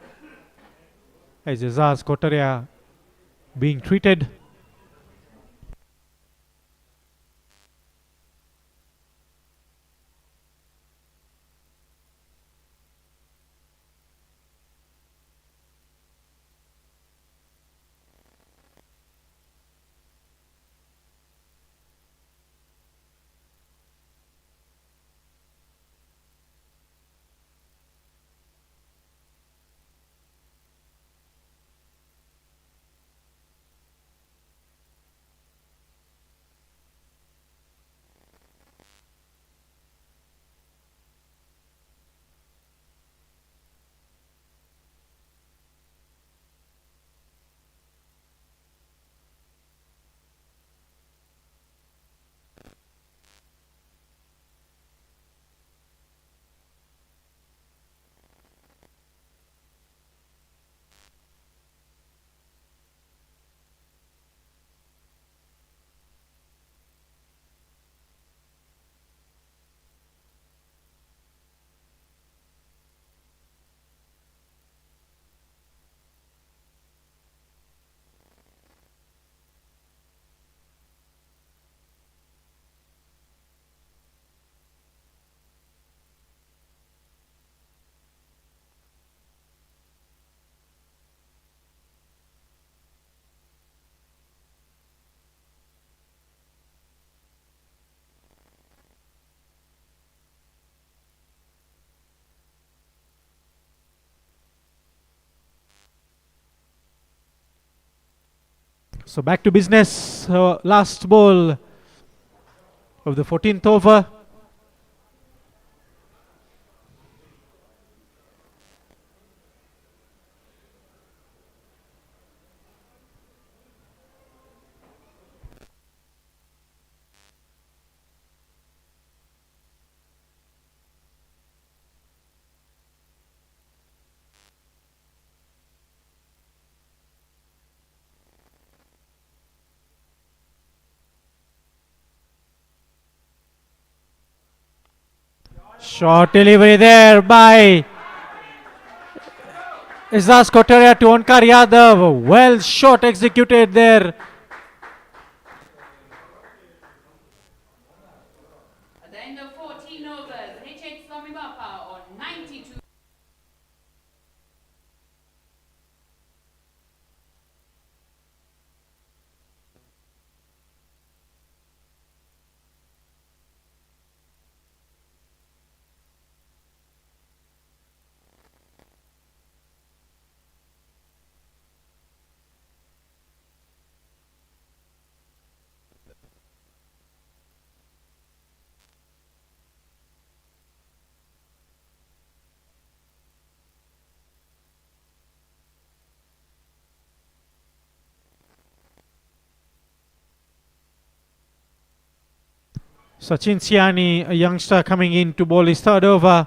as Azaz Kotaria being treated. So back to business. Last ball of the 14th over. Short delivery there by Izaz Kotaria to Onkar Yadav. Well shot executed there. At the end of 14 overs, HH Swami Bapa on 92. Sachin Siani, a youngster coming in to bowl his third over.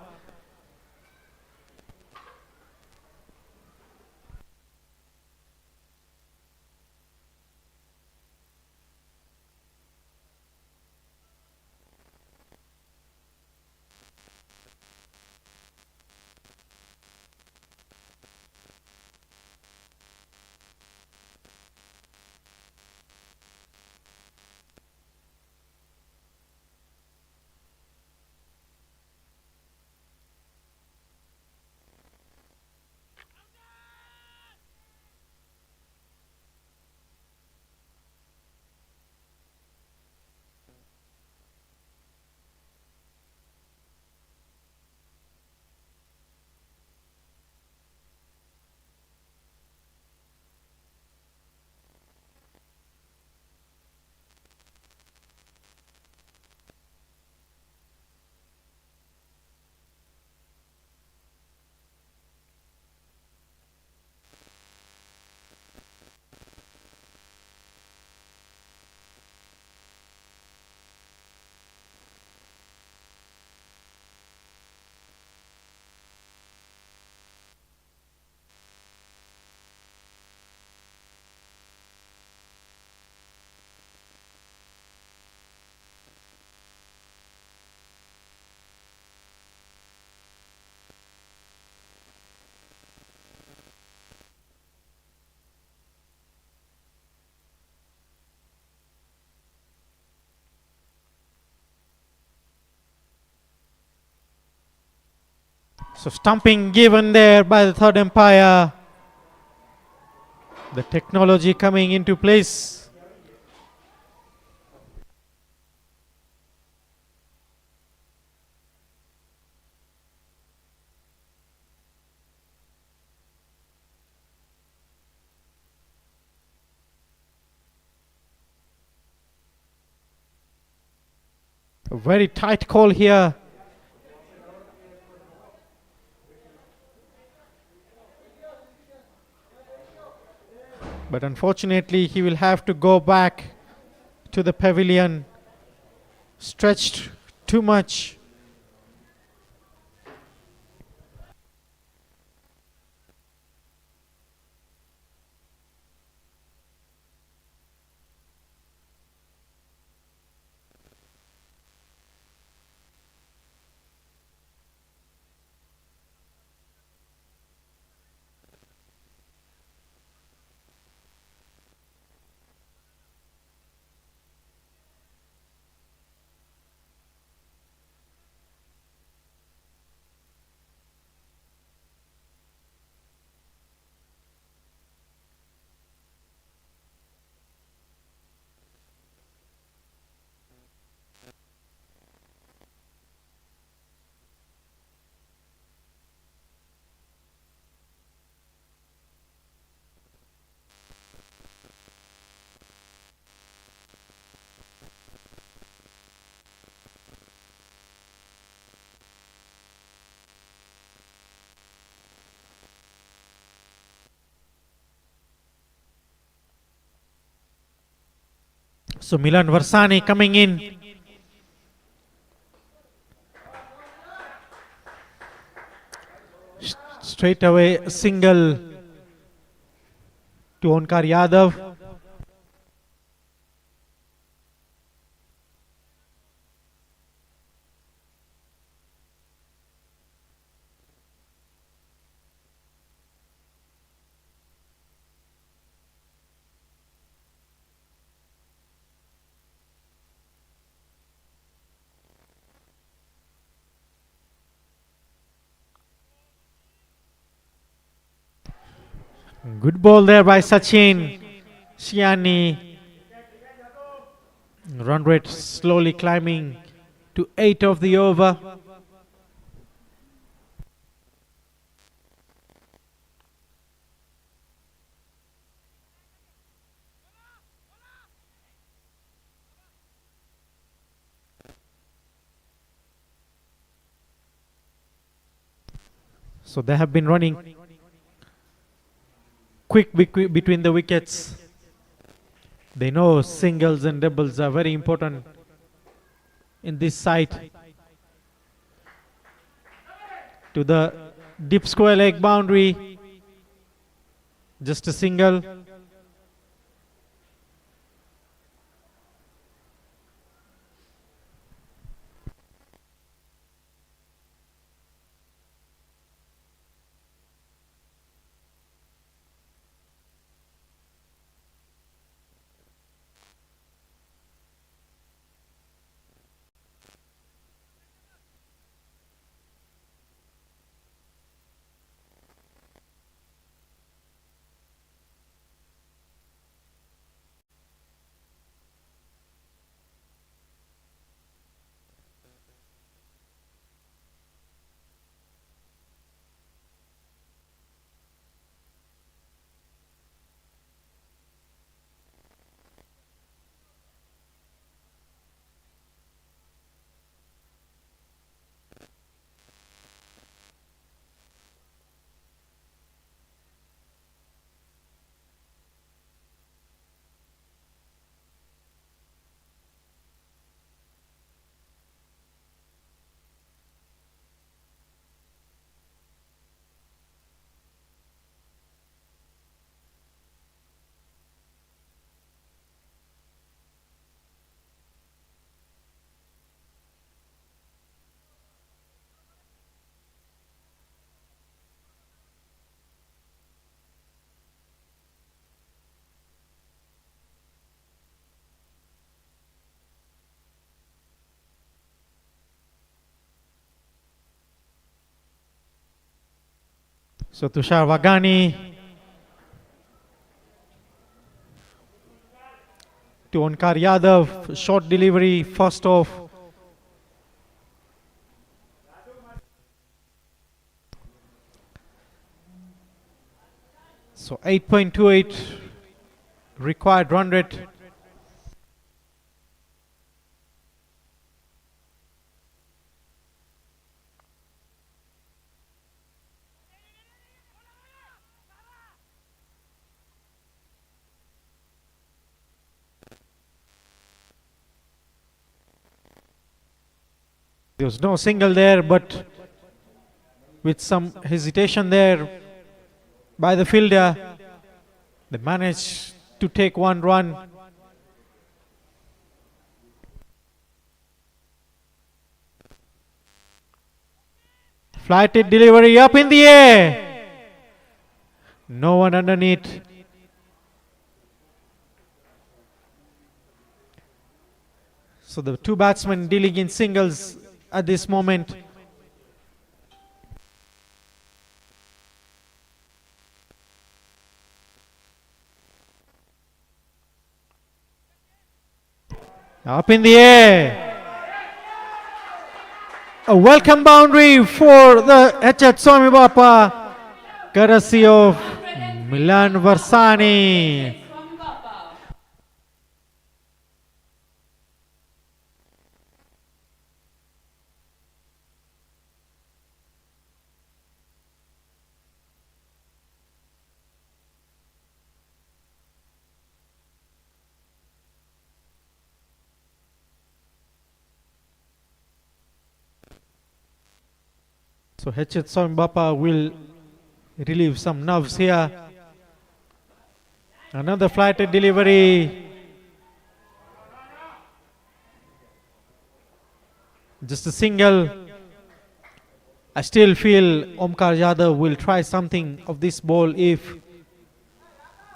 So stumping given there by the third umpire. The technology coming into place. A very tight call here. But unfortunately, he will have to go back to the pavilion. Stretched too much. So Milan Varsani coming in. Straight away a single to Onkar Yadav. Good ball there by Sachin. Shiani. Run rate slowly climbing to 8 of the over. So they have been running quick between the wickets. They know singles and doubles are very important in this side. To the deep square leg boundary. Just a single. So Tushar Wagani to Onkar Yadav, short delivery, first off. So 8.28 required run rate. There was no single there, but with some hesitation there by the fielder, they managed to take one run. Flighted delivery up in the air. No one underneath. So the two batsmen dealing in singles at this moment. Up in the air. A welcome boundary for the HH Swami Bapa, courtesy of Milan Varsani. Swami Bapa. So H.H. Swami Bapa will relieve some nerves here. Another flighted delivery. Just a single. I still feel Omkar Yadav will try something of this ball if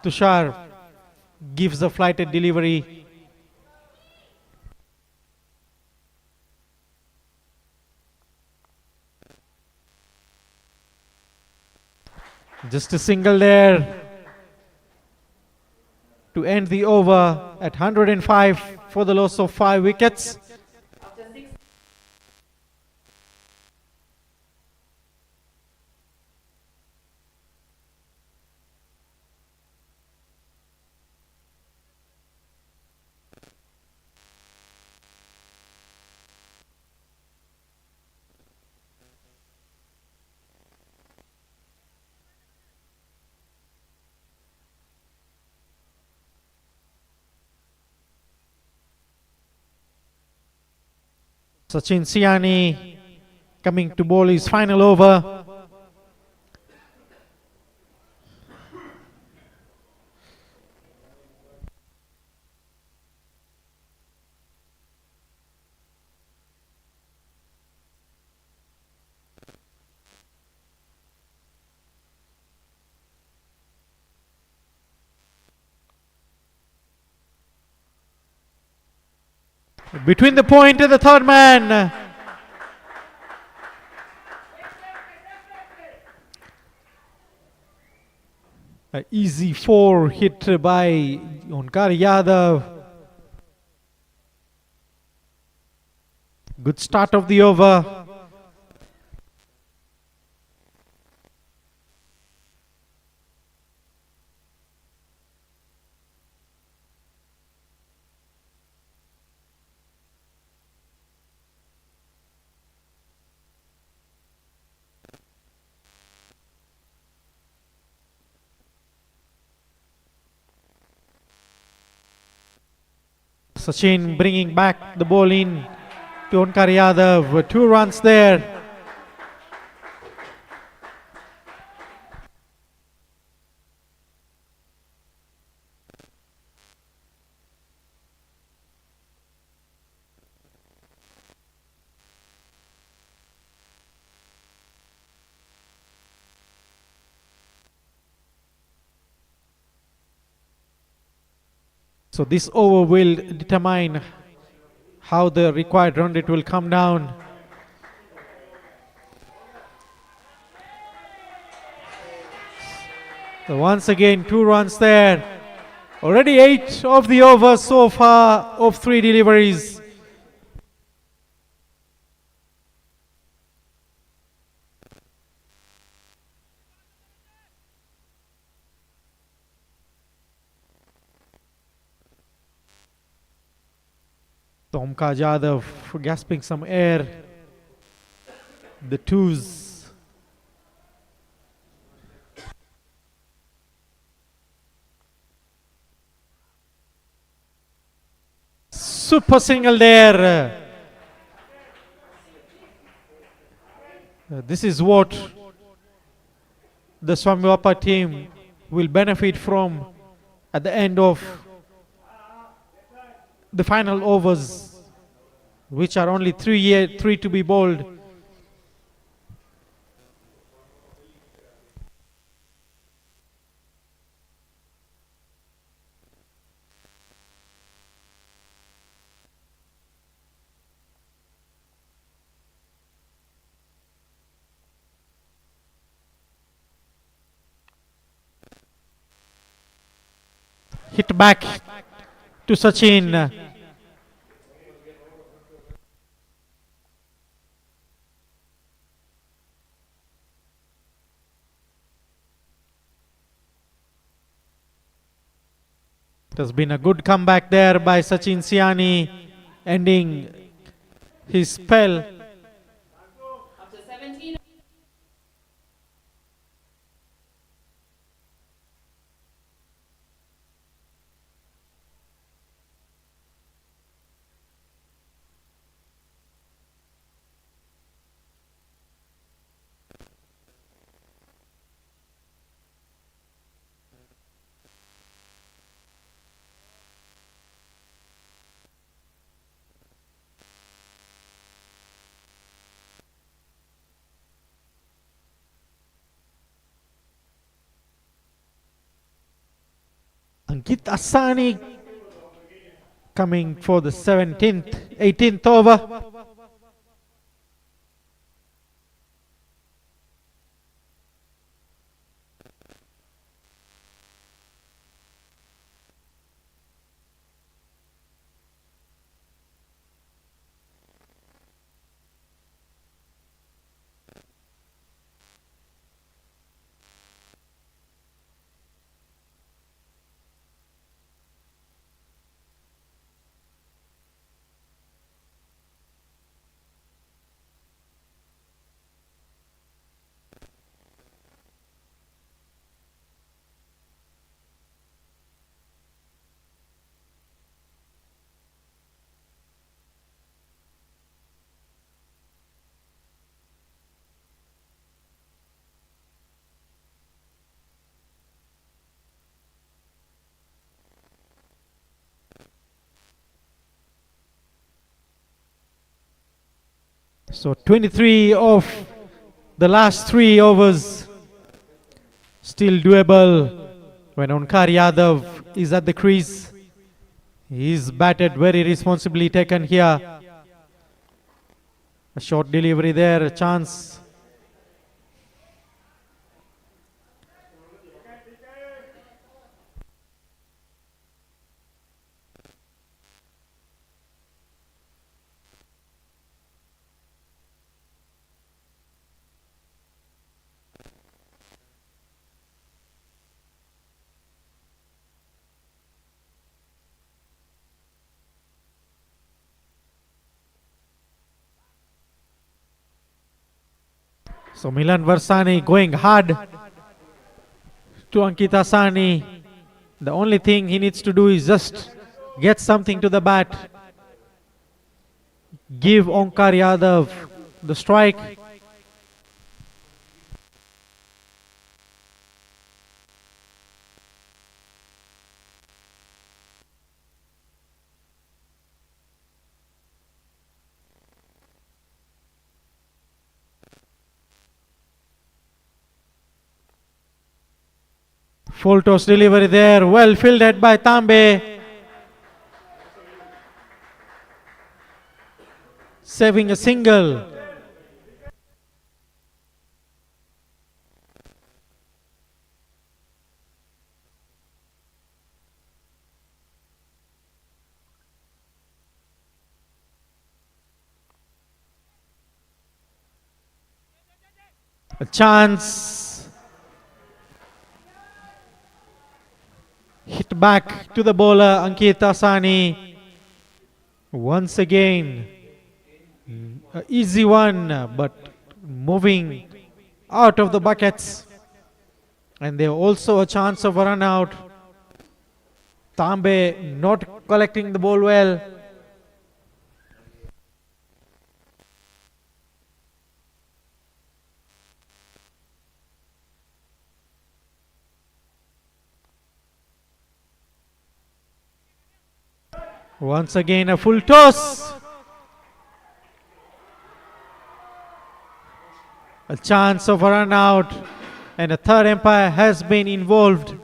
Tushar gives the flighted delivery. Just a single there to end the over at 105 for the loss of 5 wickets. Sachin Siani coming to bowl his final over. Between the point and the third man. An easy 4 hit by Omkar Yadav. Good start of the over. Sachin bringing back the ball in to Omkar Yadav. 2 runs there. So this over will determine how the required run rate will come down. So once again 2 runs there. Already 8 of the over so far of 3 deliveries. Omkar Yadav gasping some air. The 2s. Super single there. This is what the Swami Bapa team will benefit from at the end of the final overs, which are only 3 to be bowled. Hit back to Sachin. It has been a good comeback there by Sachin Siani, ending his spell. After 17. Ankit Asani coming for the 18th over. So 23 of the last 3 overs still doable when Onkar Yadav is at the crease. He's batted very responsibly taken here. A short delivery there, a chance. So Milan Varsani going hard to Ankit Asani. The only thing he needs to do is just get something to the bat. Give Onkar Yadav the strike. Full toss delivery there, well fielded by Tambe. Saving a single. A chance. Hit back to the bowler Ankit Asani. Once again, an easy one, but moving out of the buckets. And there also a chance of a run out. Tambe not collecting the ball well. Once again a full toss. A chance of a run out, and a third umpire has been involved.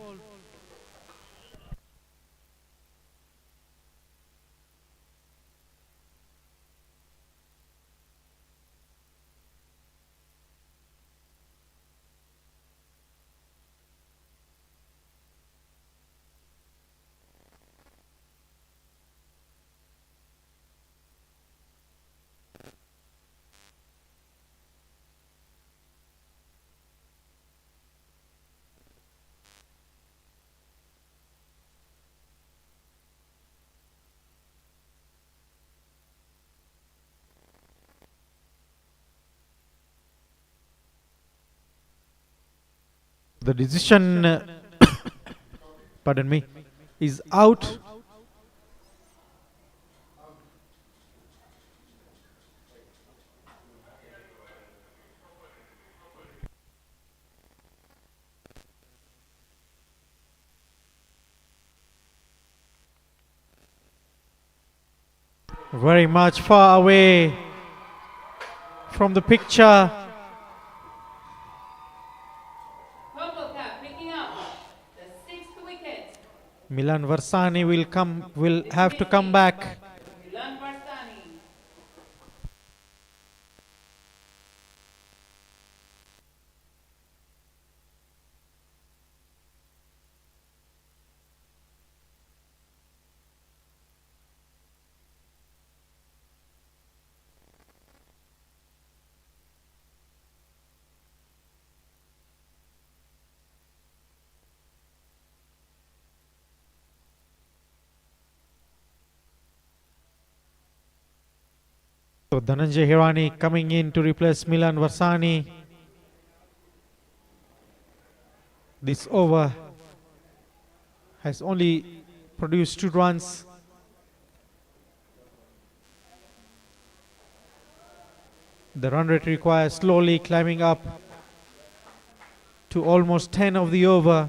The decision, pardon me, is out. Very much far away from the picture. Milan Varsani will have to come back. Milan Varsani. So Dhananjay Hirani coming in to replace Milan Varsani. This over has only produced 2 runs. The run rate required slowly climbing up to almost 10 of the over.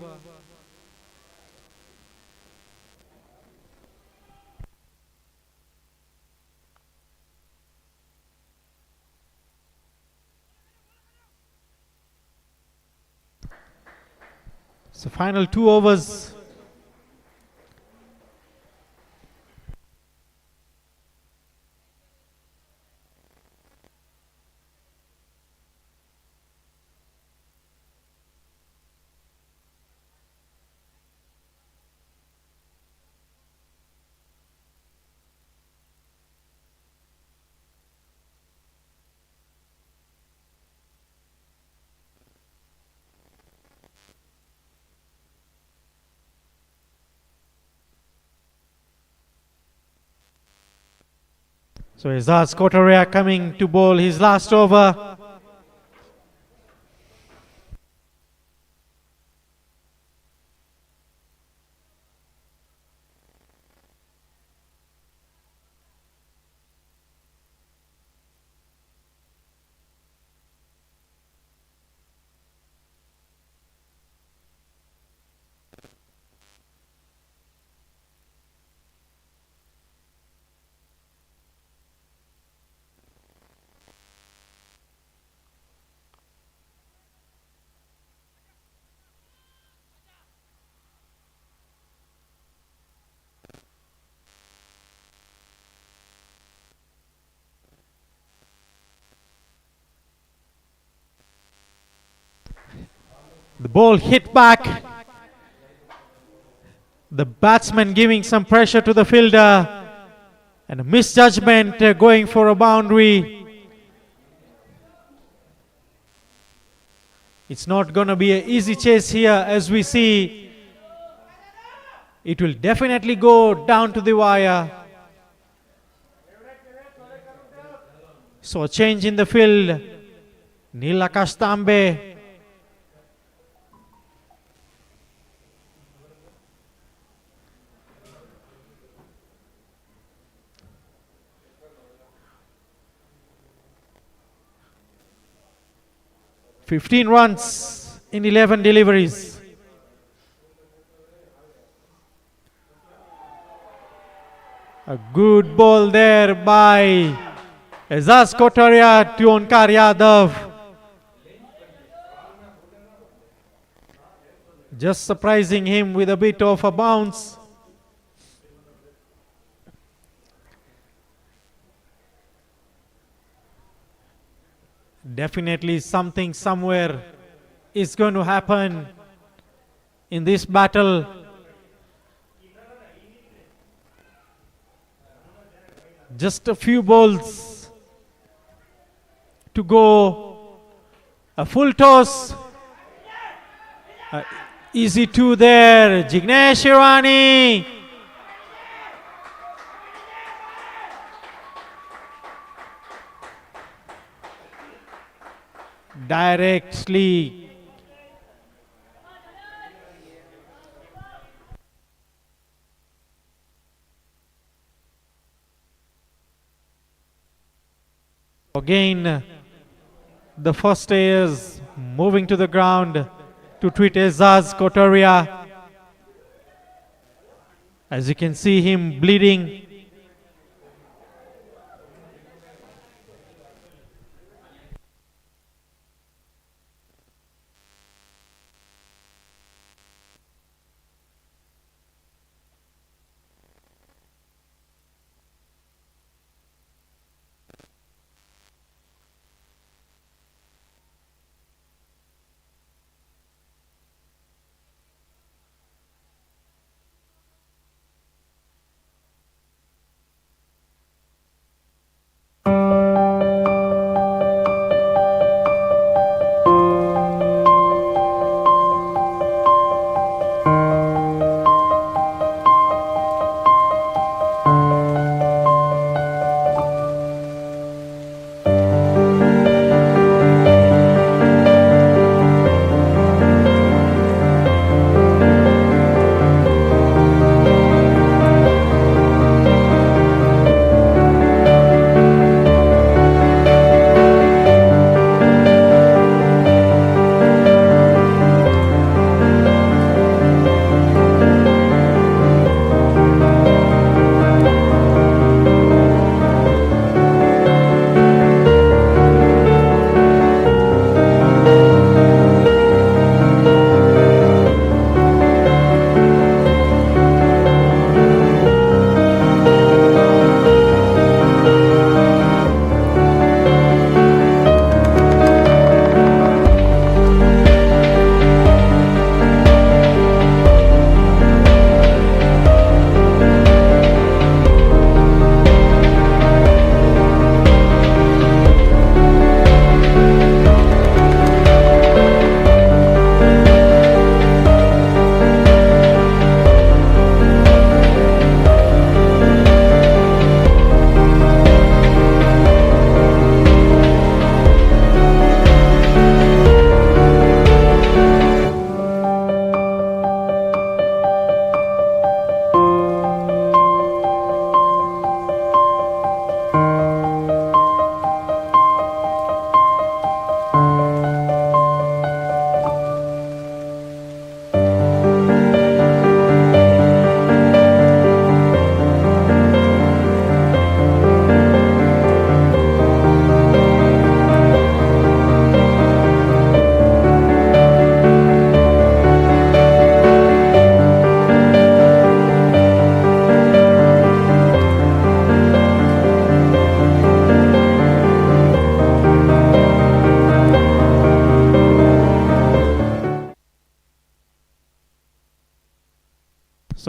So final 2 overs. So Azaz Kotaria coming to bowl his last over. The ball hit back. The batsman giving some pressure to the fielder. And a misjudgment going for a boundary. It's not going to be an easy chase here, as we see. It will definitely go down to the wire. So a change in the field. Nilakash Tambe. "15 runs in 11 deliveries." A good ball there by Azaz Kotaria to Onkar Yadav. Just surprising him with a bit of a bounce. Definitely something somewhere is going to happen in this battle. Just a few balls to go. A full toss. Easy 2 there. Jignesh Hirani. Directly. Again, the first is moving to the ground to treat Azaz Kotaria. As you can see him bleeding.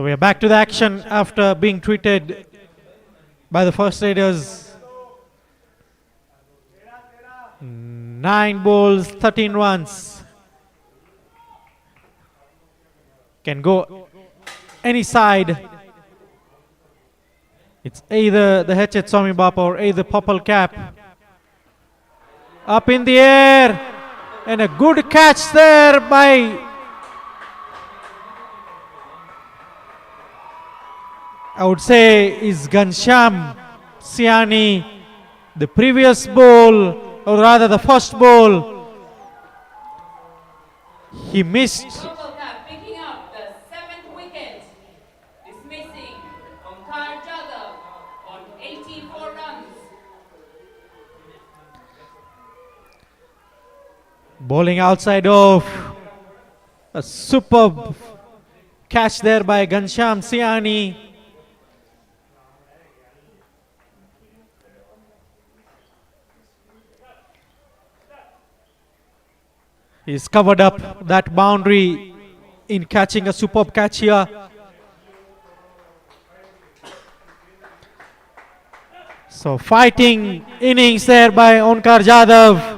we are back to the action after being treated by the first aiders. 9 balls, 13 runs. Can go any side. It's either the HH Swami Bapa or either Purple Cap. Up in the air. And a good catch there by I would say is Ghanshyam Siani. The previous ball, or rather the first ball, he missed. Purple Cap picking up the 7th wicket. Dismissing Omkar Jadhav on 84 runs. Bowling outside off. A superb catch there by Ghanshyam Siani. He's covered up that boundary in catching a superb catch here. So fighting innings there by Omkar Jadhav.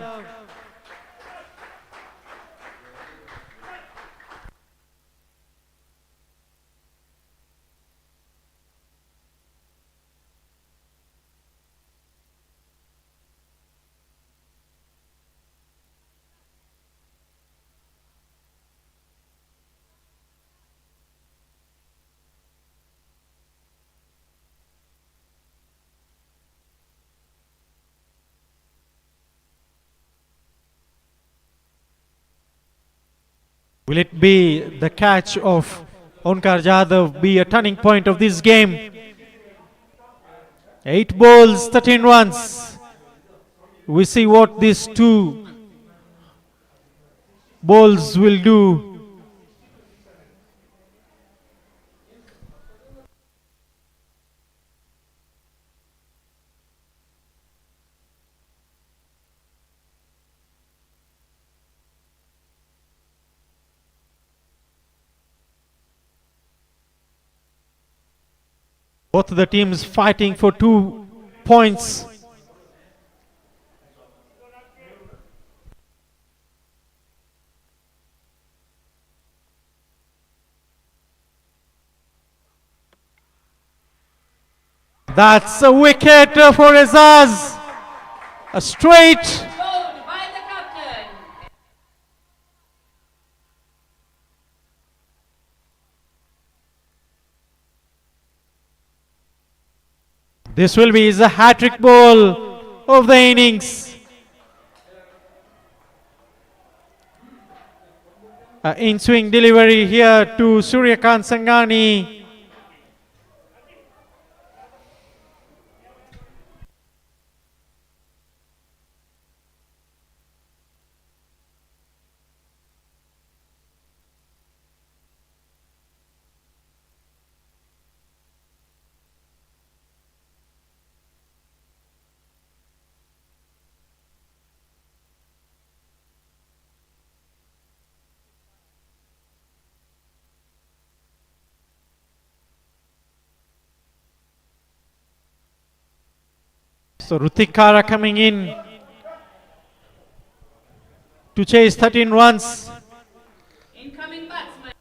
Will it be the catch of Omkar Jadhav be a turning point of this game? 8 balls, 13 runs. We see what these two balls will do. Both the teams fighting for 2 points. That's a wicket for Azaz. A straight. Bowled by the captain. This will be his hat-trick ball of the innings. In-swing delivery here to Suryakant Sangani. So Rutik Kara coming in to chase 13 runs. Incoming batsman.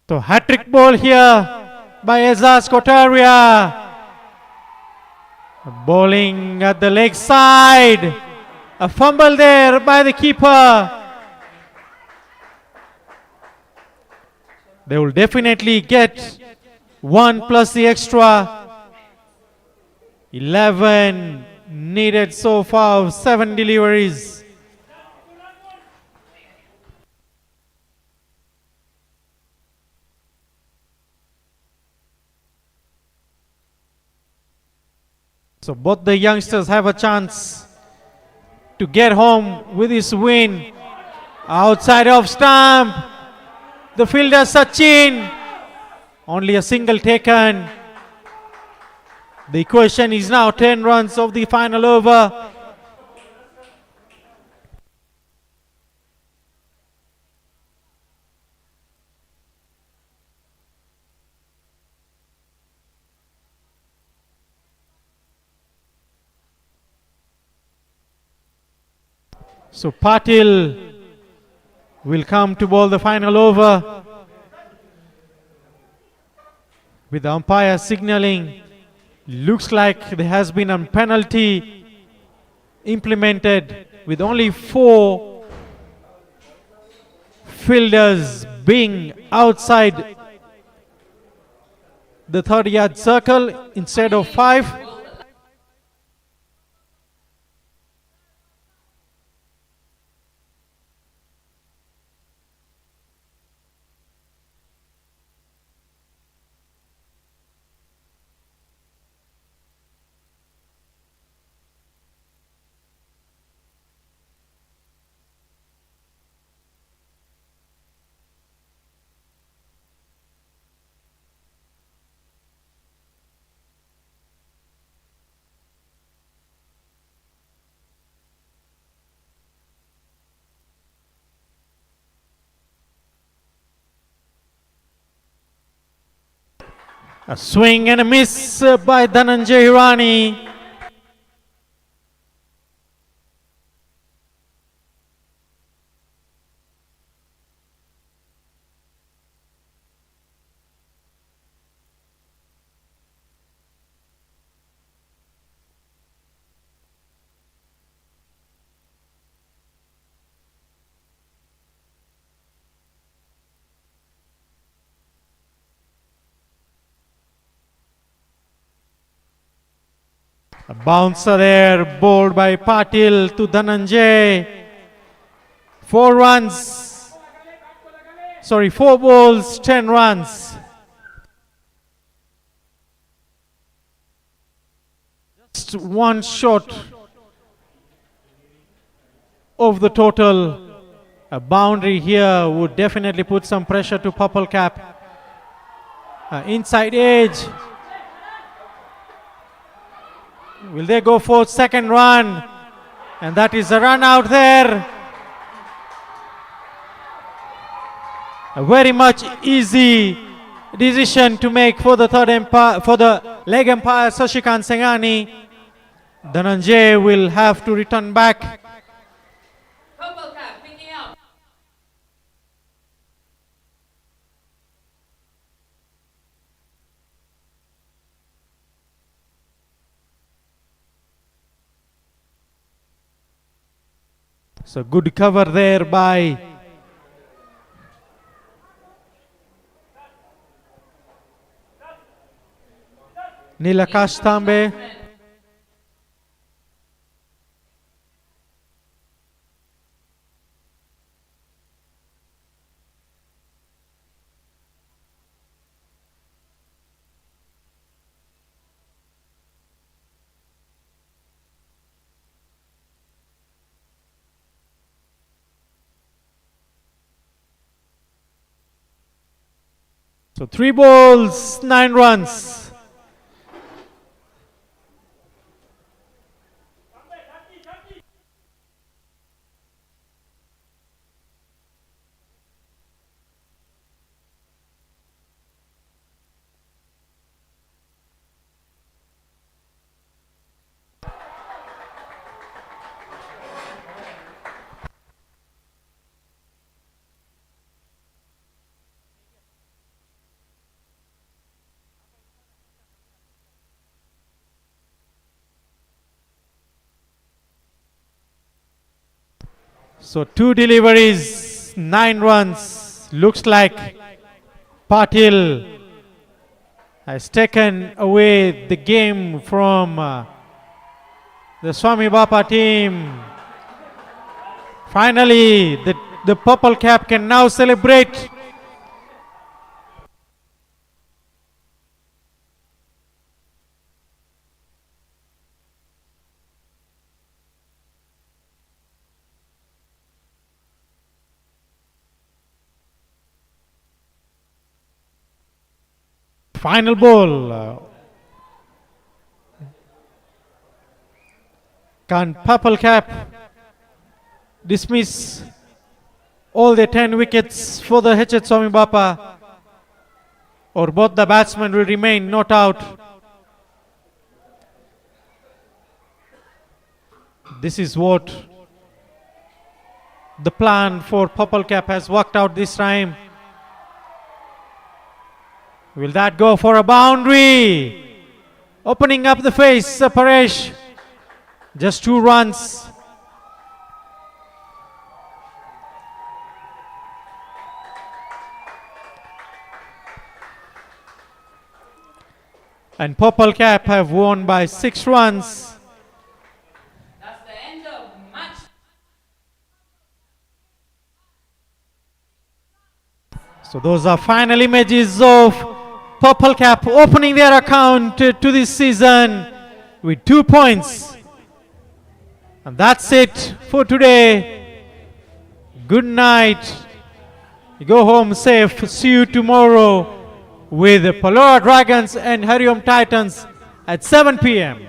So hat-trick ball here by Azaz Kotaria. Bowling at the leg side. A fumble there by the keeper. They will definitely get 1 plus the extra. 11 needed so far, 7 deliveries. So both the youngsters have a chance to get home with this win. Outside of stump, the fielder Sachin, only a single taken. The equation is now 10 runs of the final over. So Patil will come to bowl the final over with the umpire signaling. Looks like there has been a penalty implemented with only 4 fielders being outside the 30-yard circle instead of 5. A swing and a miss by Dhananjay Hirani. A bouncer there, bowled by Patil to Dhananjay. 4 runs. Sorry, 4 balls, 10 runs. Just 1 short of the total. A boundary here would definitely put some pressure to Purple Cap. Inside edge. Will they go for second run? And that is a run out there. A very much easy decision to make for the third umpire, for the leg umpire Sashikant Senghani. Dhananjay will have to return back. Purple cap picking up. So good cover there by Nilakash Tambe. So 3 balls, 9 runs. So 2 deliveries, 9 runs. Looks like Patil has taken away the game from the Swami Bapa team. Finally, the Purple Cap can now celebrate. Final ball. Can Purple Cap dismiss all the 10 wickets for the HH Swami Bapa, or both the batsmen will remain not out? This is what the plan for Purple Cap has worked out this time. Will that go for a boundary? Opening up the face, Paresh. Just 2 runs. And Purple Cap have won by 6 runs. That's the end of match. So those are final images of Purple Cap opening their account to this season with 2 points. And that's it for today. Good night. Go home safe. See you tomorrow with the Palora Dragons and Hariom Titans at 7 p.m.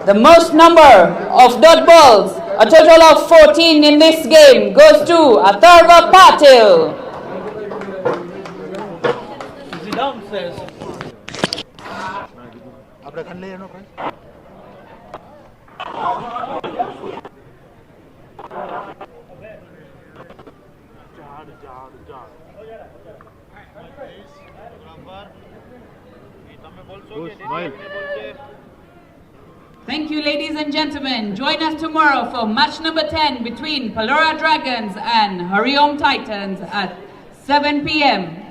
The most number of dot balls, a total of 14 in this game, goes to Atharva Patil. Thank you, ladies and gentlemen. Join us tomorrow for match number 10 between Palora Dragons and Hariom Titans at 7 p.m.